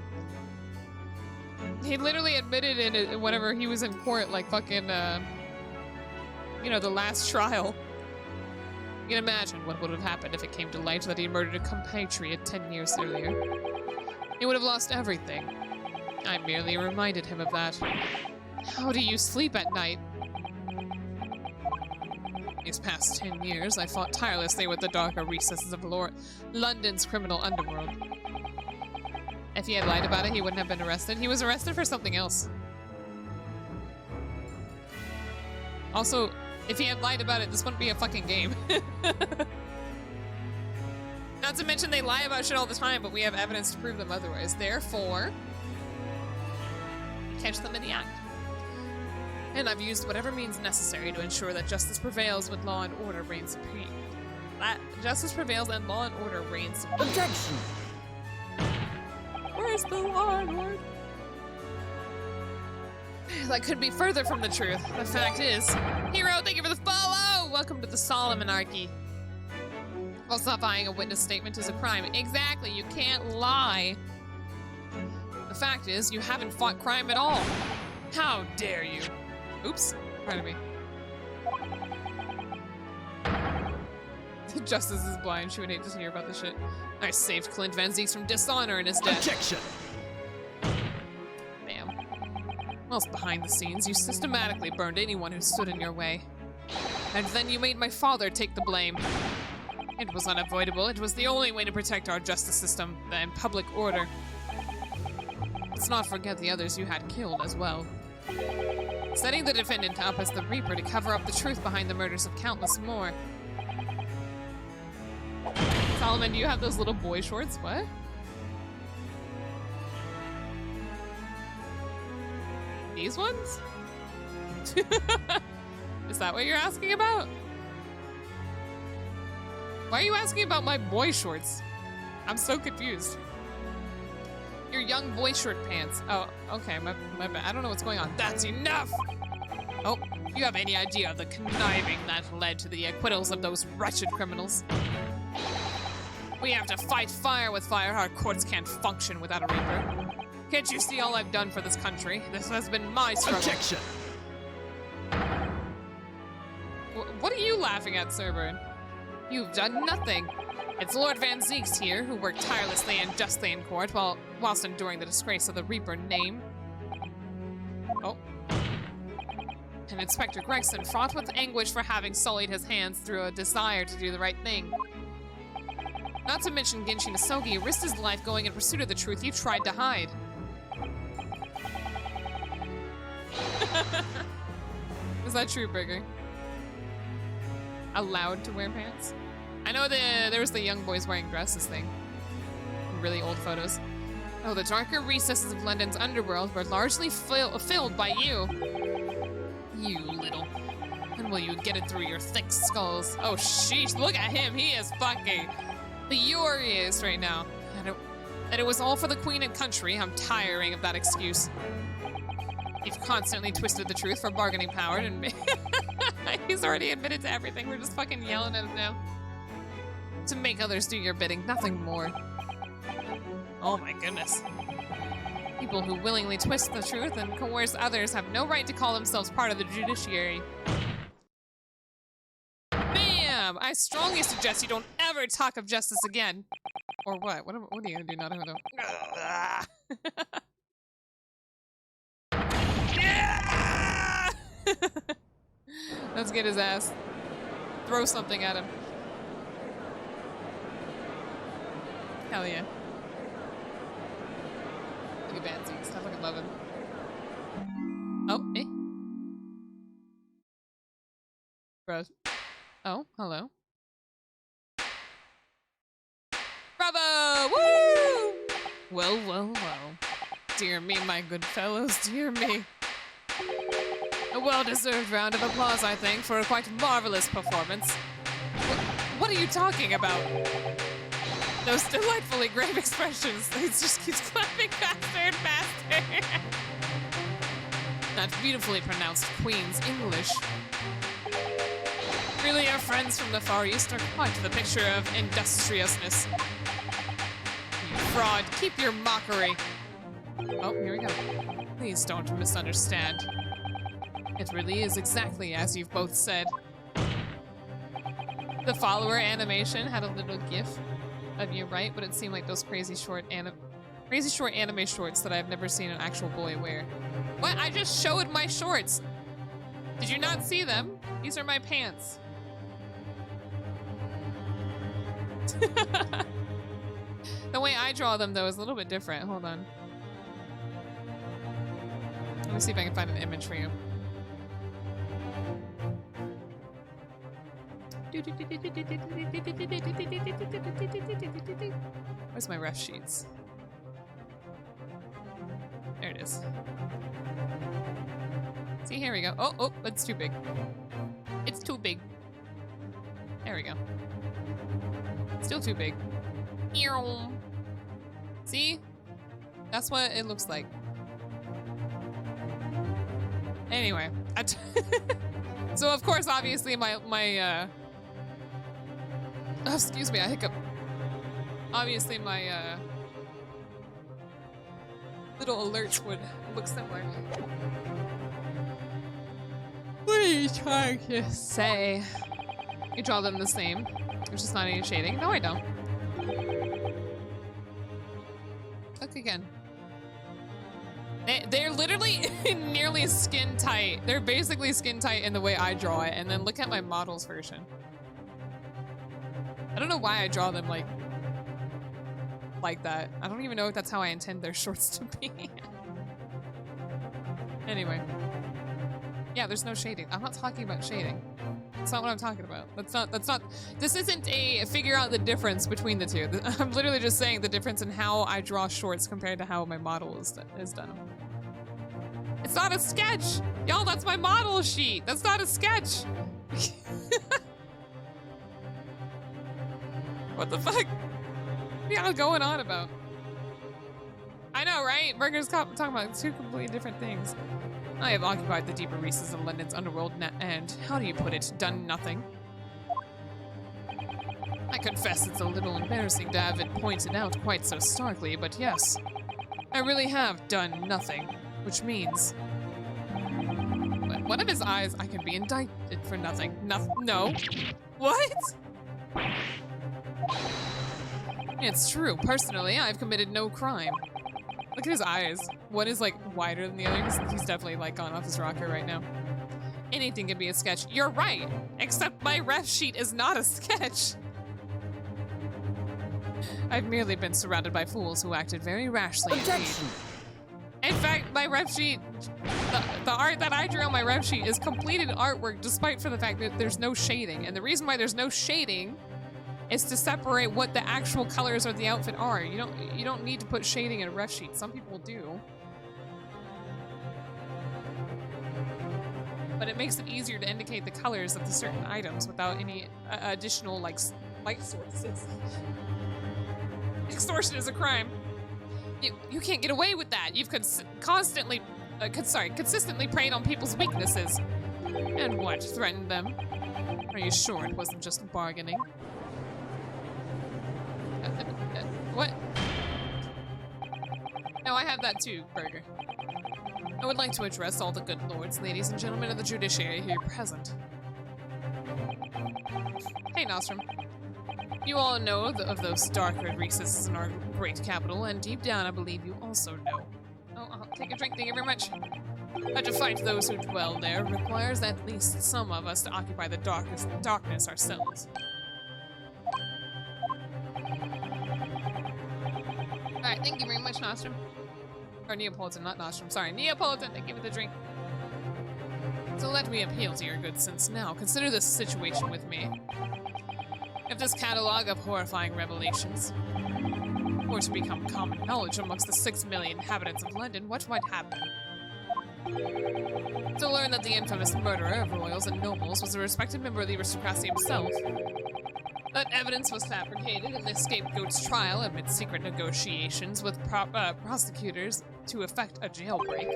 He literally admitted in whenever he was in court, like fucking, you know, the last trial. You can imagine what would have happened if it came to light that he murdered a compatriot 10 years earlier. He would have lost everything. I merely reminded him of that. How do you sleep at night? These past 10 years, I fought tirelessly with the darker recesses of London's criminal underworld. If he had lied about it, he wouldn't have been arrested. He was arrested for something else. Also, if he had lied about it, this wouldn't be a fucking game. Not to mention they lie about shit all the time, but we have evidence to prove them otherwise. Therefore, catch them in the act. And I've used whatever means necessary to ensure that justice prevails when law and order reign supreme. That justice prevails and law and order reign supreme. Objection! Where's the law and order? That could be further from the truth. The fact is, hero, thank you for the follow! Welcome to the Solomonarchy. Falsifying a witness statement is a crime. Exactly, you can't lie. The fact is, you haven't fought crime at all. How dare you? Oops, pardon me. Justice is blind. She would hate to hear about this shit. I saved Clint Van Zieks from dishonor in his death. Objection! Ma'am. Whilst behind the scenes, you systematically burned anyone who stood in your way. And then you made my father take the blame. It was unavoidable. It was the only way to protect our justice system and public order. Let's not forget the others you had killed as well. Setting the defendant up as the Reaper to cover up the truth behind the murders of countless more. Solomon, do you have those little boy shorts? What? These ones? Is that what you're asking about? Why are you asking about my boy shorts? I'm so confused. Your young boy short pants. Oh, okay, my bad. I don't know what's going on. That's enough! Oh, you have any idea of the conniving that led to the acquittals of those wretched criminals? We have to fight fire with fire. Our courts can't function without a Reaper. Can't you see all I've done for this country? This has been my struggle. Objection! What are you laughing at, Cerberus? You've done nothing. It's Lord Van Zieks here, who worked tirelessly and justly in court whilst enduring the disgrace of the Reaper name. Oh. And Inspector Gregson fought with anguish for having sullied his hands through a desire to do the right thing. Not to mention Genshin Nasogi risked his life going in pursuit of the truth you tried to hide. Is that true, Brigger? Allowed to wear pants? I know there was the young boys wearing dresses thing. Really old photos. Oh, the darker recesses of London's underworld were largely filled by you. You little. When will you get it through your thick skulls? Oh, sheesh, look at him. He is fucking... The Yuri is right now. That it was all for the queen and country. I'm tiring of that excuse. You've constantly twisted the truth for bargaining power and he's already admitted to everything. We're just fucking yelling at him now. To make others do your bidding, nothing more. Oh my goodness. People who willingly twist the truth and coerce others have no right to call themselves part of the judiciary. Bam! I strongly suggest you don't ever talk of justice again. Or what? What are you gonna do? Not know. Yeah! Let's get his ass. Throw something at him. Hell yeah. Look at Van Zieks. I fucking love him. Oh, eh? Bros. Oh, hello. Bravo! Woo! Well, well, well. Dear me, my good fellows, dear me. A well-deserved round of applause, I think, for a quite marvelous performance. What are you talking about? Those delightfully grave expressions. It just keeps clapping faster and faster. That beautifully pronounced Queen's English. Really, our friends from the Far East are quite the picture of industriousness. You fraud, keep your mockery. Oh, here we go. Please don't misunderstand. It really is exactly as you've both said. The follower animation had a little gif of you, right? But it seemed like those crazy short anime shorts that I've never seen an actual boy wear. What? I just showed my shorts. Did you not see them? These are my pants. The way I draw them, though, is a little bit different. Hold on. Let me see if I can find an image for you. Where's my ref sheets? There it is. See, here we go. Oh, oh, it's too big. It's too big. There we go. Still too big. See? That's what it looks like. Anyway. So, of course, obviously, my oh, excuse me, I hiccup. Obviously, my, little alerts would look similar. What are you trying to say? You draw them the same. There's just not any shading. No, I don't. Look again. They're literally nearly skin tight. They're basically skin tight in the way I draw it. And then look at my model's version. I don't know why I draw them like that. I don't even know if that's how I intend their shorts to be. Anyway. Yeah, there's no shading. I'm not talking about shading. That's not what I'm talking about. This isn't a figure out the difference between the two. I'm literally just saying the difference in how I draw shorts compared to how my model is done. It's not a sketch! Y'all, that's my model sheet! That's not a sketch! What the fuck? What are y'all going on about? I know, right? Burger's talking about two completely different things. I have occupied the deeper recesses of London's underworld and, how do you put it, done nothing. I confess it's a little embarrassing to have it pointed out quite so starkly, but yes, I really have done nothing, which means... One of his eyes, I can be indicted for nothing. No. What? It's true. Personally, I've committed no crime. Look at his eyes. One is like wider than the other. He's definitely like gone off his rocker right now. Anything can be a sketch. You're right. Except my ref sheet is not a sketch. I've merely been surrounded by fools who acted very rashly. Objection! In fact, my ref sheet, the art that I drew on my ref sheet is completed artwork despite for the fact that there's no shading. And the reason why there's no shading is to separate what the actual colors of the outfit are. You don't need to put shading in a ref sheet. Some people do. But it makes it easier to indicate the colors of the certain items without any additional like light sources. Extortion is a crime. You can't get away with that. You've consistently preyed on people's weaknesses. And what, threatened them? Are you sure it wasn't just bargaining? What? No, I have that too, Burger. I would like to address all the good lords, ladies, and gentlemen of the judiciary here present. Hey, Nostrum. You all know of those dark-red recesses in our great capital, and deep down I believe you also know. Oh, I'll take a drink, thank you very much. But to fight those who dwell there requires at least some of us to occupy the darkness ourselves. Alright, thank you very much, Nostrum. Or Neapolitan, not Nostrum. Sorry, Neapolitan, thank you for the drink. So let me appeal to your good sense now. Consider this situation with me. If this catalog of horrifying revelations were to become common knowledge amongst the 6 million inhabitants of London, what might happen? To learn that the infamous murderer of royals and nobles was a respected member of the aristocracy himself. That evidence was fabricated in the scapegoat's trial amid secret negotiations with prosecutors to effect a jailbreak.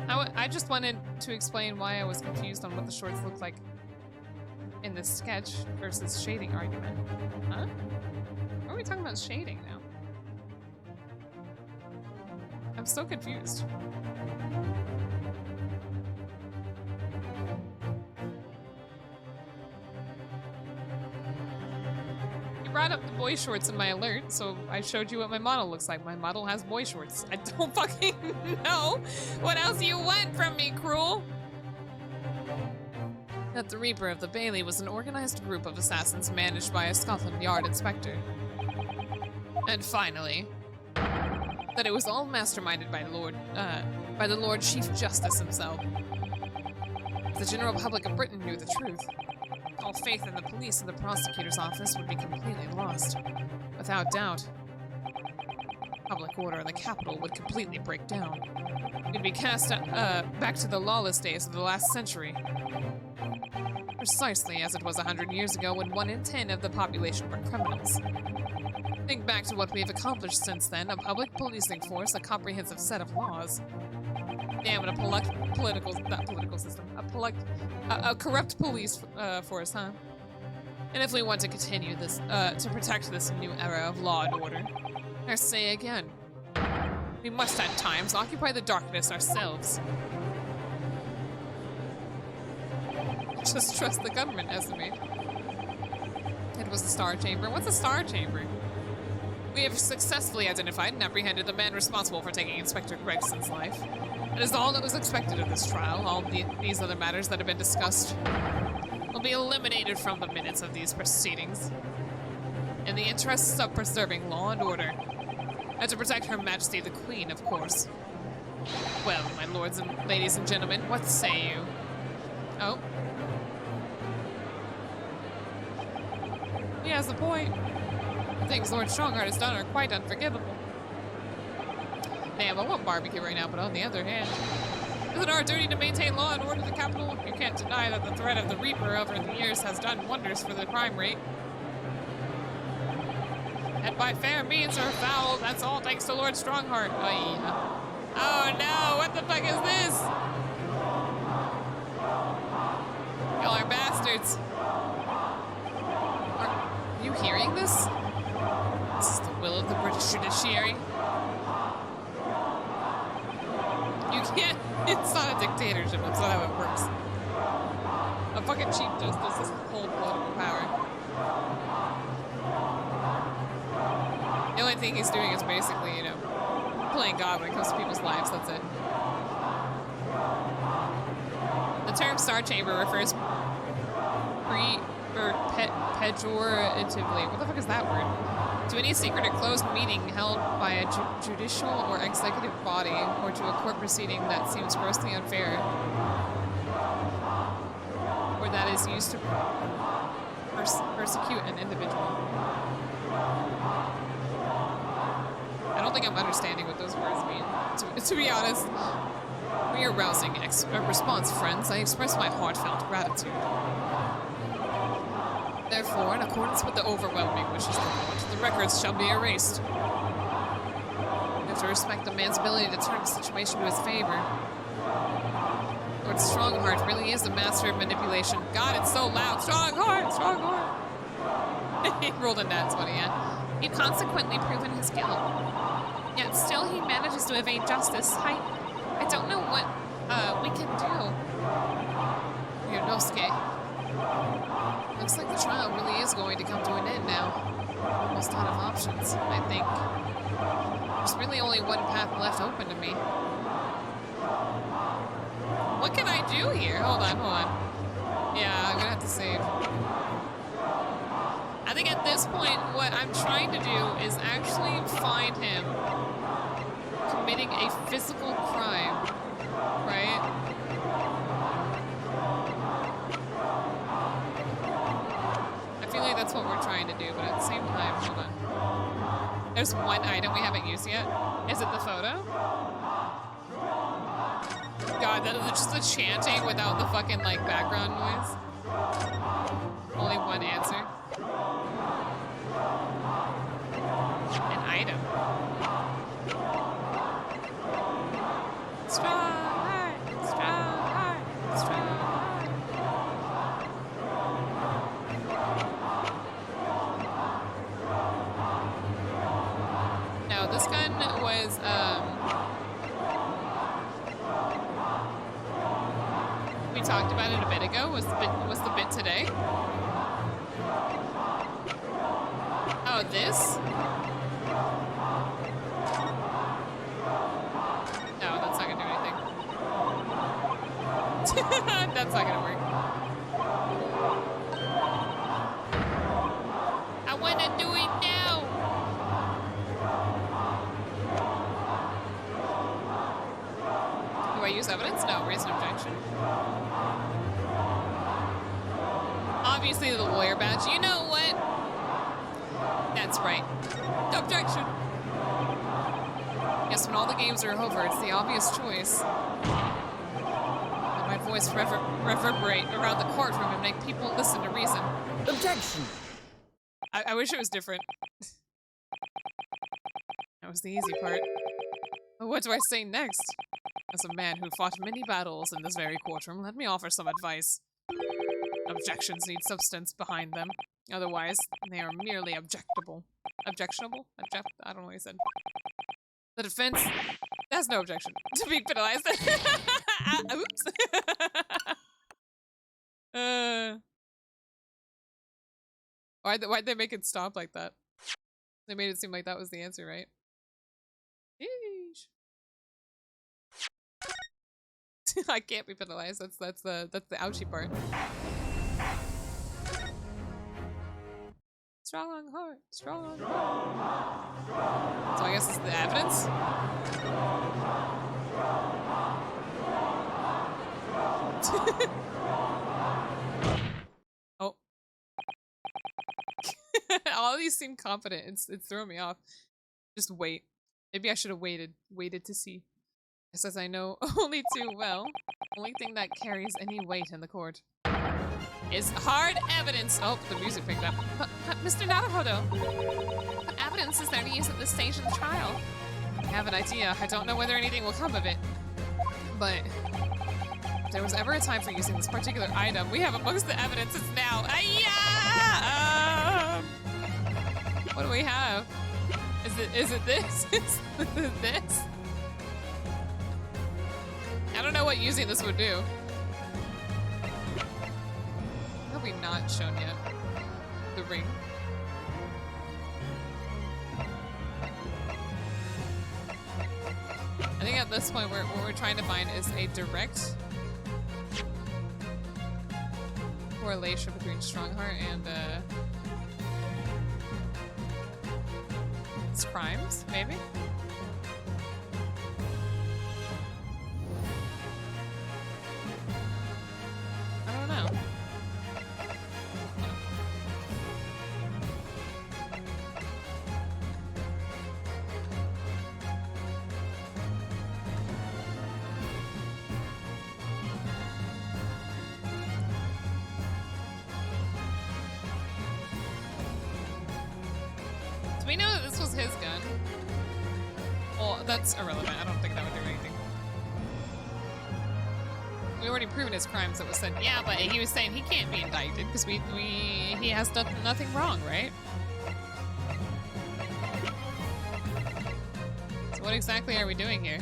I just wanted to explain why I was confused on what the shorts looked like in this sketch versus shading argument. Huh? Why are we talking about shading now? I'm so confused. You brought up the boy shorts in my alert, so I showed you what my model looks like. My model has boy shorts. I don't fucking know what else you want from me, Cruel. That the Reaper of the Bailey was an organized group of assassins managed by a Scotland Yard inspector. And finally, that it was all masterminded by the Lord Chief Justice himself. If the general public of Britain knew the truth, all faith in the police and the prosecutor's office would be completely lost. Without doubt. public order in the capital would completely break down. We'd be cast back to the lawless days of the last century. Precisely as it was 100 years ago when 1 in 10 of the population were criminals. Think back to what we've accomplished since then, a public policing force, a comprehensive set of laws. Damn it, a corrupt police force, huh? And if we want to continue this, to protect this new era of law and order, I say again, we must at times occupy the darkness ourselves. Just trust the government, estimate. It was a star chamber. What's a star chamber? We have successfully identified and apprehended the man responsible for taking Inspector Gregson's life. It is all that was expected of this trial. All these other matters that have been discussed will be eliminated from the minutes of these proceedings. In the interests of preserving law and order, and to protect Her Majesty the Queen, of course. Well, my lords and ladies and gentlemen, what say you? Oh. He has a point. The things Lord Strongheart has done are quite unforgivable. Damn, I want barbecue right now, but on the other hand, is it our duty to maintain law and order in the capital? You can't deny that the threat of the Reaper over the years has done wonders for the crime rate. And by fair means or foul, that's all thanks to Lord Strongheart. Oh no, what the fuck is this? Y'all are bastards. Are you hearing this? This is the will of the British judiciary. You can't, it's not a dictatorship, that's not how it works. A fucking chief justice is cold political power. The only thing he's doing is basically, you know, playing God when it comes to people's lives, that's it. The term Star Chamber refers pejoratively, what the fuck is that word? To any secret or closed meeting held by a judicial or executive body, or to a court proceeding that seems grossly unfair, or that is used to persecute an individual. I don't think I'm understanding what those words mean, to be honest. For your rousing response, friends, I express my heartfelt gratitude. Therefore, in accordance with the overwhelming wishes of the court, the records shall be erased. We have to respect the man's ability to turn the situation to his favor. Lord Strongheart really is a master of manipulation. God, it's so loud. Strongheart! Strongheart! He rolled a nat 20, yeah. You've consequently proven his guilt. Yet still he manages to evade justice. I don't know what we can do. Yonosuke. Looks like the trial really is going to come to an end now. Almost out of options, I think. There's really only one path left open to me. What can I do here? Hold on. Yeah, I'm gonna have to save. I think at this point, what I'm trying to do is actually find him committing a physical crime, right? I feel like that's what we're trying to do, but at the same time, hold on. There's one item we haven't used yet. Is it the photo? God, that is just the chanting without the fucking, like, background noise. Only one answer. An item. Strong heart, strong heart, strong heart. No, this gun was, we talked about it a bit ago. Was the bit today? Oh, this? No, that's not gonna do anything. That's not gonna work. I wanna do it now. Do I use evidence? No, raise an objection. Obviously the lawyer badge. You know what? That's right. Objection. Yes, when all the games are over, it's the obvious choice. Let my voice reverberate around the courtroom and make people listen to reason. Objection! I wish it was different. That was the easy part. But what do I say next? As a man who fought many battles in this very courtroom, let me offer some advice. Objections need substance behind them. Otherwise, they are merely objectable. Objectionable? I don't know what he said. The defense has no objection to being penalized. Oops. Why'd they make it stop like that? They made it seem like that was the answer, right? Yeesh. I can't be penalized. That's the ouchie part. Strong heart, strong heart. So I guess it's the evidence. Oh. All of these seem confident. It's throwing me off. Just wait. Maybe I should have waited to see. As I know only too well, only thing that carries any weight in the court is hard evidence. Oh, the music picked up. But Mr. Naruhodo, what evidence is there to use at this stage of the trial? I have an idea. I don't know whether anything will come of it. But if there was ever a time for using this particular item, we have amongst the evidence it's now. What do we have? Is it this? Is it this? I don't know what using this would do. Probably not shown yet. The ring. I think at this point what we're trying to find is a direct correlation between Strongheart and his crimes, maybe? I don't know. Do we know that this was his gun? Well, that's irrelevant. I don't think that would do anything. We already proven his crimes. It was said, yeah, but he was saying he can't be indicted because he has done nothing wrong, right? So what exactly are we doing here?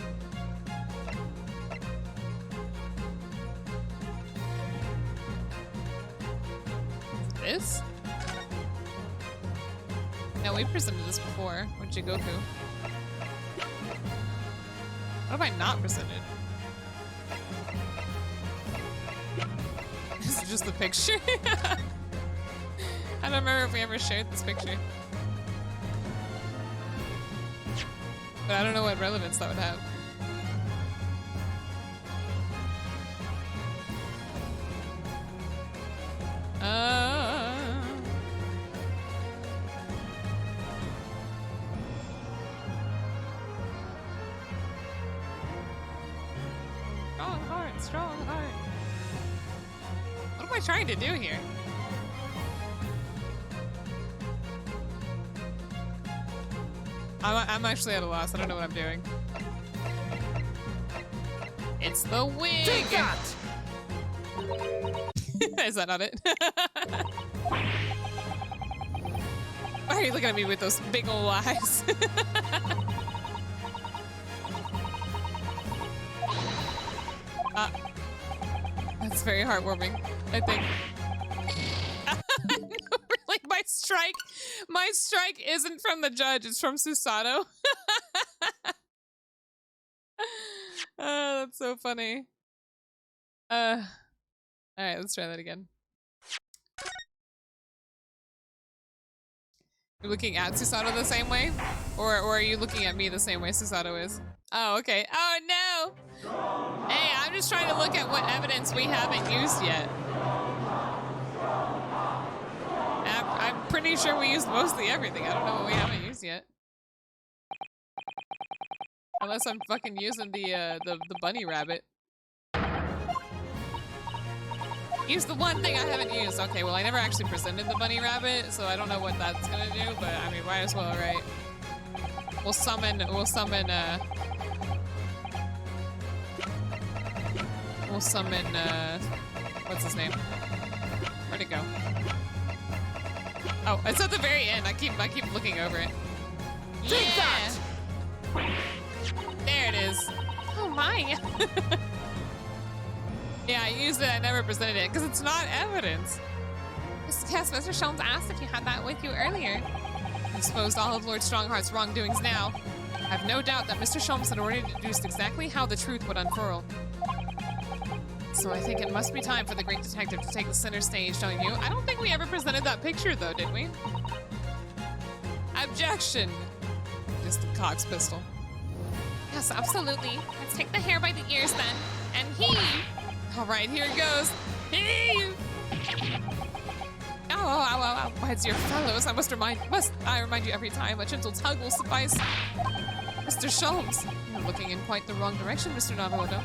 This? No, we presented this before with Jigoku. What have I not presented? This is just the picture. I don't remember if we ever shared this picture. But I don't know what relevance that would have. Strong heart, strong heart. What am I trying to do here? I'm actually at a loss. I don't know what I'm doing. It's the wig! Take that! Is that not it? Why are you looking at me with those big ol' eyes? That's very heartwarming, I think. Like my strike isn't from the judge, it's from Susato. Oh, that's so funny. Alright, let's try that again. You're looking at Susato the same way? Or are you looking at me the same way Susato is? Oh, okay. Oh, no! Hey, I'm just trying to look at what evidence we haven't used yet. I'm pretty sure we used mostly everything. I don't know what we haven't used yet. Unless I'm fucking using the bunny rabbit. Use the one thing I haven't used. Okay, well I never actually presented the bunny rabbit, so I don't know what that's gonna do, but I mean might as well, right? We'll summon what's his name? Where'd it go? Oh, it's at the very end. I keep looking over it. Take that! There it is. Oh my. Yeah, I used it. I never presented it because it's not evidence. Yes, Mr. Sholmes asked if you had that with you earlier. Exposed all of Lord Strongheart's wrongdoings now. I have no doubt that Mr. Sholmes had already deduced exactly how the truth would unfurl. So I think it must be time for the great detective to take the center stage, don't you? I don't think we ever presented that picture, though, did we? Objection! Just the Cox pistol. Yes, absolutely. Let's take the hair by the ears, then. And heave! All right, here it goes. Heave! Ow, ow, ow, ow, ow. My dear fellows, must I remind you every time, a gentle tug will suffice. Mr. Sholmes, you're looking in quite the wrong direction, Mr. Naruhodo.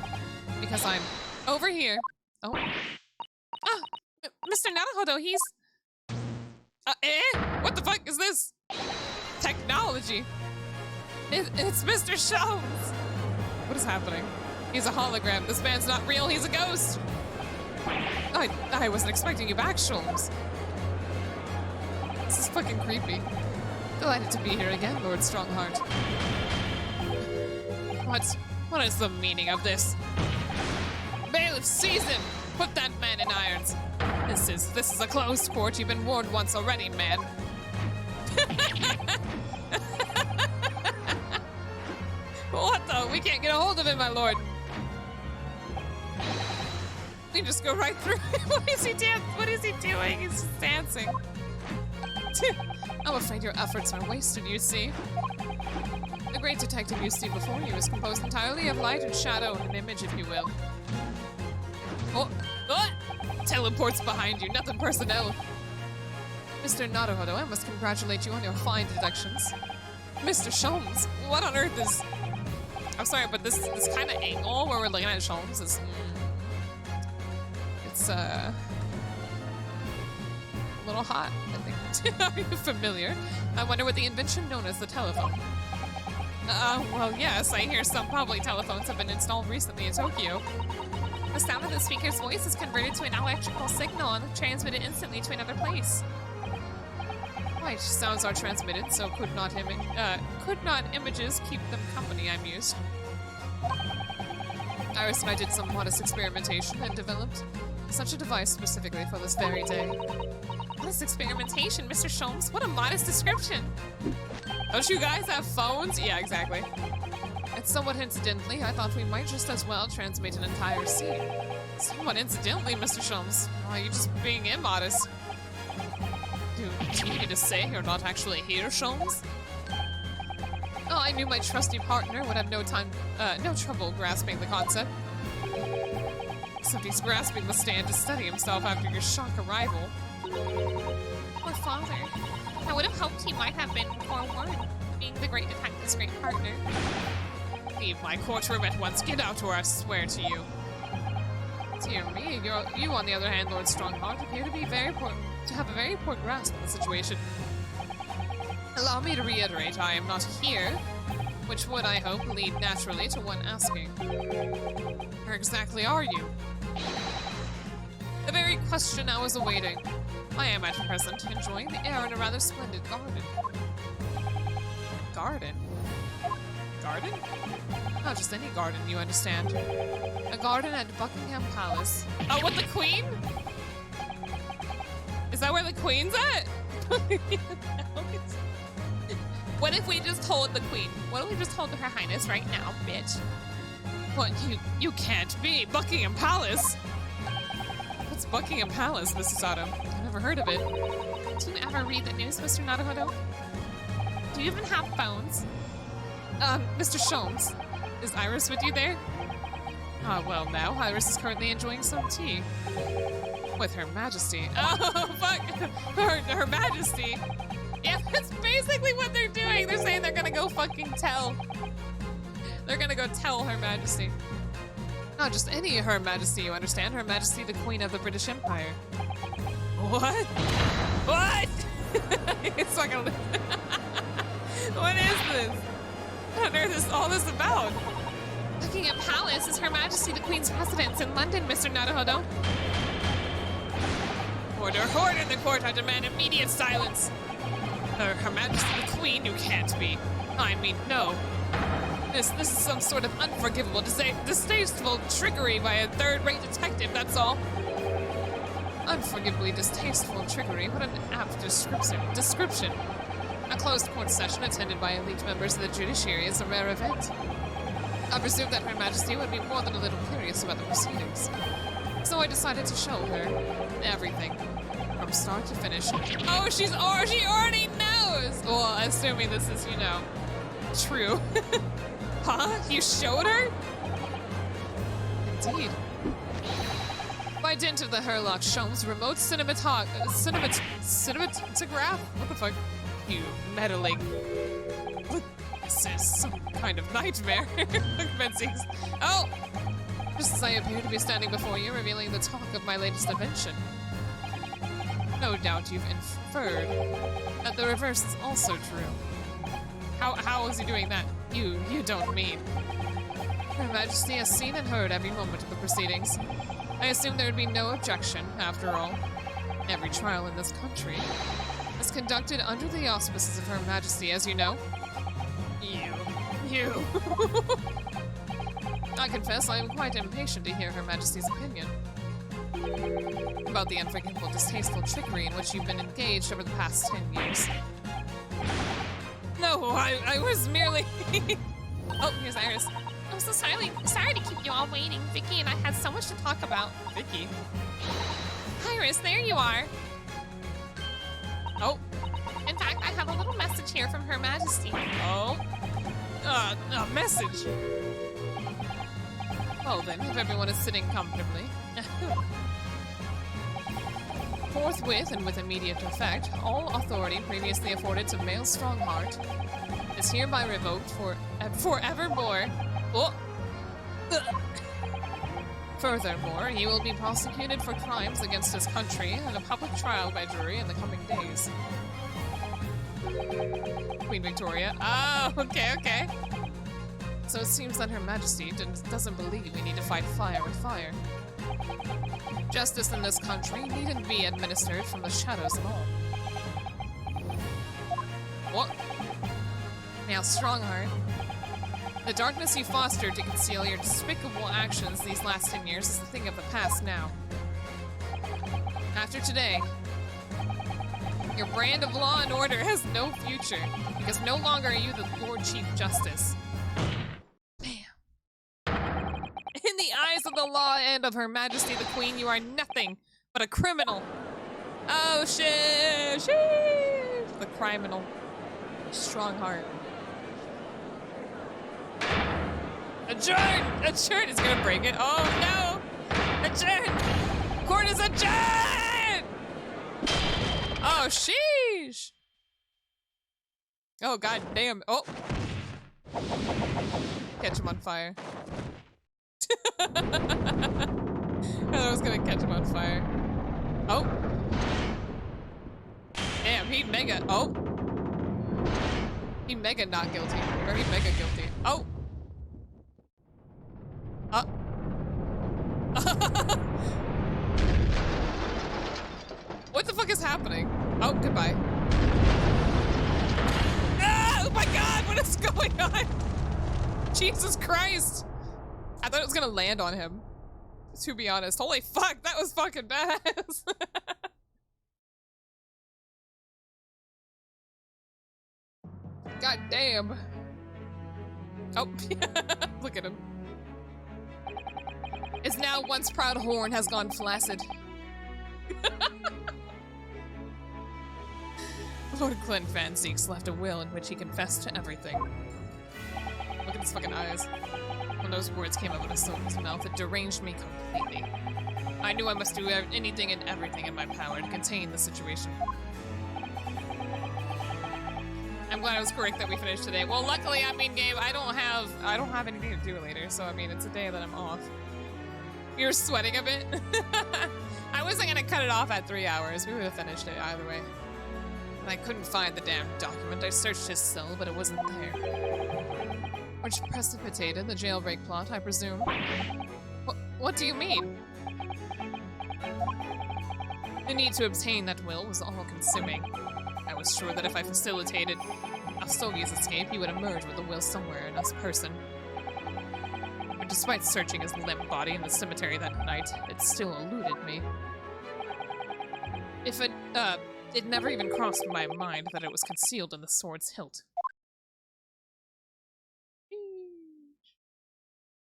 Because I'm over here. Oh. Ah, Mr. Naruhodo, he's... What the fuck is this? Technology. It's Mr. Sholmes. What is happening? He's a hologram. This man's not real. He's a ghost. I wasn't expecting you back, Sholmes. This is fucking creepy. Delighted to be here again, Lord Strongheart. What is the meaning of this? Bailiff, seize him! Put that man in irons. This is a closed court. You've been warned once already, man. What the? We can't get a hold of him, my lord. We just go right through him. What is he doing? He's just dancing. I'm afraid your efforts are wasted, you see. The great detective you see before you is composed entirely of light and shadow, an image, if you will. Oh, teleports behind you, nothing personnel. Mr. Naruhodo, I must congratulate you on your fine deductions. Mr. Sholmes, what on earth is... I'm sorry, but this kind of angle where we're looking at Sholmes is... It's, a little hot, I think. Are you familiar? I wonder what the invention known as the telephone. Well, yes, I hear some public telephones have been installed recently in Tokyo. The sound of the speaker's voice is converted to an electrical signal and transmitted instantly to another place. Right, sounds are transmitted, so could not images keep them company, I mused. Iris and I did some modest experimentation and developed such a device specifically for this very day. Modest experimentation, Mr. Sholmes? What a modest description! Don't you guys have phones? Yeah, exactly. And somewhat incidentally, I thought we might just as well transmit an entire scene. Somewhat incidentally, Mr. Sholmes. Are you just being immodest? Do you need to say you're not actually here, Sholmes? Oh, I knew my trusty partner would have no trouble grasping the concept. Except he's grasping the stand to steady himself after your shock arrival. Poor father. I would have hoped he might have been forewarned, being the great detective's great partner. Leave my courtroom at once. Get out or I swear to you. Dear me, you on the other hand, Lord Strongheart, appear to have a very poor grasp of the situation. Allow me to reiterate, I am not here, which would, I hope, lead naturally to one asking, where exactly are you? The very question I was awaiting. I am at present enjoying the air in a rather splendid garden. Garden? Garden? Not just any garden, you understand. A garden at Buckingham Palace. Oh, with the Queen? Is that where the Queen's at? What if we just told the Queen? What if we just told Her Highness right now, bitch? What, you can't be Buckingham Palace? What's Buckingham Palace, Mrs. Autumn? I've never heard of it. Do you ever read the news, Mr. Naruhodo? Do you even have phones? Mr. Sholmes, is Iris with you there? Well now, Iris is currently enjoying some tea. With Her Majesty. Oh, fuck! Her Majesty! Yeah, that's basically what they're doing. They're saying they're gonna go fucking tell They're gonna go tell Her Majesty. Not just any Her Majesty, you understand? Her Majesty, the Queen of the British Empire. What? What? It's not gonna. What is this? What on earth is all this about? Buckingham Palace is Her Majesty the Queen's residence in London, Mr. Naruhodo. Order in the court. I demand immediate silence. Her Majesty the Queen, you can't be. I mean, no. This is some sort of unforgivable, distasteful trickery by a third-rate detective, that's all. Unforgivably distasteful trickery? What an apt description. A closed court session attended by elite members of the judiciary is a rare event. I presumed that Her Majesty would be more than a little curious about the proceedings. So I decided to show her everything, from start to finish. Oh, she already knows! Well, assuming this is, you know, true. Huh? You showed her? Indeed. By dint of the Herlock Sholmes remote cinematograph? What the fuck? You meddling. Look, this is some kind of nightmare. Look, Betsy's. Oh! Just as I appear to be standing before you, revealing the talk of my latest invention. No doubt you've inferred that the reverse is also true. How is he doing that? You don't mean. Her Majesty has seen and heard every moment of the proceedings. I assume there would be no objection, after all. Every trial in this country is conducted under the auspices of Her Majesty, as you know. You. I confess I am quite impatient to hear Her Majesty's opinion about the unforgivable, distasteful trickery in which you've been engaged over the past 10 years. No, I was merely... Oh, here's Iris. I'm so sorry to keep you all waiting. Vicky and I had so much to talk about. Vicky? Iris, there you are. Oh. In fact, I have a little message here from Her Majesty. Oh. A message. Well then, if everyone is sitting comfortably. Forthwith and with immediate effect, all authority previously afforded to male Strongheart is hereby revoked forevermore. Oh. Furthermore, he will be prosecuted for crimes against his country in a public trial by jury in the coming days. Queen Victoria. Oh, okay. So it seems that Her Majesty doesn't believe we need to fight fire with fire. Justice in this country needn't be administered from the shadows at all. What? Now, Strongheart, the darkness you fostered to conceal your despicable actions these last 10 years is a thing of the past now. After today, your brand of law and order has no future, because no longer are you the Lord Chief Justice. In the eyes of the law and of Her Majesty the Queen, you are nothing but a criminal. Oh shit! The criminal. Strongheart. Adjourn! Adjourn is gonna break it. Oh no! Adjourn! Court is adjourned! Oh sheesh! Oh god damn! Oh! Catch him on fire. I thought I was gonna catch him on fire. Oh. Damn, he mega. Oh. He mega not guilty. Or he mega guilty. Oh. What the fuck is happening? Oh, goodbye. Ah, oh my god, what is going on? Jesus Christ. I thought it was gonna land on him, to be honest. Holy fuck, that was fucking badass. God damn. Oh, look at him. His now once proud horn has gone flaccid. Lord Clint Van Zeeks left a will in which he confessed to everything. Look at his fucking eyes. When those words came out of Sophie's mouth, it deranged me completely. I knew I must do anything and everything in my power to contain the situation. I'm glad I was correct that we finished today. Well, luckily, I mean, Gabe, I don't have anything to do later, so I mean, it's a day that I'm off. You're sweating a bit. I wasn't gonna cut it off at 3 hours. We would have finished it either way. And I couldn't find the damn document. I searched his cell, but it wasn't there. Which precipitated the jailbreak plot, I presume. What do you mean? The need to obtain that will was all-consuming. I was sure that if I facilitated Asogi's escape, he would emerge with the will somewhere in his person. But despite searching his limp body in the cemetery that night, it still eluded me. It never even crossed my mind that it was concealed in the sword's hilt.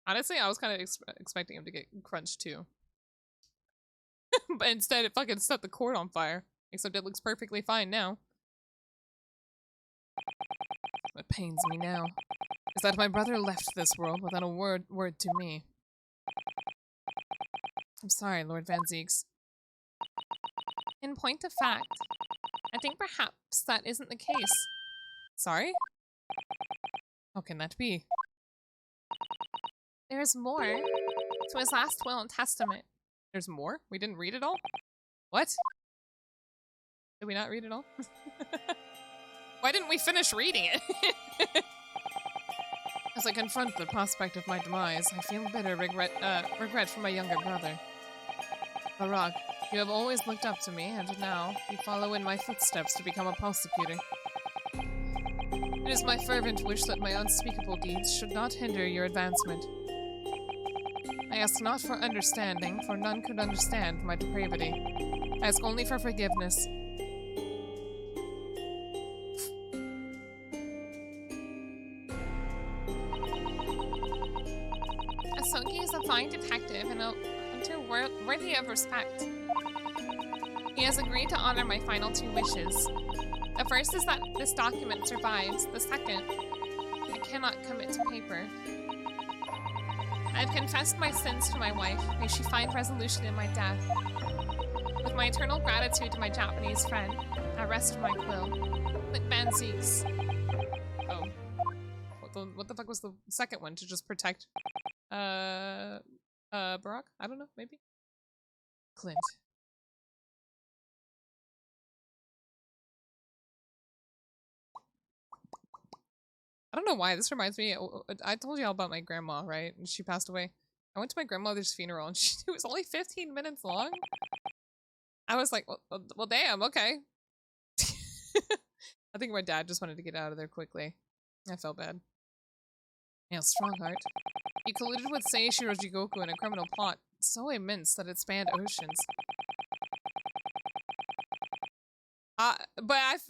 Honestly, I was kind of expecting him to get crunched too. But instead, it fucking set the court on fire. Except it looks perfectly fine now. What pains me now is that my brother left this world without a word to me. I'm sorry, Lord Van Zieks. In point of fact, I think perhaps that isn't the case. Sorry? How can that be? There's more to his last will and testament. There's more? We didn't read it all? What? Did we not read it all? Why didn't we finish reading it? As I confront the prospect of my demise, I feel bitter regret for my younger brother. Barak, you have always looked up to me, and now you follow in my footsteps to become a prosecutor. It is my fervent wish that my unspeakable deeds should not hinder your advancement. I ask not for understanding, for none could understand my depravity. I ask only for forgiveness. Asogi is a fine detective and a hunter worthy of respect. He has agreed to honor my final 2 wishes. The first is that this document survives. The second, I cannot commit to paper. I have confessed my sins to my wife. May she find resolution in my death. With my eternal gratitude to my Japanese friend, I rest my quill. Click Van Zieks. Oh. What the fuck was the second one? To just protect, Barak? I don't know, maybe? Clint. I don't know why, this reminds me, I told you all about my grandma, right? And she passed away. I went to my grandmother's funeral and it was only 15 minutes long. I was like, well damn, okay. I think my dad just wanted to get out of there quickly. I felt bad. Yeah, Strongheart. You colluded with Seishiro Jigoku in a criminal plot so immense that it spanned oceans.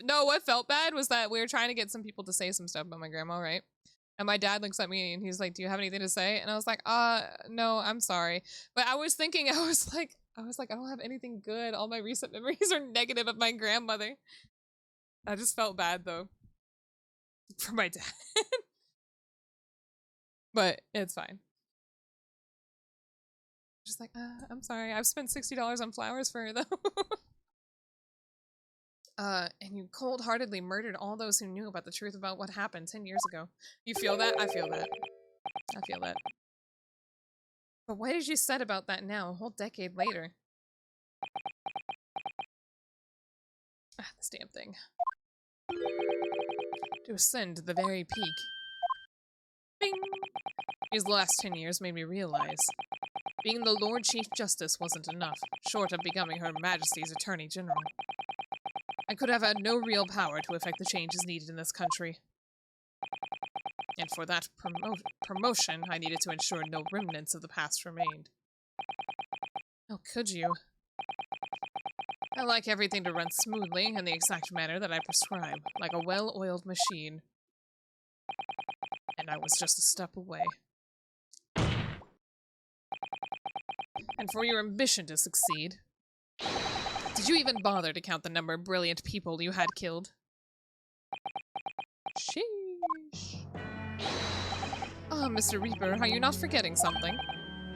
No, what felt bad was that we were trying to get some people to say some stuff about my grandma, right? And my dad looks at me and he's like, do you have anything to say? And I was like, no, I'm sorry. But I was thinking, I was like, I don't have anything good. All my recent memories are negative of my grandmother. I just felt bad though. For my dad. But it's fine. Just like, I'm sorry. I've spent $60 on flowers for her though. And you cold-heartedly murdered all those who knew about the truth about what happened 10 years ago. You feel that? I feel that. I feel that. But why did you set about that now, a whole decade later? This damn thing. To ascend to the very peak. Bing! These last 10 years made me realize being the Lord Chief Justice wasn't enough, short of becoming Her Majesty's Attorney General. I could have had no real power to effect the changes needed in this country. And for that promotion, I needed to ensure no remnants of the past remained. How could you? I like everything to run smoothly in the exact manner that I prescribe, like a well-oiled machine. And I was just a step away. And for your ambition to succeed, did you even bother to count the number of brilliant people you had killed? Sheesh. Ah, Mr. Reaper, are you not forgetting something?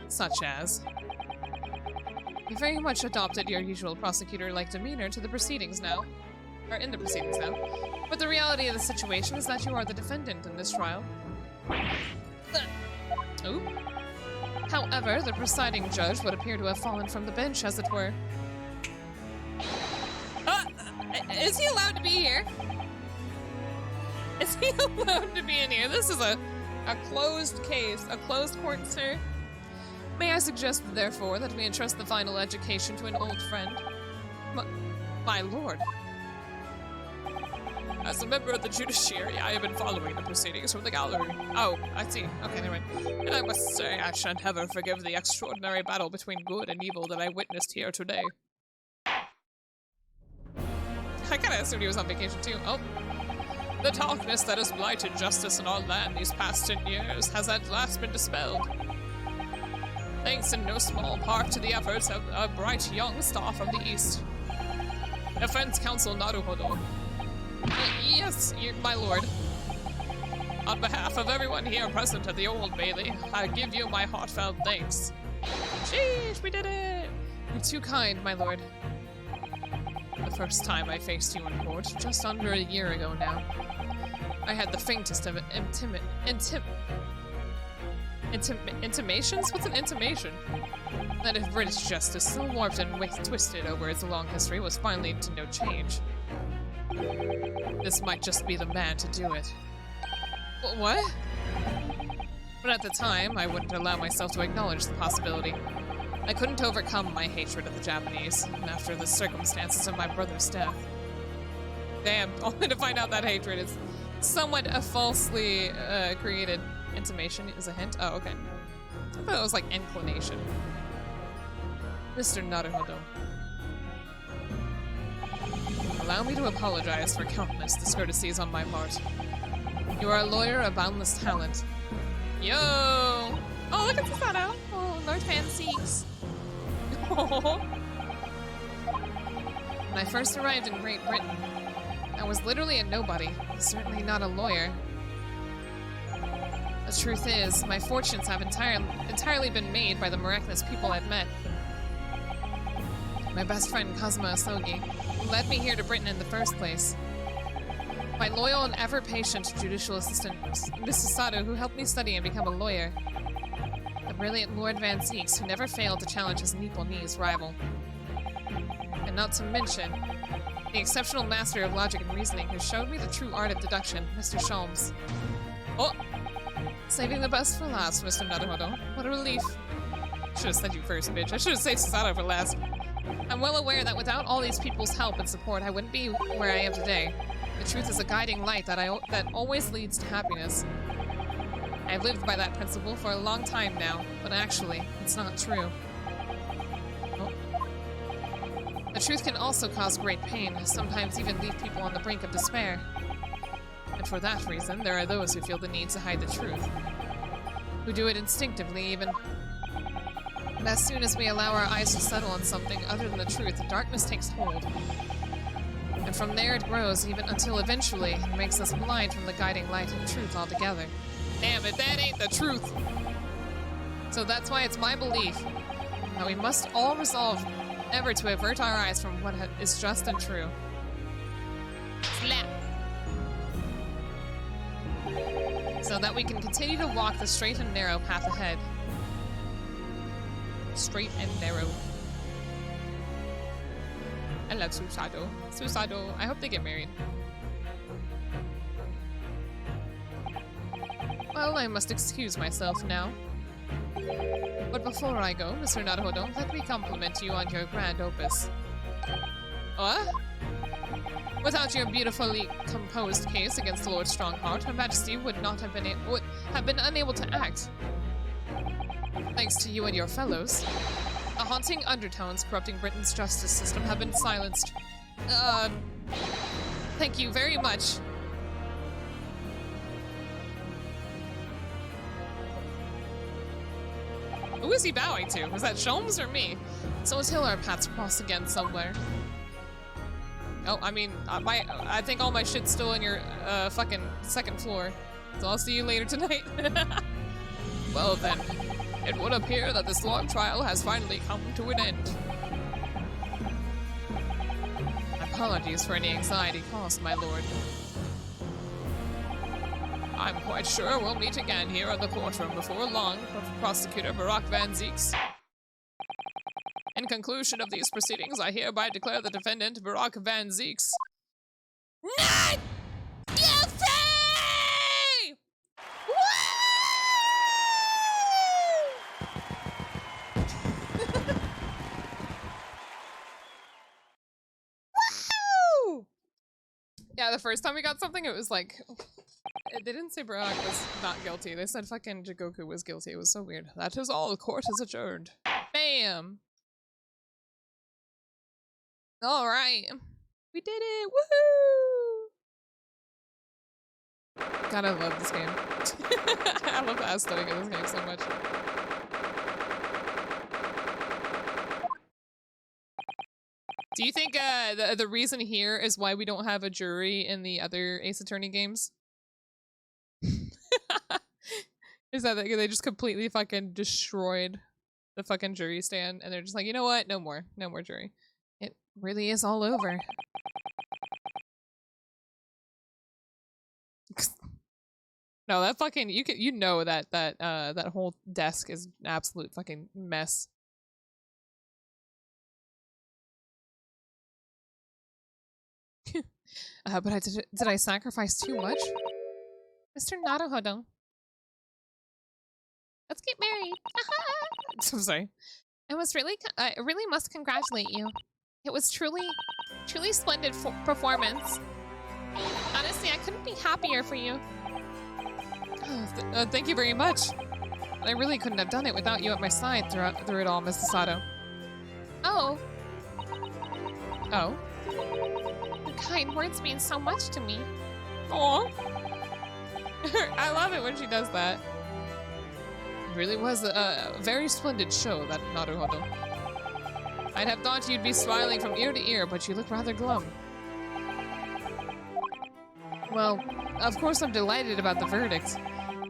Such as... You very much adopted your usual prosecutor-like demeanor to the proceedings now. Or in the proceedings now. But the reality of the situation is that you are the defendant in this trial. Ooh. However, the presiding judge would appear to have fallen from the bench, as it were. Is he allowed to be here? Is he allowed to be in here? This is a closed case, a closed court, sir. May I suggest, therefore, that we entrust the final education to an old friend? My lord. As a member of the judiciary, I have been following the proceedings from the gallery. Oh, I see. Okay, never mind. And I must say, I shan't ever forgive the extraordinary battle between good and evil that I witnessed here today. I kinda assumed he was on vacation too. Oh. The darkness that has blighted justice in our land these past 10 years has at last been dispelled. Thanks in no small part to the efforts of a bright young star from the east. Defense Counsel Naruhodo. Yes, my lord. On behalf of everyone here present at the Old Bailey, I give you my heartfelt thanks. Sheesh, we did it! You're too kind, my lord. The first time I faced you in court, just under a year ago now, I had the faintest of intimations? What's an intimation? That if British justice, so warped and twisted over its long history, was finally to no change. This might just be the man to do it. What? But at the time, I wouldn't allow myself to acknowledge the possibility. I couldn't overcome my hatred of the Japanese, and after the circumstances of my brother's death. Damn, only to find out that hatred is somewhat a falsely created intimation is a hint. Oh, okay. I thought it was like inclination. Mr. Naruhodo. Allow me to apologize for countless discourtesies on my part. You are a lawyer of boundless talent. Yo! Oh, look at the sun out! Oh, North Hand Seeks. Oh. When I first arrived in Great Britain, I was literally a nobody, certainly not a lawyer. The truth is, my fortunes have entirely been made by the miraculous people I've met. My best friend Kazuma Asogi, who led me here to Britain in the first place. My loyal and ever-patient judicial assistant, Mrs. Sato, who helped me study and become a lawyer. The brilliant Lord Van Zeeks, who never failed to challenge his Nipponese rival. And not to mention, the exceptional master of logic and reasoning who showed me the true art of deduction, Mr. Sholmes. Oh! Saving the best for last, Mr. Naruhodo. What a relief. Should have said you first, bitch. I should have saved Sato for last. I'm well aware that without all these people's help and support, I wouldn't be where I am today. The truth is a guiding light that always leads to happiness. I've lived by that principle for a long time now, but actually, it's not true. Oh. The truth can also cause great pain, sometimes even leave people on the brink of despair. And for that reason, there are those who feel the need to hide the truth. Who do it instinctively, even. And as soon as we allow our eyes to settle on something other than the truth, darkness takes hold. And from there it grows, even until eventually it makes us blind from the guiding light of truth altogether. Damn it, that ain't the truth! So that's why it's my belief that we must all resolve ever to avert our eyes from what is just and true. Slap! So that we can continue to walk the straight and narrow path ahead. Straight and narrow. I love Susato. Susato, I hope they get married. Well, I must excuse myself now. But before I go, Mr. Naruhodo, let me compliment you on your grand opus. What? Without your beautifully composed case against Lord Strongheart, Her Majesty would have been unable to act. Thanks to you and your fellows, the haunting undertones corrupting Britain's justice system have been silenced. Thank you very much. Who is he bowing to? Was that Sholmes or me? So until our paths cross again somewhere. Oh, I mean, I think all my shit's still in your fucking second floor. So I'll see you later tonight. Well then, it would appear that this long trial has finally come to an end. I'm Apologies for any anxiety caused, my lord. I'm quite sure we'll meet again here at the courtroom before long, Prosecutor Barack Van Zeeks. In conclusion of these proceedings, I hereby declare the defendant, Barack Van Zeeks, not guilty! Woo! Woo! Yeah, the first time we got something, it was like, they didn't say Barack was not guilty. They said fucking Jigoku was guilty. It was so weird. That is all. The court is adjourned. Bam! Alright. We did it! Woohoo! God, I love this game. I love the aesthetic of this game so much. Do you think the reason here is why we don't have a jury in the other Ace Attorney games? Is that they just completely fucking destroyed the fucking jury stand and they're just like, you know what? No more. No more jury. It really is all over. No, that fucking you know that that whole desk is an absolute fucking mess. But did I sacrifice too much? Mr. Naruhodo. Let's get married. I'm sorry. I really must congratulate you. It was truly splendid performance. Honestly, I couldn't be happier for you. Thank you very much. But I really couldn't have done it without you at my side through it all, Mrs. Sato. Oh. Oh. Your kind words mean so much to me. Aw. I love it when she does that. It really was a very splendid show, that Naruhodo. I'd have thought you'd be smiling from ear to ear, but you look rather glum. Well, of course I'm delighted about the verdict,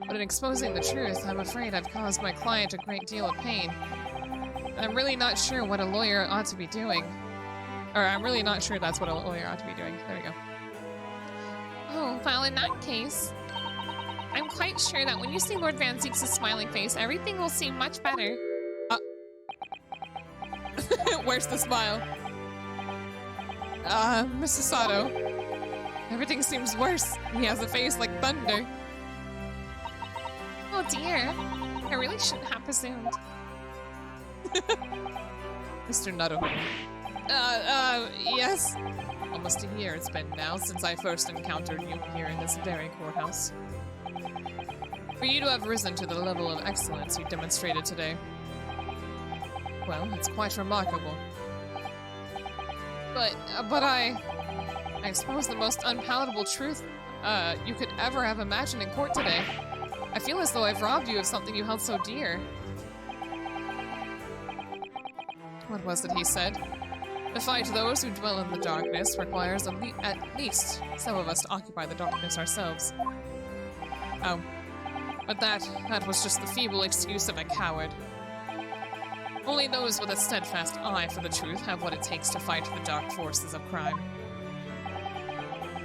but in exposing the truth, I'm afraid I've caused my client a great deal of pain. I'm really not sure what a lawyer ought to be doing. Or I'm really not sure that's what a lawyer ought to be doing. There we go. Oh, well, in that case, I'm quite sure that when you see Lord Van Zeeks' smiling face, everything will seem much better. Where's the smile? Mrs. Sato. Everything seems worse. He has a face like thunder. Oh dear. I really shouldn't have presumed. Mr. Naruhodo. Yes. Almost a year it's been now since I first encountered you here in this very courthouse. For you to have risen to the level of excellence you demonstrated today, well, it's quite remarkable. But I exposed the most unpalatable truth you could ever have imagined in court today. I feel as though I've robbed you of something you held so dear. What was it he said? To fight those who dwell in the darkness requires at least some of us to occupy the darkness ourselves. Oh. But that was just the feeble excuse of a coward. Only those with a steadfast eye for the truth have what it takes to fight the dark forces of crime.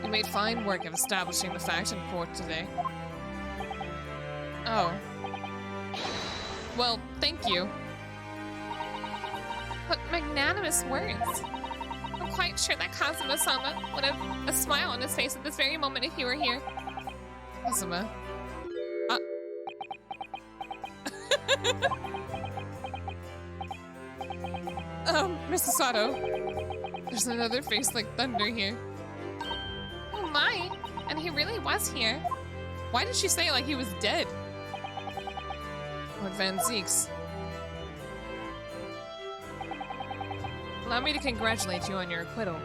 You made fine work of establishing the fact in court today. Oh. Well, thank you. What magnanimous words. I'm quite sure that Kazuma-sama would have a smile on his face at this very moment if you were here. Kazuma? Mrs. Sato. There's another face like thunder here. Oh my, and he really was here. Why did she say it like he was dead? Lord Van Zeeks. Allow me to congratulate you on your acquittal.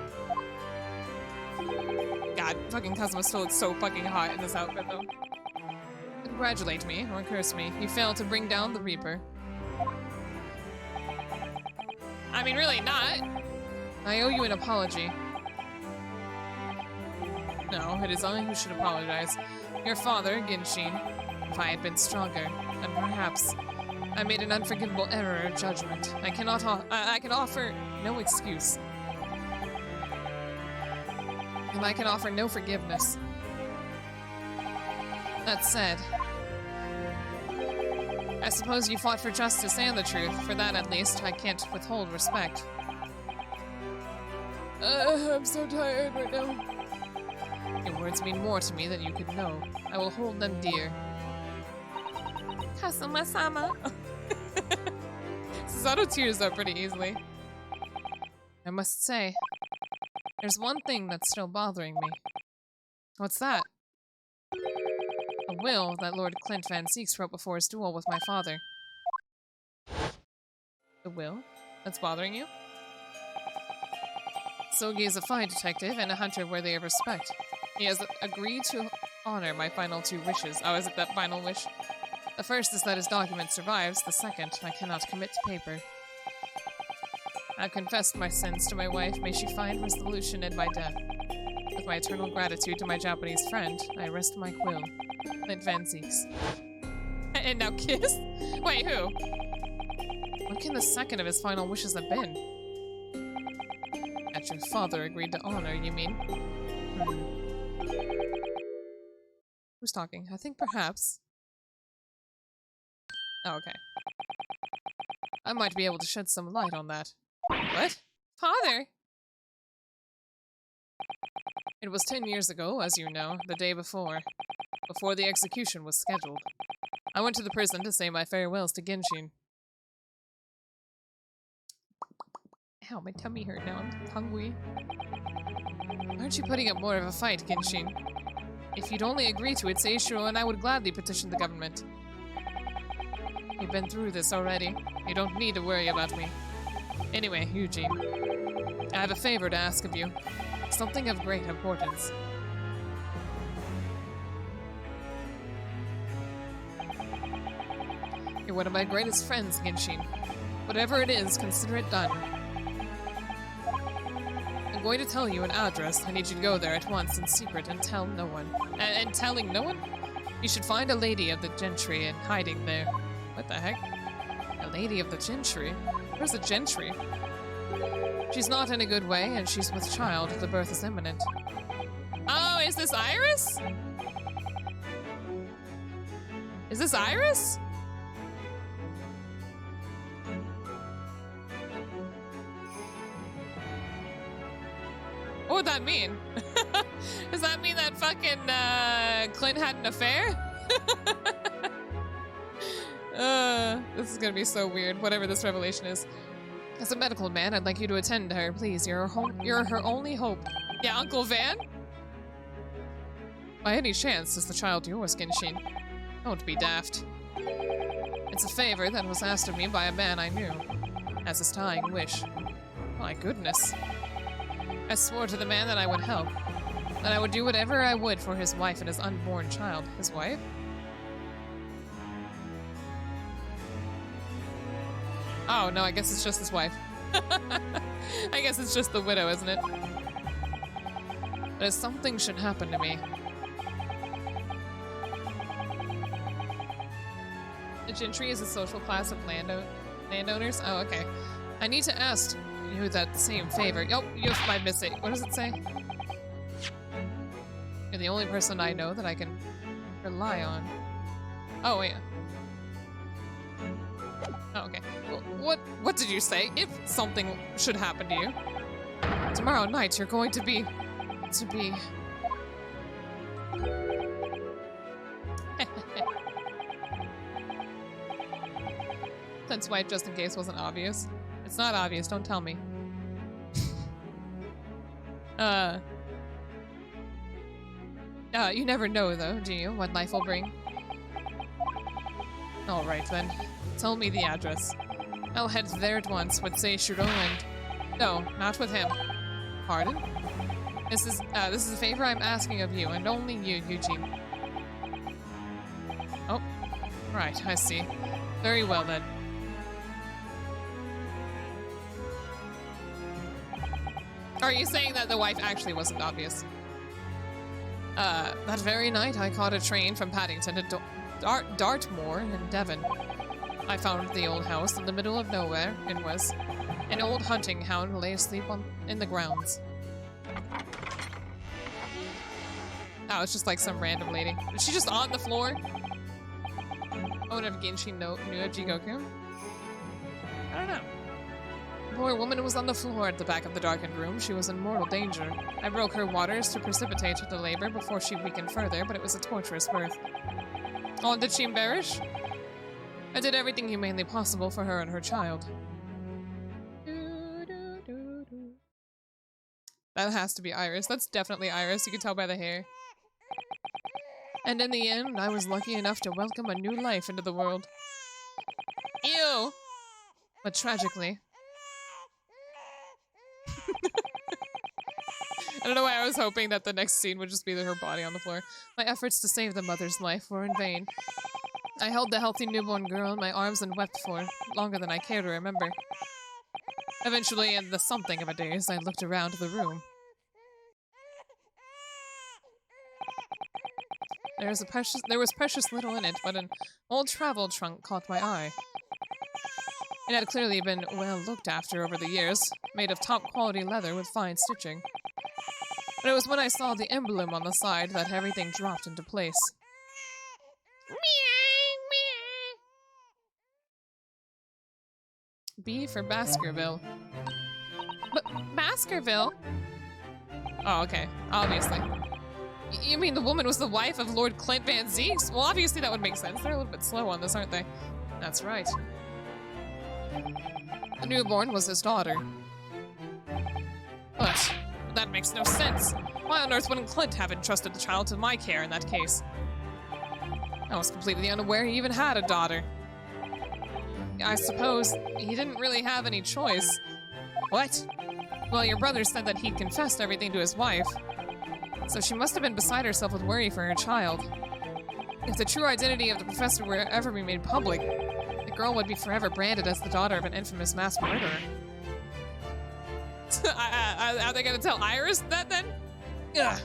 God, fucking Kazuma still looks so fucking hot in this outfit though. Congratulate me, or curse me. You failed to bring down the Reaper. I mean, really not. I owe you an apology. No, it is I who should apologize. Your father, Genshin. If I had been stronger, then perhaps I made an unforgivable error of judgment. I can offer no excuse. I can offer no forgiveness. That said, I suppose you fought for justice and the truth. For that, at least, I can't withhold respect. I'm so tired right now. Your words mean more to me than you could know. I will hold them dear. Kasuma-sama. Susato tears up pretty easily. I must say, there's one thing that's still bothering me. What's that? A will that Lord Clint Van Seeks wrote before his duel with my father. The will? That's bothering you? Sogi is a fine detective and a hunter worthy of respect. He has agreed to honor my final 2 wishes. Oh, is it that final wish? The first is that his document survives. The second, I cannot commit to paper. I confessed my sins to my wife. May she find resolution in my death. With my eternal gratitude to my Japanese friend, I rest my quill. Clint Van Seeks. And now kiss? Wait, who? What can the second of his final wishes have been? That your father agreed to honor, you mean? Who's talking? I think perhaps... Oh, okay. I might be able to shed some light on that. What? Father? It was 10 years ago, as you know, the day before the execution was scheduled. I went to the prison to say my farewells to Genshin. Ow, my tummy hurt now. I'm hungry. Aren't you putting up more of a fight, Genshin? If you'd only agree to it, Seishiro and I would gladly petition the government. We've been through this already. You don't need to worry about me. Anyway, Eugene, I have a favor to ask of you. Something of great importance. You're one of my greatest friends, Genshin. Whatever it is, consider it done. I'm going to tell you an address. I need you to go there at once in secret and tell no one. And telling no one? You should find a lady of the gentry and hiding there. What the heck? A lady of the gentry? Where's the gentry? She's not in a good way, and she's with child. The birth is imminent. Oh, is this Iris? Is this Iris? What would that mean? Does that mean that fucking Clint had an affair? This is gonna be so weird, whatever this revelation is. As a medical man, I'd like you to attend to her, please. You're her only hope. Yeah, Uncle Van? By any chance, is the child yours, Genshin? Don't be daft. It's a favor that was asked of me by a man I knew, as his dying wish. My goodness. I swore to the man that I would help, that I would do whatever I would for his wife and his unborn child. His wife? Oh, no, I guess it's just his wife. I guess it's just the widow, isn't it? But if something should happen to me... The gentry is a social class of landowners? Oh, okay. I need to ask you that same favor. Oh, you might miss it. What does it say? You're the only person I know that I can rely on. Oh, wait. Oh, okay. Well, what did you say? If something should happen to you. Tomorrow night you're going to be... Clint's wife, just in case, wasn't obvious. It's not obvious, don't tell me. You never know, though, do you? What life will bring? Alright, then. Tell me the address. I'll head there at once with Seishiro and... No, not with him. Pardon? This is a favor I'm asking of you, and only you, Eugene. Oh. Right, I see. Very well, then. Are you saying that the wife actually wasn't obvious? That very night I caught a train from Paddington to Dartmoor in Devon. I found the old house in the middle of nowhere, and was an old hunting hound lay asleep in the grounds. Oh, it's just like some random lady. Is she just on the floor? Oh, and Genshin knew of Jigoku? I don't know. The poor woman was on the floor at the back of the darkened room. She was in mortal danger. I broke her waters to precipitate the labor before she weakened further, but it was a torturous birth. Oh, did she perish? I did everything humanely possible for her and her child. That has to be Iris. That's definitely Iris. You can tell by the hair. And in the end, I was lucky enough to welcome a new life into the world. Ew! But tragically... I don't know why I was hoping that the next scene would just be her body on the floor. My efforts to save the mother's life were in vain. I held the healthy newborn girl in my arms and wept for longer than I care to remember. Eventually, in the something of a daze, I looked around the room. There was precious little in it, but an old travel trunk caught my eye. It had clearly been well looked after over the years, made of top-quality leather with fine stitching. But it was when I saw the emblem on the side that everything dropped into place. B for Baskerville. Baskerville? Oh, okay. Obviously. You mean the woman was the wife of Lord Clint Van Zeeks? Well, obviously that would make sense. They're a little bit slow on this, aren't they? That's right. The newborn was his daughter. But that makes no sense. Why on earth wouldn't Clint have entrusted the child to my care in that case? I was completely unaware he even had a daughter. I suppose he didn't really have any choice. What? Well, your brother said that he'd confessed everything to his wife. So she must have been beside herself with worry for her child. If the true identity of the professor were ever be made public, the girl would be forever branded as the daughter of an infamous mass murderer. Are they gonna tell Iris that then? Ugh.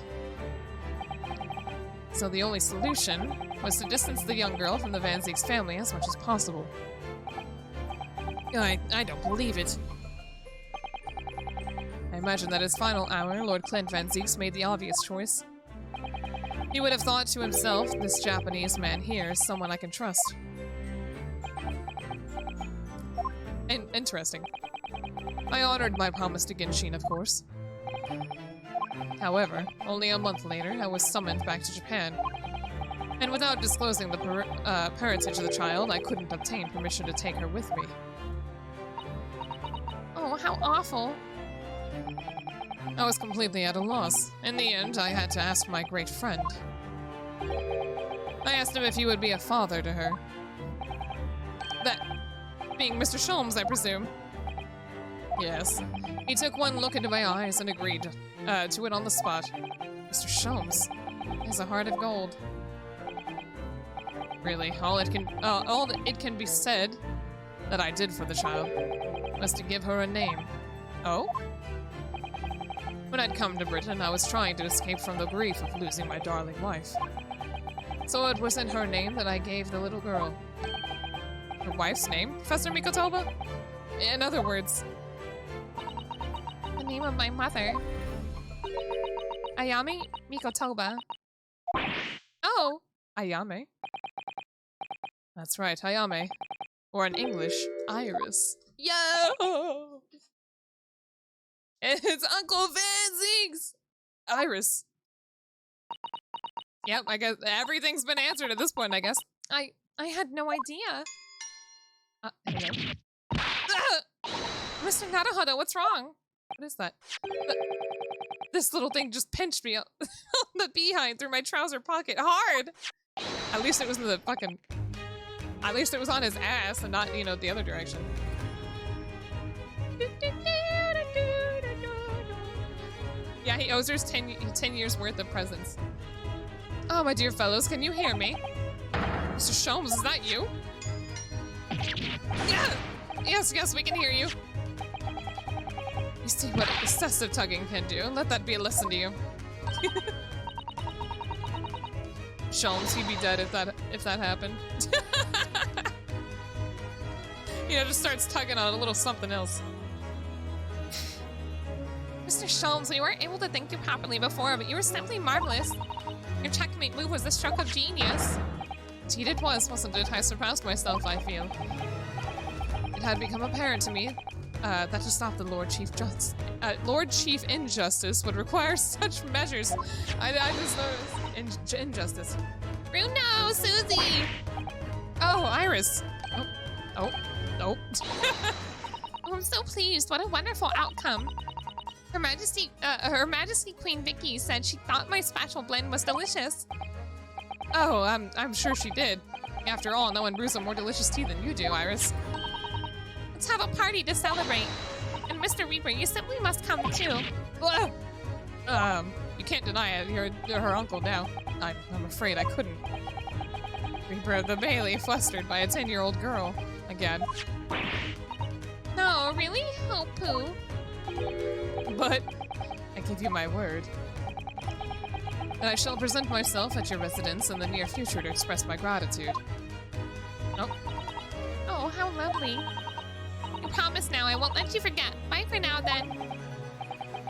So the only solution was to distance the young girl from the Van Zeeks family as much as possible. I don't believe it. I imagine that at his final hour, Lord Clint Van Zeeks made the obvious choice. He would have thought to himself, this Japanese man here is someone I can trust. Interesting. I honored my promise to Genshin, of course. However, only a month later, I was summoned back to Japan. And without disclosing the parentage of the child, I couldn't obtain permission to take her with me. Oh, how awful. I was completely at a loss. In the end, I had to ask my great friend. I asked him if he would be a father to her. That being Mr. Sholmes, I presume. Yes. He took one look into my eyes and agreed to it on the spot. Mr. Sholmes has a heart of gold. Really, all it can be said that I did for the child was to give her a name. Oh? When I'd come to Britain, I was trying to escape from the grief of losing my darling wife. So it was in her name that I gave the little girl. Her wife's name? Professor Mikotoba? In other words, the name of my mother. Ayame Mikotoba. Oh! Ayame. That's right, Ayame. Or in English, Iris. Yo! It's Uncle Van Zeeks! Iris. Yep, I guess everything's been answered at this point, I guess. I had no idea. Hello? Mr. Naruhodo, what's wrong? What is that? This little thing just pinched me on the behind through my trouser pocket hard! At least it was in the fucking... At least it was on his ass and not, you know, the other direction. Yeah, he owes her 10 years worth of presents. Oh, my dear fellows, can you hear me? Mr. Sholmes, is that you? Yeah! Yes, we can hear you. You see what excessive tugging can do. Let that be a lesson to you. Sholmes, he'd be dead if that happened. You know, just starts tugging on a little something else. Mr. Sholmes, we weren't able to thank you properly before, but you were simply marvelous. Your checkmate move was a stroke of genius. Indeed it was, wasn't it? I surpassed myself, I feel. It had become apparent to me that to stop the Lord Chief Injustice would require such measures. I just noticed injustice. Bruno, Susie. Oh, Iris. Oh. Oh, I'm so pleased. What a wonderful outcome. Her Majesty Queen Vicky said she thought my special blend was delicious. Oh, I'm sure she did. After all, no one brews a more delicious tea than you do, Iris. Let's have a party to celebrate. And Mr. Reaper, you simply must come too. You can't deny it. You're her uncle now. I'm afraid I couldn't. Reaper the Bailey, flustered by a 10-year-old girl. Again. No, really? Oh, poo. But I give you my word. And I shall present myself at your residence in the near future to express my gratitude. Oh. Oh, how lovely. I promise now I won't let you forget. Bye for now, then.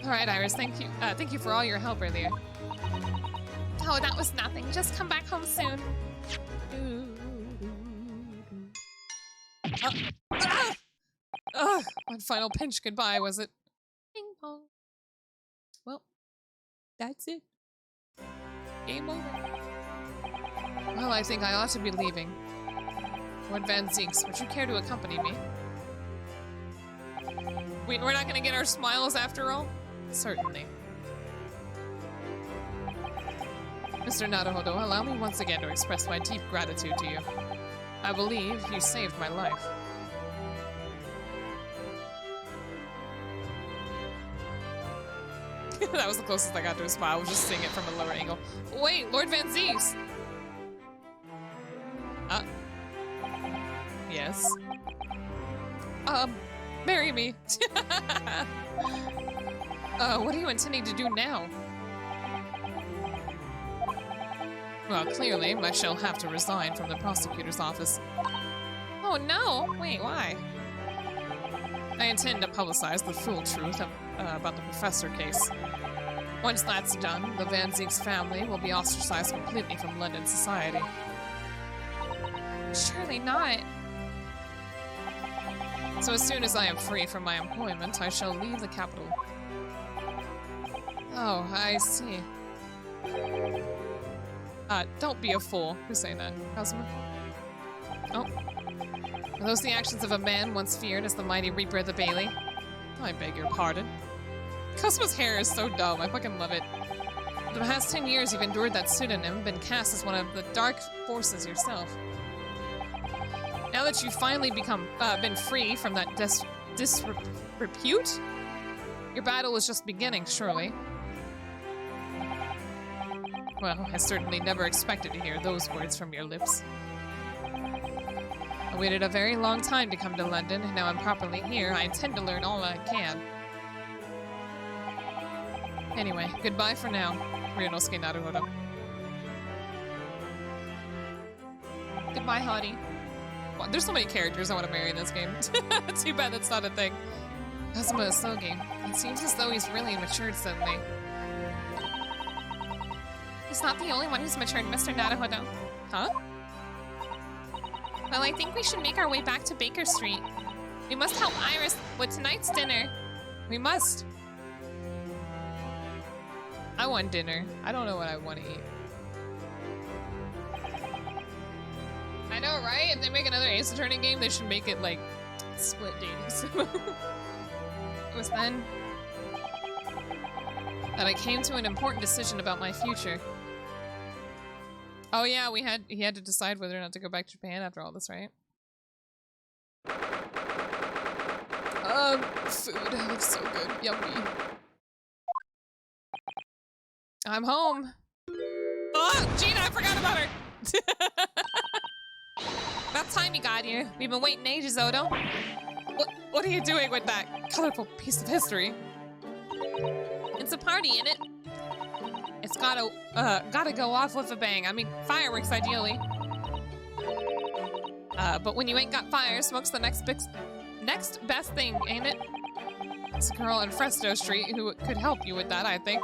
All right, Iris, thank you. Thank you for all your help earlier. Oh, that was nothing. Just come back home soon. One final pinch goodbye, was it? Ping pong. Well, that's it. Game over. Well, I think I ought to be leaving. Lord Van Zeeks, would you care to accompany me? Wait, we're not gonna get our smiles after all? Certainly. Mr. Naruhodo, allow me once again to express my deep gratitude to you. I believe you saved my life. That was the closest I got to a smile. I was just seeing it from a lower angle. Wait, Lord Van Zeeks! Yes. Marry me. What are you intending to do now? Well, clearly, I shall have to resign from the prosecutor's office. Oh no! Wait, why? I intend to publicize the full truth about the professor case. Once that's done, the Van Zeeks family will be ostracized completely from London society. Surely not. So as soon as I am free from my employment, I shall leave the capital. Oh, I see. Don't be a fool. Who's saying that? Cosmo? Oh. Are those the actions of a man once feared as the mighty Reaper of the Bailey? I beg your pardon. Cosmo's hair is so dumb. I fucking love it. For the past 10 years, you've endured that pseudonym, been cast as one of the dark forces yourself. Now that you've finally been free from that disrepute, your battle is just beginning, surely. Well, I certainly never expected to hear those words from your lips. I waited a very long time to come to London, and now I'm properly here. I intend to learn all I can. Anyway, goodbye for now, Ryunosuke Naruhodo. Goodbye, Hottie. Well, there's so many characters I want to marry in this game. Too bad that's not a thing. Kazuma Asogi. It seems as though he's really matured suddenly. He's not the only one who's matured, Mr. Naruhodo. Huh? Well, I think we should make our way back to Baker Street. We must help Iris with tonight's dinner. We must. I want dinner. I don't know what I want to eat. I know, right? If they make another Ace Attorney game, they should make it like split dating. It was then that I came to an important decision about my future. Oh yeah, he had to decide whether or not to go back to Japan after all this, right? Food looks so good. Yummy. I'm home. Oh, Gina, I forgot about her. About time you got here. We've been waiting ages, Odo. What are you doing with that colorful piece of history? It's a party, innit? It's gotta go off with a bang. I mean, fireworks, ideally. But when you ain't got fire, smoke's the next best thing, ain't it? There's a girl on Fresto Street who could help you with that, I think.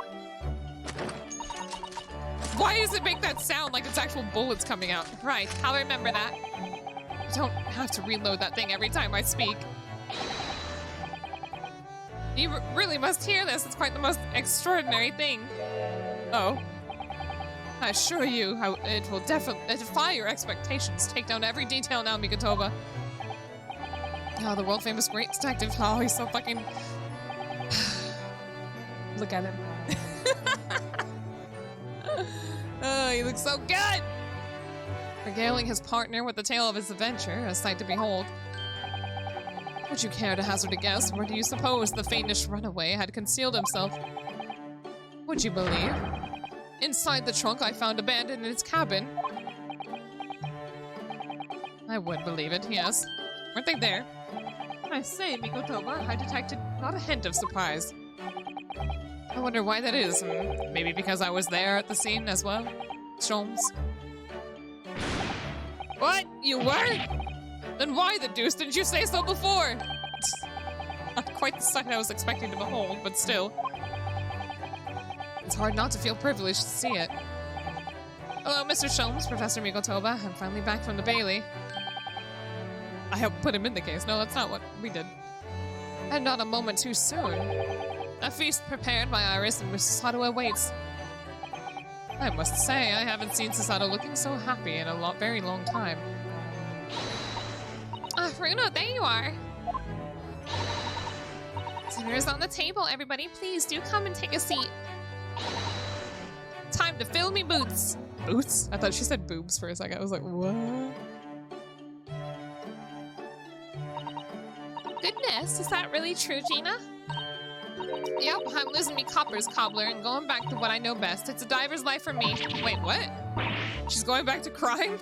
Why does it make that sound like it's actual bullets coming out? Right, I'll remember that. I don't have to reload that thing every time I speak. You really must hear this. It's quite the most extraordinary thing. Oh. I assure you, how it will definitely defy your expectations. Take down every detail now, Mikotoba. Oh, the world-famous great detective. Oh, he's so fucking... Look at him. Oh, he looks so good! Regaling his partner with the tale of his adventure, a sight to behold. Would you care to hazard a guess? Where do you suppose the fiendish runaway had concealed himself? Would you believe? Inside the trunk I found abandoned in its cabin. I would believe it, yes. Weren't they there? I say, Mikotoba, I detected not a hint of surprise. I wonder why that is. Maybe because I was there at the scene as well? Sholmes. What? You were? Then why the deuce didn't you say so before? Not quite the sight I was expecting to behold, but still. It's hard not to feel privileged to see it. Hello, Mr. Sholmes, Professor Mikotoba. I'm finally back from the Bailey. I helped put him in the case. No, that's not what we did. And not a moment too soon. A feast prepared by Iris and Mrs. Sato awaits. I must say, I haven't seen Sato looking so happy in a very long time. Ah, Runo, there you are. Dinner is on the table, everybody. Please do come and take a seat. Time to fill me boots. Boots? I thought she said boobs for a second. I was like, what? Goodness, is that really true, Gina? Yep, I'm losing me coppers, cobbler, and going back to what I know best. It's a diver's life for me. Wait, what? She's going back to crime?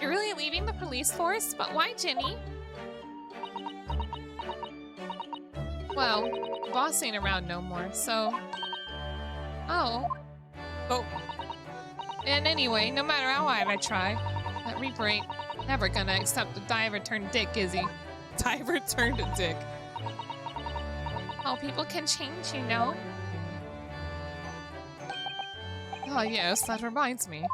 You're really leaving the police force? But why, Ginny? Well, the boss ain't around no more, so... Oh. Oh. And anyway, no matter how hard I try, that Reaper ain't never gonna accept the diver turned dick, is he? Diver turned a dick. Oh, people can change, you know? Oh yes, that reminds me.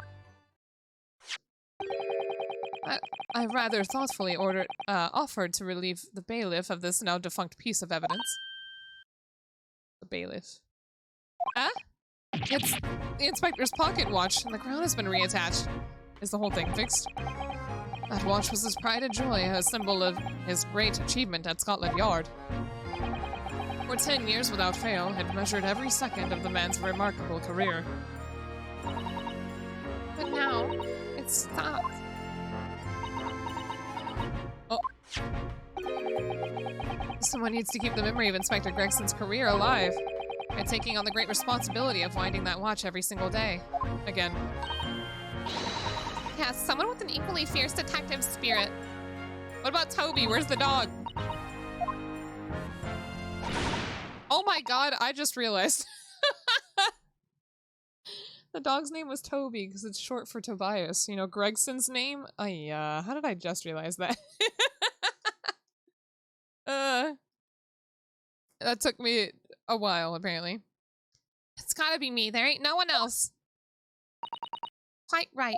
I rather thoughtfully offered to relieve the bailiff of this now defunct piece of evidence. The bailiff. Huh? It's the inspector's pocket watch, and the crown has been reattached. Is the whole thing fixed? That watch was his pride and joy, a symbol of his great achievement at Scotland Yard. For 10 years without fail, had measured every second of the man's remarkable career. But now, it's stopped. Oh. Someone needs to keep the memory of Inspector Gregson's career alive by taking on the great responsibility of winding that watch every single day. Again. Yeah, someone with an equally fierce detective spirit. What about Toby? Where's the dog? Oh my god, I just realized. The dog's name was Toby because it's short for Tobias. You know, Gregson's name? How did I just realize that? That took me a while, apparently. It's gotta be me. There ain't no one else. Quite right.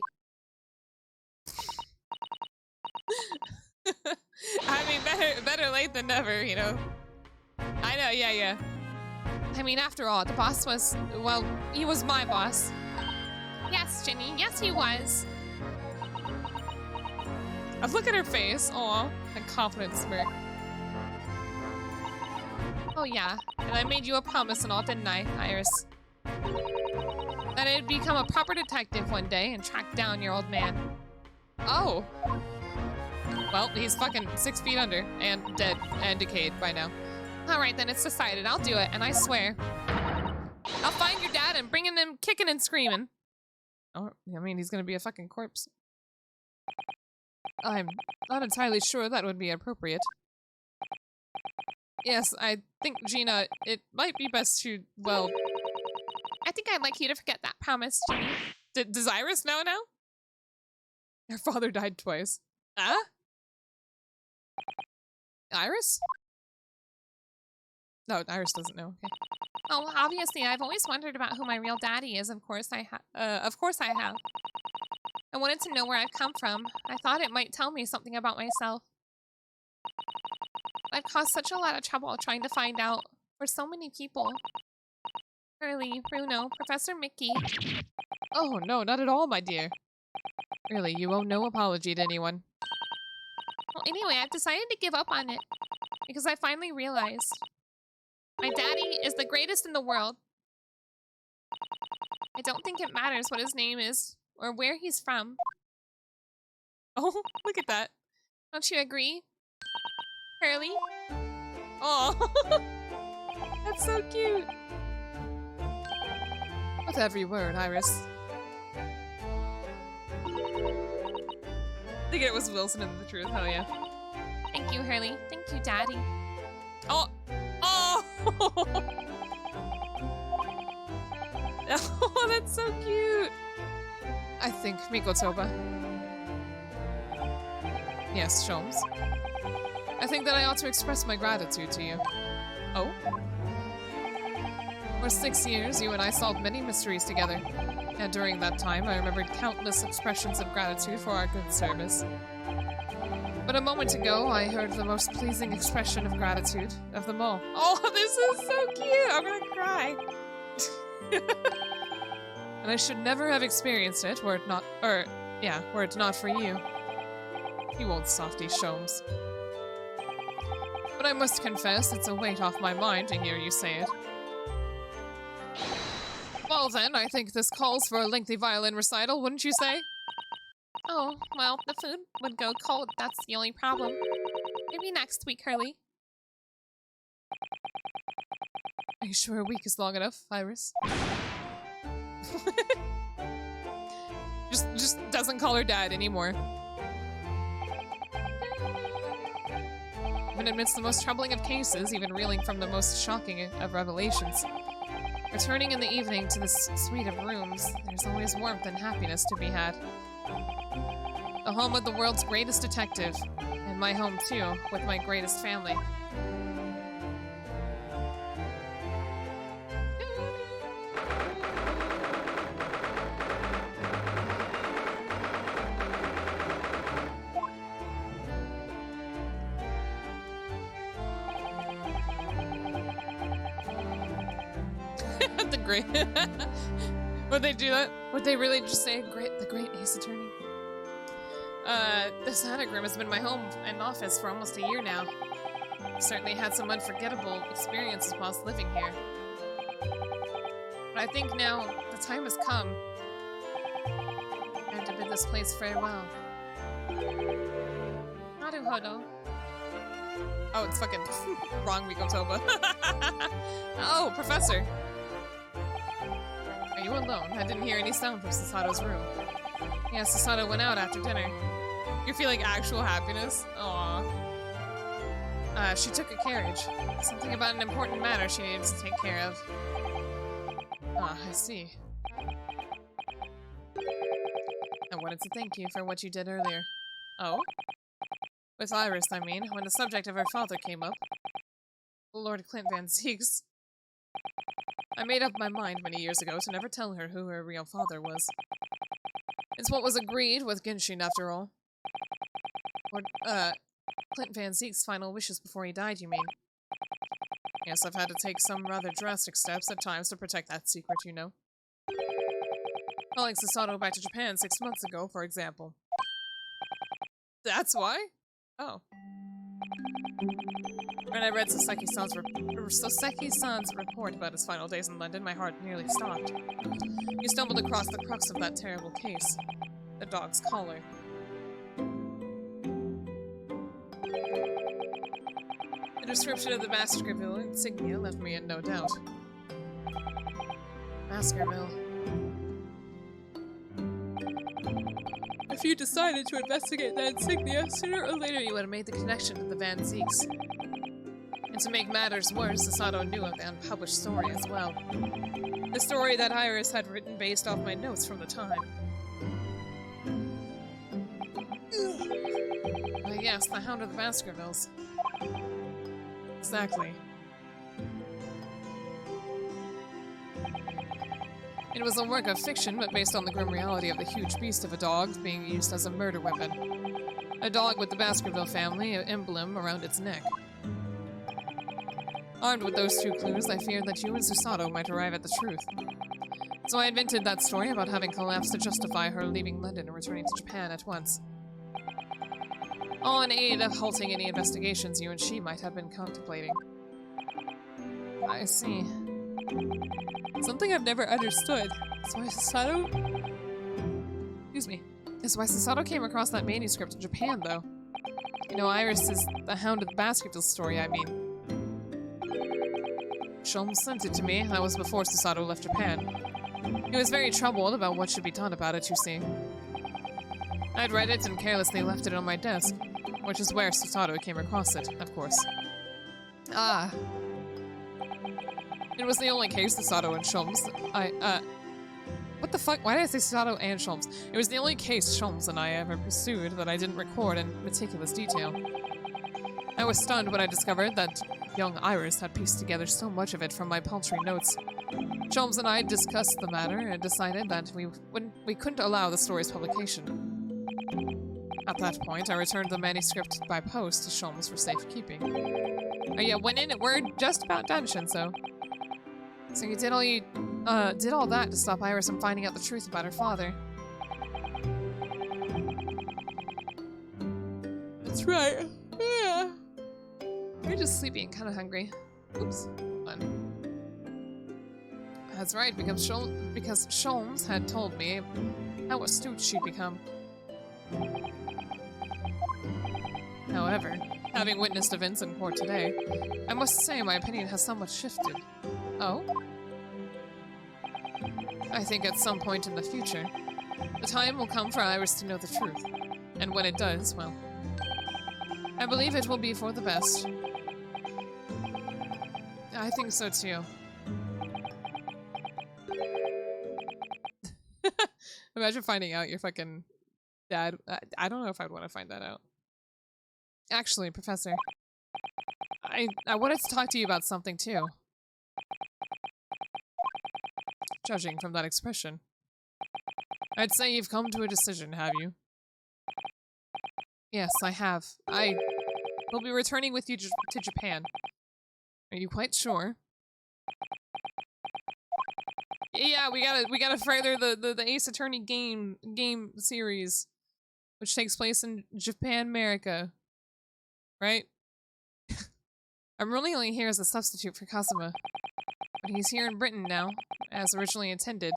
I mean, better late than never, you know. I know, yeah. I mean, after all, the boss was, well, he was my boss. Yes, Ginny, yes he was. Look at her face. Aw, a confident smirk. Oh yeah, and I made you a promise and all, didn't I, Iris? That I'd become a proper detective one day and track down your old man. Oh. Well, he's fucking 6 feet under and dead and decayed by now. Alright then, it's decided. I'll do it, and I swear. I'll find your dad and bring him in kicking and screaming. Oh, I mean, he's gonna be a fucking corpse. I'm not entirely sure that would be appropriate. Yes, I think, Gina, it might be best to, well... I think I'd like you to forget that promise, Ginny. Does Iris know now? Her father died twice. Huh? Iris? No, Iris doesn't know. Okay. Oh, obviously, I've always wondered about who my real daddy is. Of course I have. I wanted to know where I've come from. I thought it might tell me something about myself. I've caused such a lot of trouble trying to find out for so many people. Curly, Bruno, Professor Mickey. Oh, no, not at all, my dear. Really, you owe no apology to anyone. Well, anyway, I've decided to give up on it. Because I finally realized my daddy is the greatest in the world. I don't think it matters what his name is or where he's from. Oh, look at that. Don't you agree? Curly? Oh, that's so cute. With every word, Iris. I think it was Wilson and the truth. Hell yeah. Thank you, Hurley. Thank you, Daddy. Oh! Oh! Oh, that's so cute. I think Mikotoba. Yes, Sholmes. I think that I ought to express my gratitude to you. Oh? For 6 years, you and I solved many mysteries together. And during that time, I remembered countless expressions of gratitude for our good service. But a moment ago, I heard the most pleasing expression of gratitude of them all. Oh, this is so cute! I'm gonna cry. And I should never have experienced it were it not for you. You old softy, Sholmes. But I must confess, it's a weight off my mind to hear you say it. Well then, I think this calls for a lengthy violin recital, wouldn't you say? Oh, well, the food would go cold, that's the only problem. Maybe next week, Hurley. Are you sure a week is long enough, Iris? just doesn't call her dad anymore. Even amidst the most troubling of cases, even reeling from the most shocking of revelations. Returning in the evening to this suite of rooms, there's always warmth and happiness to be had. The home of the world's greatest detective, and my home too, with my greatest family. The great. Would they do that? Would they really just say the great Ace Attorney? This anagram has been my home and office for almost a year now. I've certainly had some unforgettable experiences whilst living here. But I think now the time has come. I have to bid this place farewell. Naruhodo. Oh, it's fucking wrong Mikotoba. Oh, Professor. Are you alone? I didn't hear any sound from Sasato's room. Yeah, Sasato went out after dinner. You're feeling actual happiness? Aww. She took a carriage. Something about an important matter she needed to take care of. Ah, I see. I wanted to thank you for what you did earlier. Oh? With Iris, I mean, when the subject of her father came up. Lord Clint Van Zieks. I made up my mind many years ago to never tell her who her real father was. It's what was agreed with Genshin, after all. Or, Clint Van Ziek's final wishes before he died, you mean? Yes, I've had to take some rather drastic steps at times to protect that secret, you know. Calling Sasato back to Japan 6 months ago, for example. That's why? Oh. When I read Soseki-san's report about his final days in London, my heart nearly stopped. He stumbled across the crux of that terrible case. The dog's collar. The description of the Baskerville insignia left me in no doubt. Baskerville. If you decided to investigate that insignia, sooner or later you would have made the connection to the Van Zieks. And to make matters worse, Sasato knew of the unpublished story as well. The story that Iris had written based off my notes from the time. Yes, the Hound of the Baskervilles. Exactly. It was a work of fiction, but based on the grim reality of the huge beast of a dog being used as a murder weapon. A dog with the Baskerville family emblem around its neck. Armed with those two clues, I feared that you and Susato might arrive at the truth. So I invented that story about having collapsed to justify her leaving London and returning to Japan at once. All in aid of halting any investigations you and she might have been contemplating. I see. Something I've never understood. That's why Susato... Excuse me. That's why Susato came across that manuscript in Japan, though. You know, Iris is the Hound of the Baskerville story, I mean. Sholmes sent it to me. That was before Susato left Japan. He was very troubled about what should be done about it, you see. I'd read it and carelessly left it on my desk, which is where Susato came across it, of course. Ah. It was the only case Susato and Sholmes... What the fuck? Why did I say Susato and Sholmes? It was the only case Sholmes and I ever pursued that I didn't record in meticulous detail. I was stunned when I discovered that young Iris had pieced together so much of it from my paltry notes. Sholmes and I discussed the matter and decided that we couldn't allow the story's publication. At that point, I returned the manuscript by post to Sholmes for safekeeping. Oh yeah, we're just about done, Shinso. So you did all that to stop Iris from finding out the truth about her father. That's right. Yeah. You're just sleepy and kind of hungry. Oops. Hold on. That's right, because Sholmes had told me how astute she'd become. However, having witnessed events in court today, I must say my opinion has somewhat shifted. Oh? I think at some point in the future, the time will come for Iris to know the truth. And when it does, well, I believe it will be for the best. I think so too. Imagine finding out your fucking dad. I don't know if I'd want to find that out. Actually, Professor, I wanted to talk to you about something too. Judging from that expression. I'd say you've come to a decision, have you? Yes, I have. I will be returning with you to Japan. Are you quite sure? Yeah, we gotta further the Ace Attorney game series, which takes place in Japan, America. Right? I'm really only here as a substitute for Kazuma, but he's here in Britain now, as originally intended.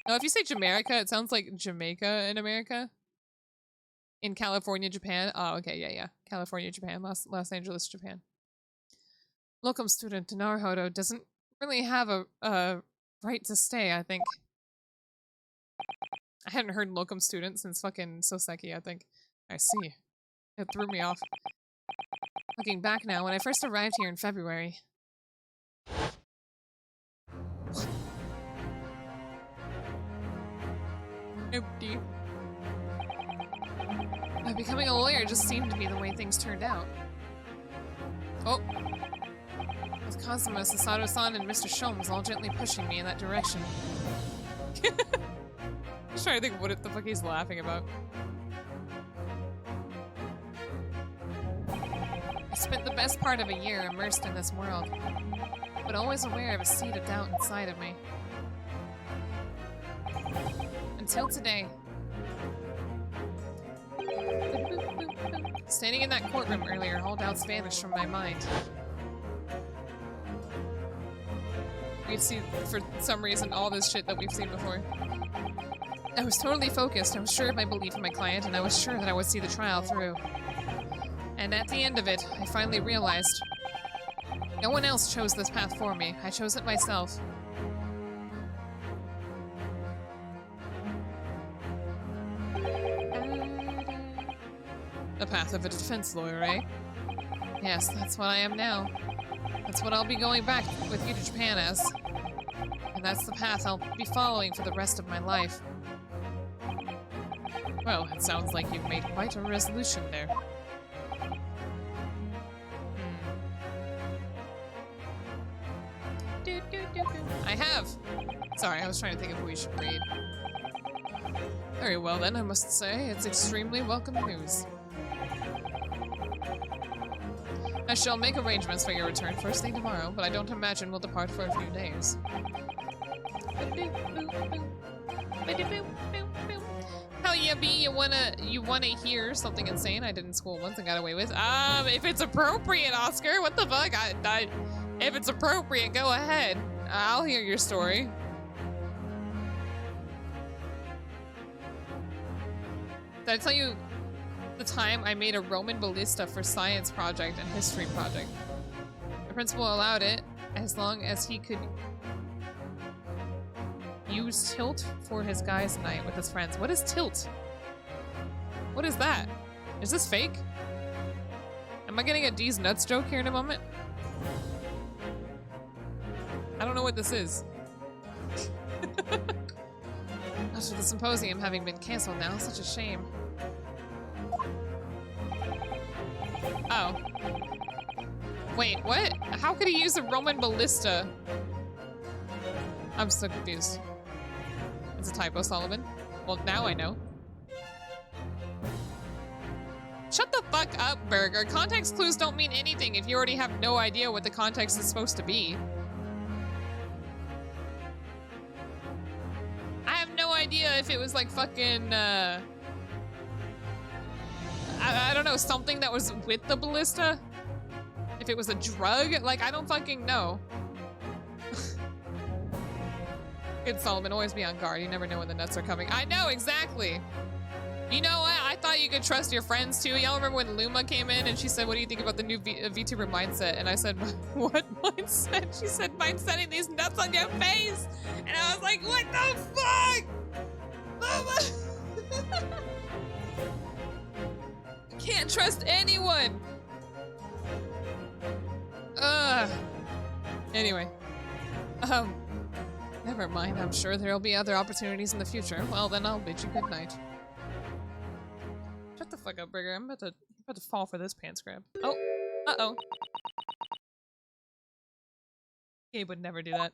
Now, if you say Jamaica, it sounds like Jamaica in America. In California, Japan. Oh, okay, yeah. California, Japan. Los Angeles, Japan. Locum student Naruhodo doesn't really have a right to stay, I think. I hadn't heard locum student since fucking Soseki, I think. I see. It threw me off. Looking back now, when I first arrived here in February... Empty. Becoming a lawyer just seemed to be the way things turned out. Oh. With Kazuma, Susato-san, and Mr. Sholmes all gently pushing me in that direction. I'm just trying to think what the fuck he's laughing about. I spent the best part of a year immersed in this world, but always aware of a seed of doubt inside of me. Until today. Standing in that courtroom earlier, all doubts vanished from my mind. We'd seen, for some reason, all this shit that we've seen before. I was totally focused, I was sure of my belief in my client, and I was sure that I would see the trial through. And at the end of it, I finally realized no one else chose this path for me. I chose it myself. The path of a defense lawyer, eh? Yes, that's what I am now. That's what I'll be going back with you to Japan as. And that's the path I'll be following for the rest of my life. Well, it sounds like you've made quite a resolution there. I have. Sorry, I was trying to think of who we should read. Very well then, I must say. It's extremely welcome news. I shall make arrangements for your return first thing tomorrow, but I don't imagine we'll depart for a few days. Hell yeah, B, you wanna hear something insane I did in school once and got away with? If it's appropriate, Oscar, what the fuck? If it's appropriate, go ahead. I'll hear your story. Did I tell you the time I made a Roman ballista for science project and history project? The principal allowed it as long as he could use tilt for his guys' night with his friends. What is tilt? What is that? Is this fake? Am I getting a D's nuts joke here in a moment? I don't know what this is. After the symposium having been canceled now, such a shame. Oh. Wait, what? How could he use a Roman ballista? I'm so confused. It's a typo, Solomon. Well, now I know. Shut the fuck up, Burger. Context clues don't mean anything if you already have no idea what the context is supposed to be. I have no idea if it was like fucking, I don't know, something that was with the ballista? If it was a drug? Like, I don't fucking know. Good Solomon, always be on guard. You never know when the nuts are coming. I know, exactly. You know what? I thought you could trust your friends too. Y'all remember when Luma came in and she said, what do you think about the new VTuber mindset? And I said, what mindset? She said, mindsetting these nuts on your face. And I was like, what the fuck? Luma! Can't trust anyone. Anyway. Never mind. I'm sure there'll be other opportunities in the future. Well, then I'll bid you good night. Shut the fuck up, Burger. I'm about to fall for this pants grab. Oh. Uh-oh. Gabe would never do that.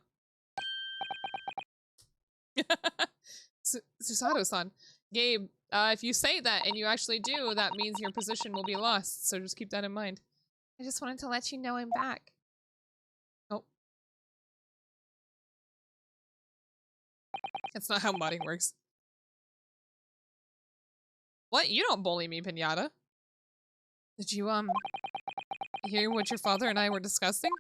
Susato-san. Gabe, if you say that and you actually do, that means your position will be lost. So just keep that in mind. I just wanted to let you know I'm back. Oh. That's not how modding works. What? You don't bully me, Pinata. Did you, hear what your father and I were discussing?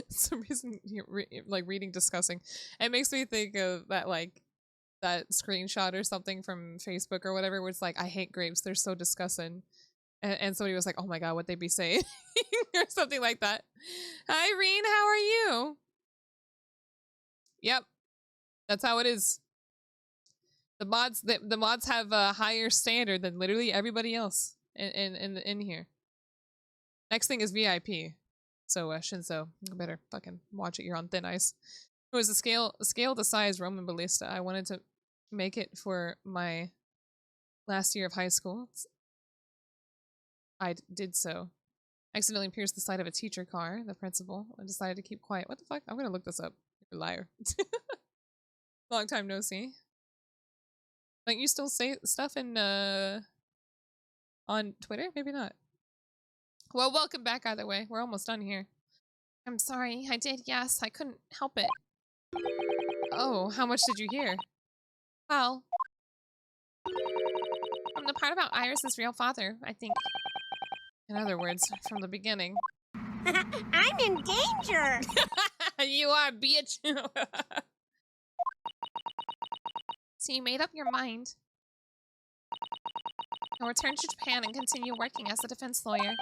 Some reason you're like reading discussing. It makes me think of that, like, that screenshot or something from Facebook or whatever where it's like, I hate grapes, they're so disgusting. And somebody was like, oh my god, what they be saying? Or something like that. Hi, Irene, how are you? Yep. That's how it is. The mods have a higher standard than literally everybody else in here. Next thing is VIP. So Shinzo, you better fucking watch it. You're on thin ice. It was a scale the size Roman ballista. I wanted to make it for my last year of high school. I did so. I accidentally pierced the side of a teacher car. The principal decided to keep quiet. What the fuck? I'm gonna look this up. You're a liar. Long time no see. Like, you still say stuff in on Twitter? Maybe not. Well, welcome back either way. We're almost done here. I'm sorry. I did, yes. I couldn't help it. Oh, how much did you hear? Well, from the part about Iris's real father, I think. In other words, from the beginning. I'm in danger! You are, bitch! So you made up your mind. I'll return to Japan and continue working as a defense lawyer.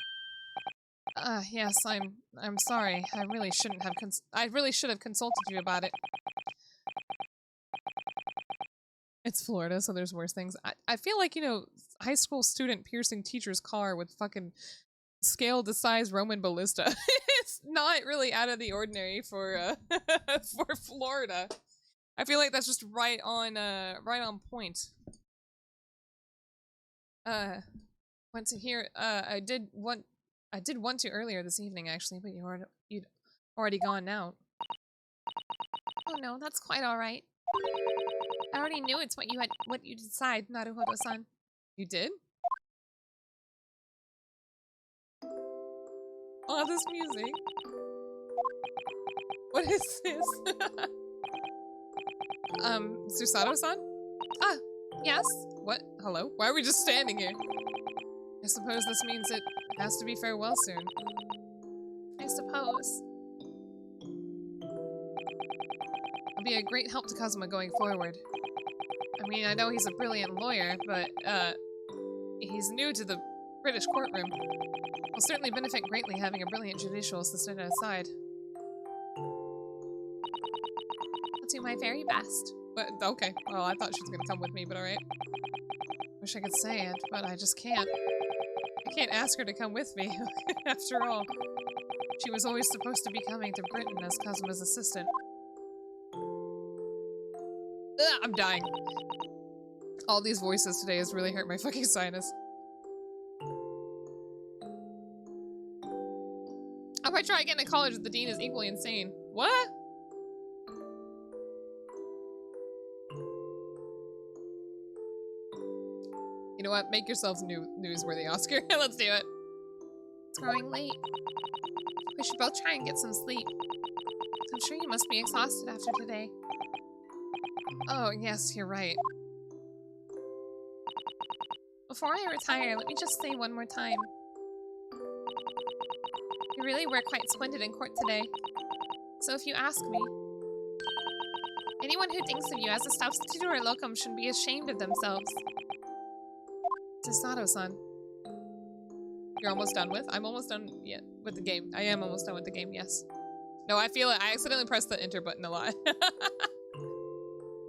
Yes, I'm sorry. I really should have consulted you about it. It's Florida, so there's worse things. I feel like, you know, high school student piercing teacher's car with fucking scale the size Roman ballista. It's not really out of the ordinary for for Florida. I feel like that's just right on point. Want to hear, I did want I did want to earlier this evening, actually, but you'd already gone out. Oh no, that's quite alright. I already knew it's what you decide, Naruhodo-san. You did? Oh, this music. What is this? Susato-san? Ah, yes? What? Hello? Why are we just standing here? I suppose this means it has to be farewell soon. I suppose. I'll be a great help to Kazuma going forward. I mean, I know he's a brilliant lawyer, but, he's new to the British courtroom. Will certainly benefit greatly having a brilliant judicial assistant at his side. I'll do my very best. But, okay. Well, I thought she was gonna come with me, but alright. Wish I could say it, but I just can't. I can't ask her to come with me, after all. She was always supposed to be coming to Britain as Kazuma's assistant. Ugh, I'm dying. All these voices today has really hurt my fucking sinus. How about I try again in college if the dean is equally insane? What? You know what? Make yourselves newsworthy, Oscar. Let's do it. It's growing late. We should both try and get some sleep. I'm sure you must be exhausted after today. Oh, yes, you're right. Before I retire, let me just say one more time. You really were quite splendid in court today. So if you ask me, anyone who thinks of you as a substitute or a locum should be ashamed of themselves. Susato-san. You're almost done with? I'm almost done with the game. I am almost done with the game, yes. No, I feel it. I accidentally pressed the enter button a lot.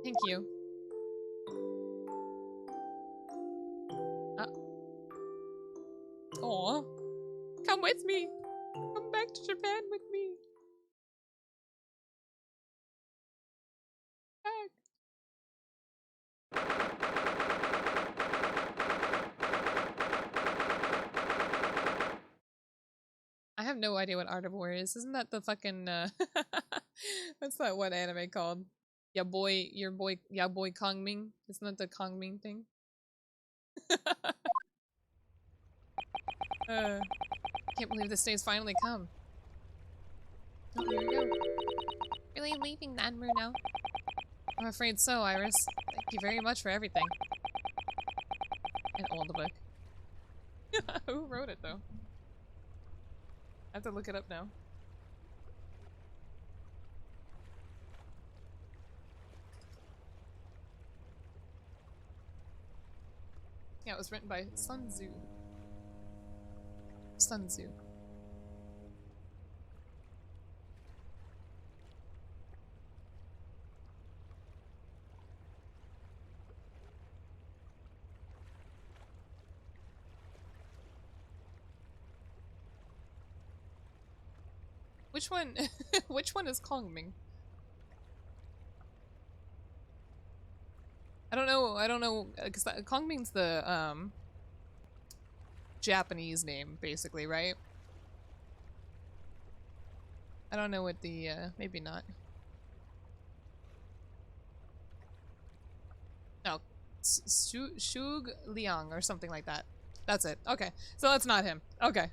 Thank you. Aw. Come with me. Come back to Japan with me. Back. I have no idea what Art of War is. Isn't that the fucking, what's that one anime called? Ya boy Kongming? Isn't that the Kongming thing? Can't believe this day's finally come. Oh, here we go. Really leaving then, Bruno? I'm afraid so, Iris. Thank you very much for everything. And all the book. Who wrote it, though? I have to look it up now. Yeah, it was written by Sun Tzu. Sun Tzu. Which one? Which one is Kongming? I don't know, because Kongming's the, Japanese name, basically, right? I don't know what the, maybe not. No. Shug Liang, or something like that. That's it. Okay. So that's not him. Okay.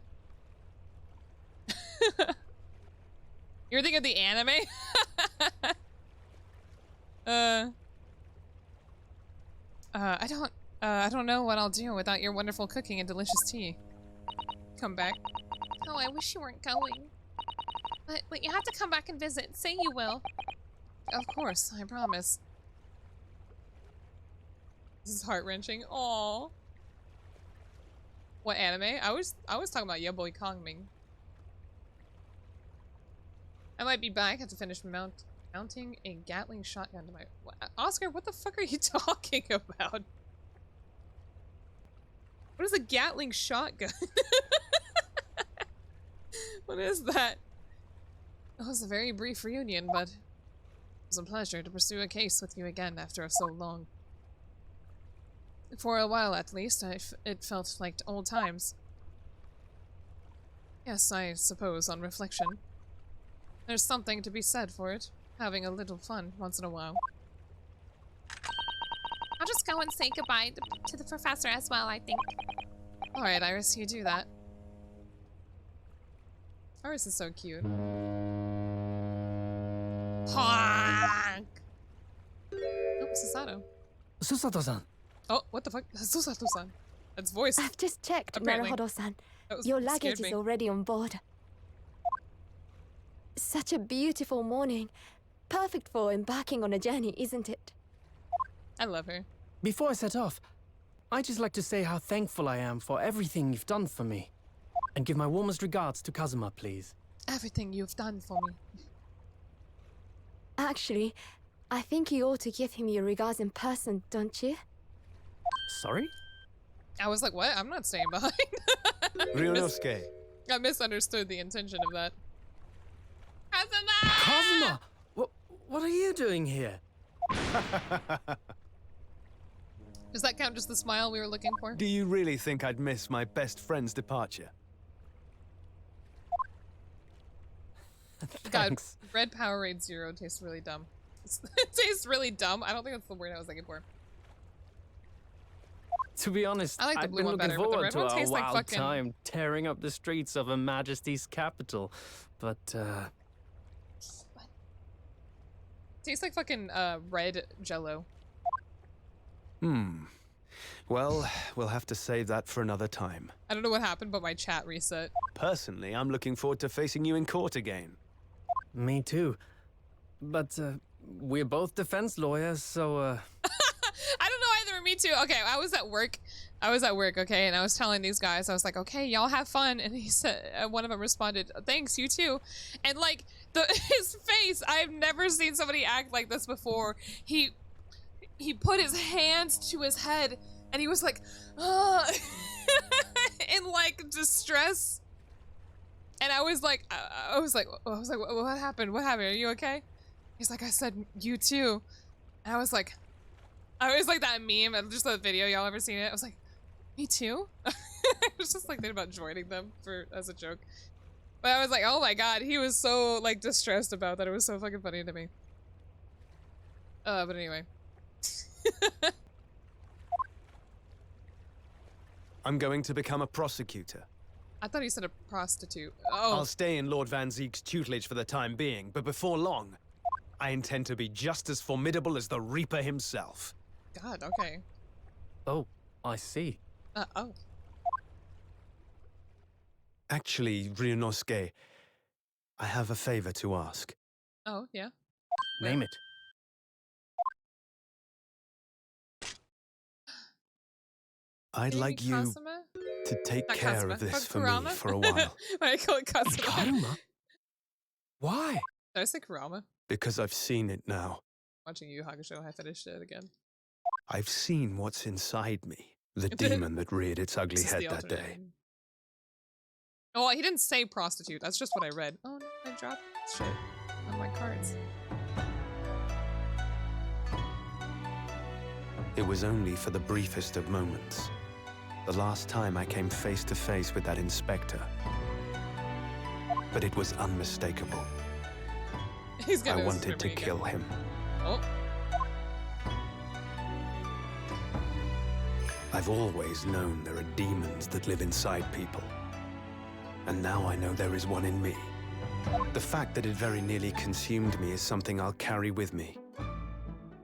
You're thinking of the anime? I don't know what I'll do without your wonderful cooking and delicious tea. Come back. Oh, I wish you weren't going. But you have to come back and visit. Say you will. Of course, I promise. This is heart-wrenching. Aww. What anime? I was talking about Ya Boy Kongming. I might be back. I have to finish mounting a Gatling shotgun to my... Oscar, what the fuck are you talking about? What is a Gatling shotgun? What is that? It was a very brief reunion, but it was a pleasure to pursue a case with you again after so long. For a while, at least, it felt like old times. Yes, I suppose, on reflection. There's something to be said for it. Having a little fun once in a while. I'll just go and say goodbye to the professor as well, I think. Alright, Iris, you do that. Iris is so cute. Honk! Oh, Susato. Susato-san. Oh, what the fuck? Susato-san. That's voice. I've just checked, Apparently. Naruhodo-san. That was Your scared luggage me. is already on board. Such a beautiful morning. Perfect for embarking on a journey, isn't it? I love her. Before I set off, I'd just like to say how thankful I am for everything you've done for me. And give my warmest regards to Kazuma, please. Everything you've done for me. Actually, I think you ought to give him your regards in person, don't you? Sorry? I was like, what? I'm not staying behind. Ryunosuke, I misunderstood the intention of that. Kazuma! Kazuma! What are you doing here? Does that count just the smile we were looking for? do you really think I'd miss my best friend's departure? God, Thanks. red Powerade Zero tastes really dumb. It tastes really dumb. I don't think that's the word I was looking for. To be honest, I like the I've blue been one looking better, but the forward red to one a tastes like wild fucking- time tearing up the streets of Her Majesty's capital. But, Tastes like fucking red Jello. Well, we'll have to save that for another time. I don't know what happened, but my chat reset. Personally, I'm looking forward to facing you in court again. me too. But, we're both defense lawyers, so, I don't know either. Me too. Okay, I was at work, okay, and I was telling these guys, I was like, okay, y'all have fun. And he said, one of them responded, thanks, you too. And like, his face, I've never seen somebody act like this before. He put his hands to his head, and he was like, in like distress. And I was like, what happened? What happened? Are you okay? He's like, I said, you too. And I was like that meme, and just the video, y'all ever seen it? I was like, me too? I was just like thinking about joining them as a joke. But I was like, oh my god, he was so like distressed about that. It was so fucking funny to me. But anyway. I'm going to become a prosecutor. I thought he said a prostitute. I'll Oh, stay in Lord Van Zeek's tutelage for the time being, but before long, I intend to be just as formidable as the Reaper himself. god, okay. oh, I see. Oh. Actually, Ryunosuke, I have a favor to ask. Oh, yeah. Name it. I'd Maybe like you Kazuma? to take Not care Kazuma, of this but for me Kurama? for a while, Why I call it Kazuma? Karuma? Why? Did I say Kurama? because I've seen it now. Watching Yu Yu Hakusho, I finished it again. I've seen what's inside me, the demon that reared its ugly This is head the that alternate day. ending. Oh, he didn't say prostitute. That's just what I read. Oh no, I dropped shit on my cards. It was only for the briefest of moments. The last time I came face to face with that inspector. But it was unmistakable. He's I gonna wanted to remember kill him. Oh, I've always known there are demons that live inside people. And now I know there is one in me. The fact that it very nearly consumed me is something I'll carry with me.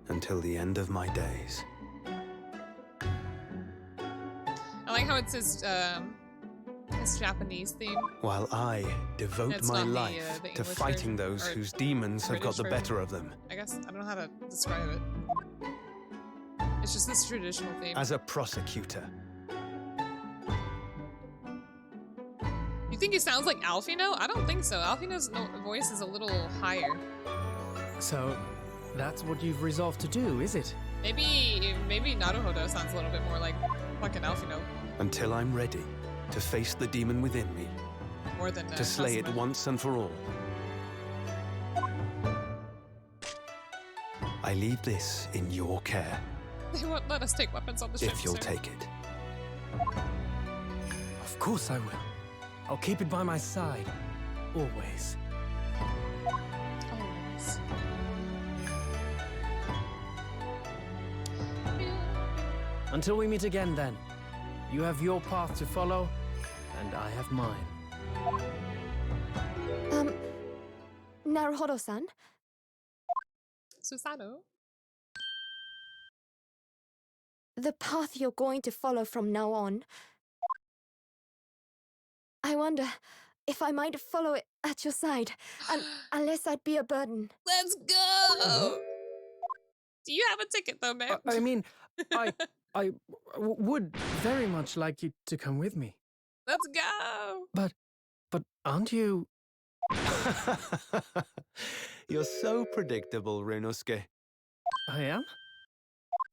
Until the end of my days. I like how it's his Japanese theme. While I devote It's my not the, life the to English fighting version, those or whose demons have got British the version. better of them. I guess I don't know how to describe it. It's just this traditional theme. As a prosecutor, You think he sounds like Alfino? I don't think so. Alfino's voice is a little higher. So, that's what you've resolved to do, is it? Maybe Naruhodo sounds a little bit more like fucking Alfino. until I'm ready to face the demon within me, More than to slay it Kazuma. once and for all. I leave this in your care, They won't let us take weapons on the ship. if you'll sir. take it. Of course I will. I'll keep it by my side. Always. Always. Until we meet again, then. You have your path to follow, and I have mine. Naruhodo-san, Susato. the path you're going to follow from now on, I wonder if I might follow it at your side, unless I'd be a burden. Let's go! Do you have a ticket though, babe? I mean, I would very much like you to come with me. Let's go! But aren't you... You're so predictable, Ryunosuke. I am?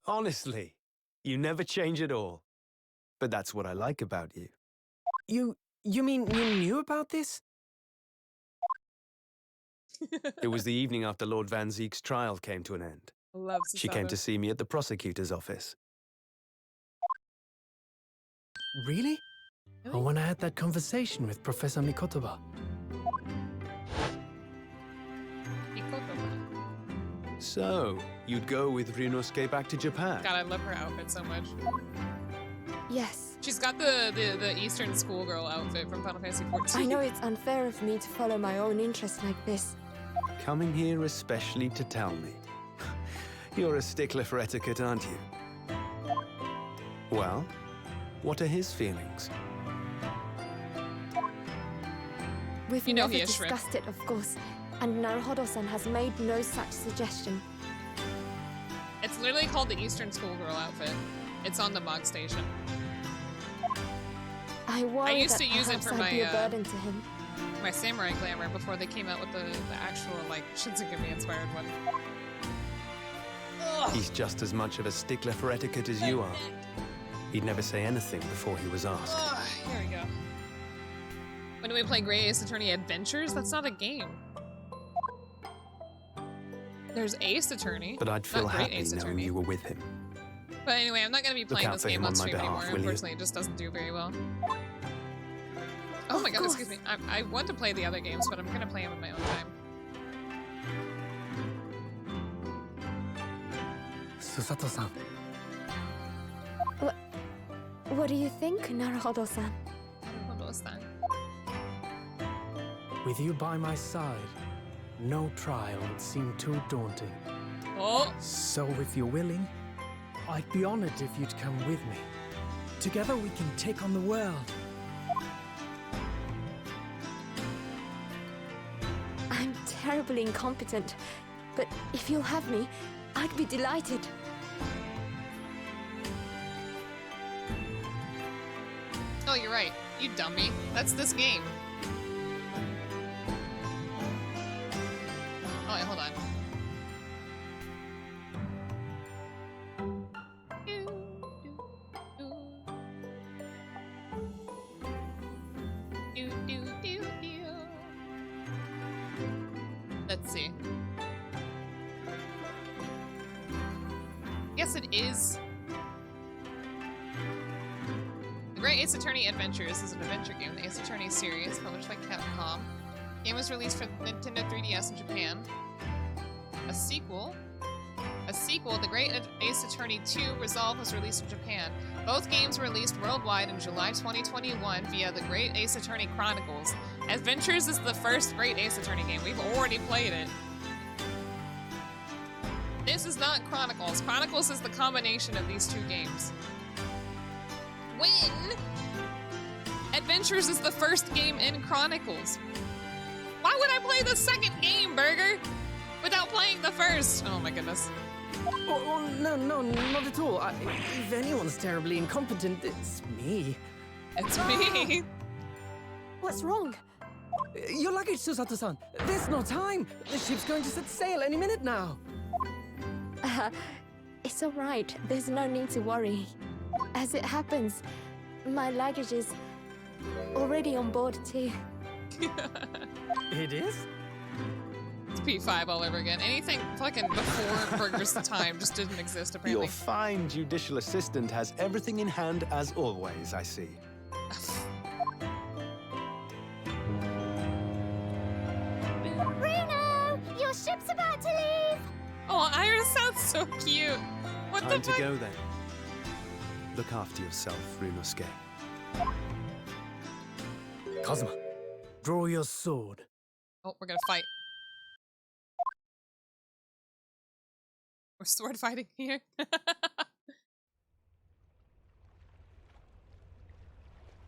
Honestly, you never change at all. But that's what I like about you. You mean you knew about this? It was the evening after Lord Van Zeek's trial came to an end. Love She came to Susato. see me at the prosecutor's office. Really? Or when I had that conversation with Professor Mikotoba. So, you'd go with Ryunosuke back to Japan? God, I love her outfit so much. Yes. She's got the Eastern schoolgirl outfit from Final Fantasy XIV. I know it's unfair of me to follow my own interests like this. Coming here especially to tell me. You're a stickler for etiquette, aren't you? Well, what are his feelings? We've You know never he is shrimp. discussed it, of course, and Naruhodo-san has made no such suggestion. It's literally called the Eastern schoolgirl outfit. It's on the Mog Station. I worry used that to use it perhaps for I'd be my, a burden to him. My samurai glamour before they came out with the actual, like, Shinzugami inspired one. Ugh. He's just as much of a stickler for etiquette as you are. He'd never say anything before he was asked. Ugh, here we go. When do we play Grey Ace Attorney Adventures? That's not a game. There's Ace Attorney. But I'd feel not Great happy Ace knowing Attorney. you were with him. But anyway, I'm not going to be playing out this for game him on on my stream behalf, anymore. will you? Unfortunately, it just doesn't do very well. Oh Of my god, excuse course. me. I want to play the other games, but I'm going to play them in my own time. Susato-san. What do you think, Naruhodo-san? Naruhodo-san. With you by my side, no trial would seem too daunting. Oh! So if you're willing, I'd be honored if you'd come with me. Together we can take on the world. I'm terribly incompetent, but if you'll have me, I'd be delighted. Oh, you're right. You dummy. That's this game. Oh, wait, hold on. Let's see. Yes, it is. The Great Ace Attorney Adventures is an adventure game in the Ace Attorney series, published by Capcom. The game was released for Nintendo 3DS in Japan. A sequel, The Great Ace Attorney 2 Resolve, was released in Japan. Both games were released worldwide in July 2021 via The Great Ace Attorney Chronicles. Adventures is the first Great Ace Attorney game. We've already played it. This is not Chronicles. Chronicles is the combination of these two games. When Adventures is the first game in Chronicles. Why would I play the second game, Burger, without playing the first? Oh my goodness. Oh, no, not at all. If anyone's terribly incompetent, it's me. It's me. What's wrong? Your luggage, Susato-san. There's no time. The ship's going to set sail any minute now. It's all right. There's no need to worry. As it happens, my luggage is already on board too. It is? It's P5 all over again. Anything fucking before Burger's time just didn't exist, apparently. Your fine judicial assistant has everything in hand as always, I see. What Time the to fuck? go then. Look after yourself, Runosuke. Kazuma, draw your sword. Oh, we're gonna fight. We're sword fighting here.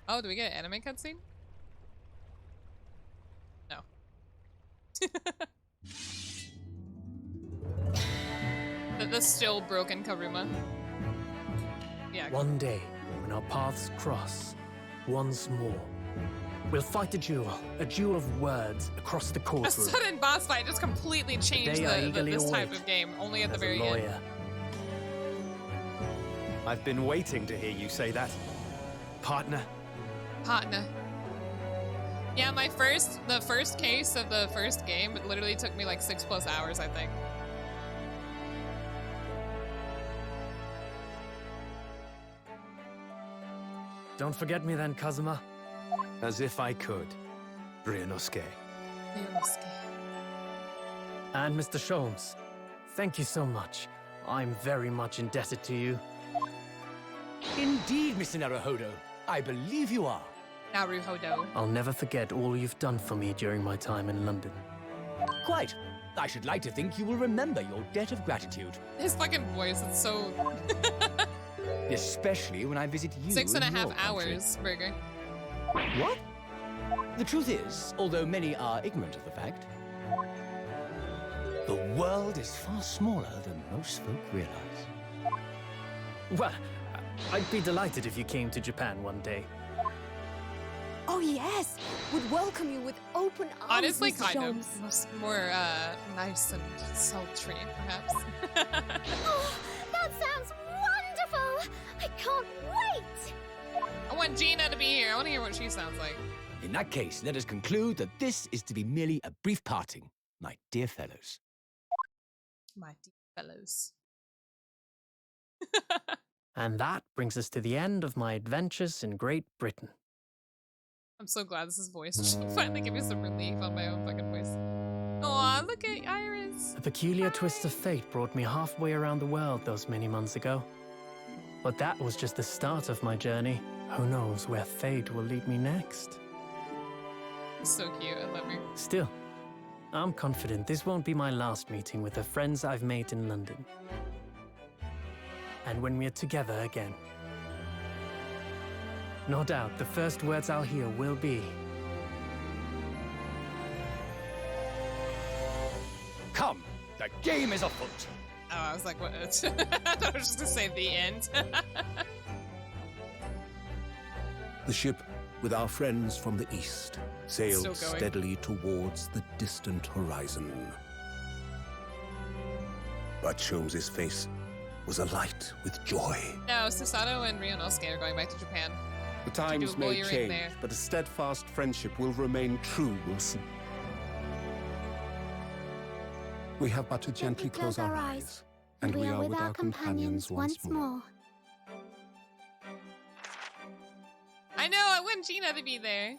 Oh, do we get an anime cutscene? No. The still broken Karuma. Yeah. One day, when our paths cross, once more, we'll fight a duel of words across the A courtroom. sudden boss fight just completely changed day I eagerly this type await of game, only at the As a very end. lawyer. I've been waiting to hear you say that. Partner. Partner. Yeah, the first case of the first game, it literally took me like 6+ hours, I think. Don't forget me then, Kazuma. As if I could. Ryunosuke. And Mr. Sholmes, thank you so much. I'm very much indebted to you. Indeed, Mr. Naruhodo. I believe you are. Naruhodo. I'll never forget all you've done for me during my time in London. Quite. I should like to think you will remember your debt of gratitude. His fucking voice, it's so... Especially when I visit you 6.5 in your country. hours, Burger. What? The truth is, although many are ignorant of the fact, the world is far smaller than most folk realize. Well, I'd be delighted if you came to Japan one day. Oh yes, would welcome you with open arms. Honestly, Mr. kind Sholmes. of. More, nice and sultry, perhaps. Oh, that sounds wonderful! I can't wait! I want Gina to be here. I want to hear what she sounds like. In that case, let us conclude that this is to be merely a brief parting, my dear fellows. My dear fellows. And that brings us to the end of my adventures in Great Britain. I'm so glad this is voice. Finally give me some relief on my own fucking voice. Aw, look at Iris. A peculiar twist of fate brought me halfway around the world those many months ago. But that was just the start of my journey. Who knows where fate will lead me next? So cute, I love her. Still, I'm confident this won't be my last meeting with the friends I've made in London. And when we're together again, no doubt the first words I'll hear will be, Come, the game is afoot. Oh, I was like, what? I thought I was just gonna say the end. The ship, with our friends from the east, sailed Still going. steadily towards the distant horizon. But Sholmes' face was alight with joy. No, Susato and Ryunosuke are going back to Japan. The do times may lawyering change, there. but a steadfast friendship will remain true, Wilson. We have but to gently close our eyes, and we are with our companions once more. I know, I want Gina to be there.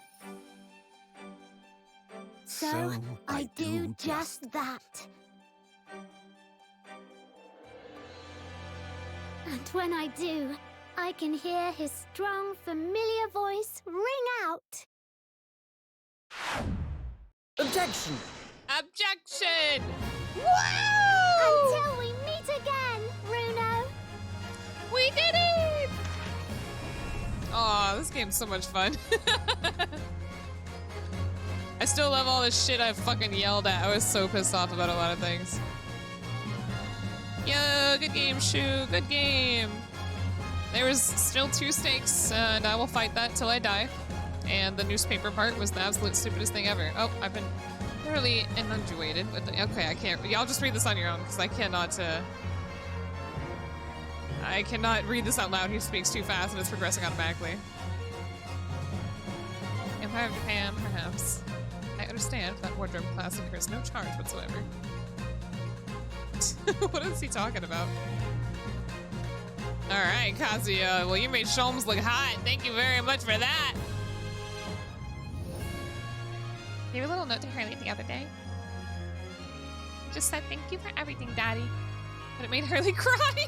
So, I do just that. And when I do, I can hear his strong, familiar voice ring out. objection! Objection! Until we meet again, Bruno. We did it! Aw, this game's so much fun. I still love all this shit I fucking yelled at. I was so pissed off about a lot of things. Yo, good game, Shu. Good game. There was still 2 stakes, and I will fight that till I die. And the newspaper part was the absolute stupidest thing ever. Oh, I've been really inundated with the, okay, I can't. Y'all just read this on your own, because I cannot read this out loud. He speaks too fast, and it's progressing automatically. Empire of Japan, perhaps. I understand that wardrobe class incurs no charge whatsoever. What is he talking about? Alright, Kazuya. Well, you made Sholmes look hot. Thank you very much for that. Gave a little note to Harley the other day. Just said thank you for everything, Daddy. But it made Harley cry.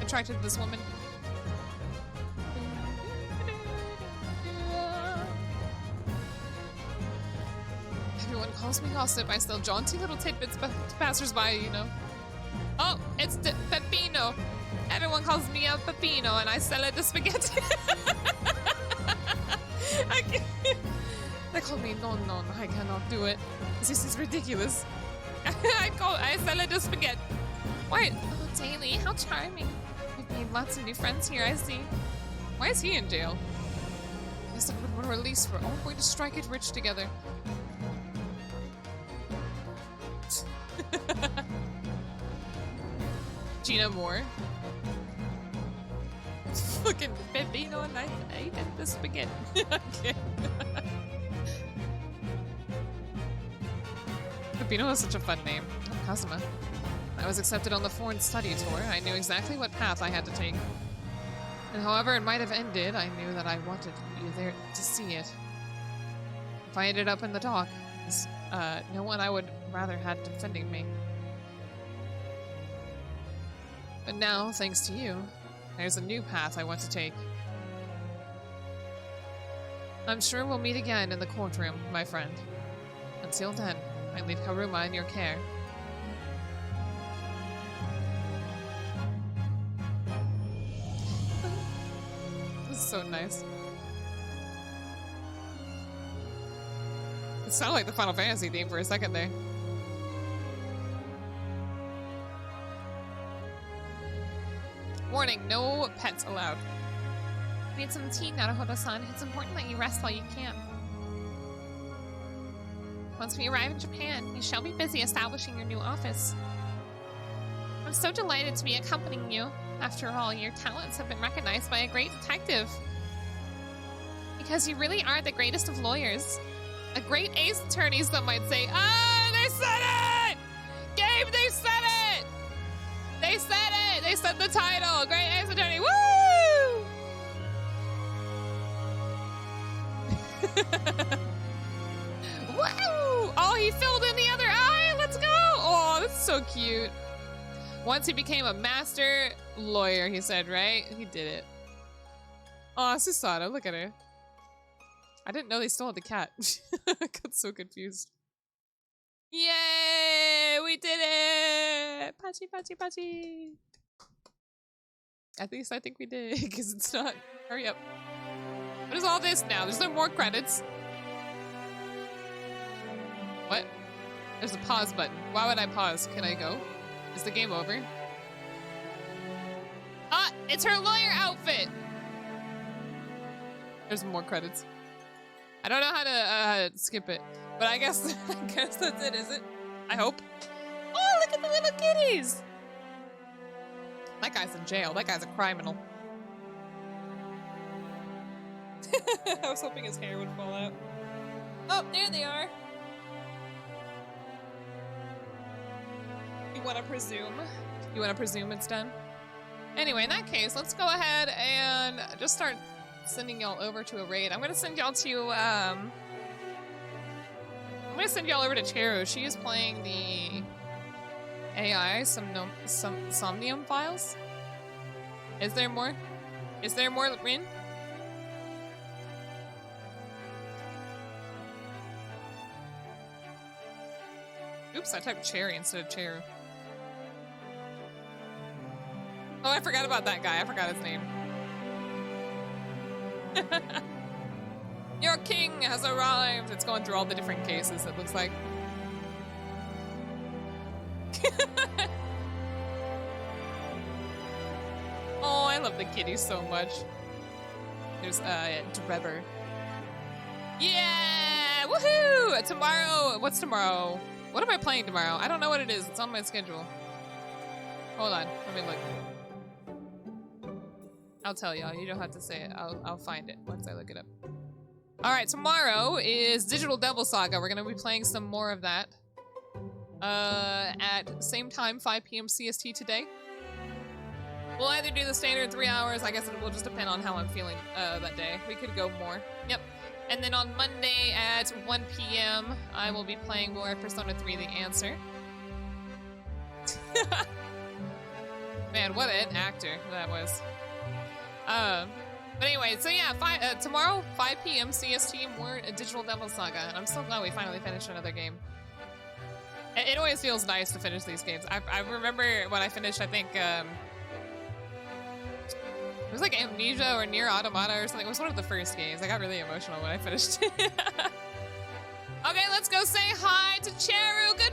attracted to this woman. Everyone calls me gossip. I still jaunty little tidbits to passersby, you know. Oh, it's Peppino. Everyone calls me a Peppino, and I sell it to spaghetti. I can't. They call me no, I cannot do it. This is ridiculous. I sell it to spaghetti. What? Oh, Daily, how charming. You've made lots of new friends here, I see. Why is he in jail? Guess when we're released, we're all going to strike it rich together. Gina Moore. Fucking Peppino and I ate the spaghetti. Okay. Peppino was such a fun name. Oh, Cosima. I was accepted on the foreign study tour. I knew exactly what path I had to take. And however it might have ended, I knew that I wanted you there to see it. If I ended up in the dock, no one I would rather had defending me. But now, thanks to you, there's a new path I want to take. I'm sure we'll meet again in the courtroom, my friend. Until then, I leave Karuma in your care. This is so nice. It sounded like the Final Fantasy theme for a second there. Warning, no pets allowed. Need some tea, Naruhodo-san. It's important that you rest while you can. Once we arrive in Japan, you shall be busy establishing your new office. I'm so delighted to be accompanying you. After all, your talents have been recognized by a great detective. Because you really are the greatest of lawyers. A great ace attorney, some might say. Ah, they said it! Gabe, they said it! They said it! They said the title! Great ace attorney! Woo! Woo! Oh, he filled in the other eye! Let's go! Oh, that's so cute. Once he became a master lawyer, he said, right? He did it. Oh, Susato, look at her. I didn't know they still had the cat. I got so confused. Yay! We did it! Pachi, pachi, pachi. At least I think we did, because it's not. Hurry up. What is all this now? There's no more credits. What? There's a pause button. Why would I pause? Can I go? Is the game over? Ah! It's her lawyer outfit! There's more credits. I don't know how to skip it, but I guess that's it, is it? I hope. Oh, look at the little kitties! That guy's in jail. That guy's a criminal. I was hoping his hair would fall out. Oh, there they are. You want to presume? You want to presume it's done? Anyway, in that case, let's go ahead and just start sending y'all over to a raid. I'm gonna send y'all to I'm gonna send y'all over to Cheru. She is playing the AI Somnium Files. Is there more? Is there more, Rin? Oops, I typed Cherry instead of Cheru. Oh, I forgot about that guy. I forgot his name. Your king has arrived! It's going through all the different cases, it looks like. Oh, I love the kitties so much. There's, Drebber. Yeah! Woohoo! Tomorrow, what's tomorrow? What am I playing tomorrow? I don't know what it is. It's on my schedule. Hold on, let me look. I'll tell y'all. You don't have to say it. I'll find it once I look it up. All right, tomorrow is Digital Devil Saga. We're gonna be playing some more of that. At same time, 5 p.m. CST today. We'll either do the standard 3 hours. I guess it will just depend on how I'm feeling that day. We could go more. Yep. And then on Monday at 1 p.m., I will be playing more Persona 3: The Answer. Man, what an actor that was. But anyway, so yeah, tomorrow, 5 p.m. CST, more Digital Devil Saga. And I'm so glad we finally finished another game. It always feels nice to finish these games. I remember when I finished, I think, it was like Amnesia or Near Automata or something. It was one of the first games. I got really emotional when I finished it. Okay, let's go say hi to Cheru. Good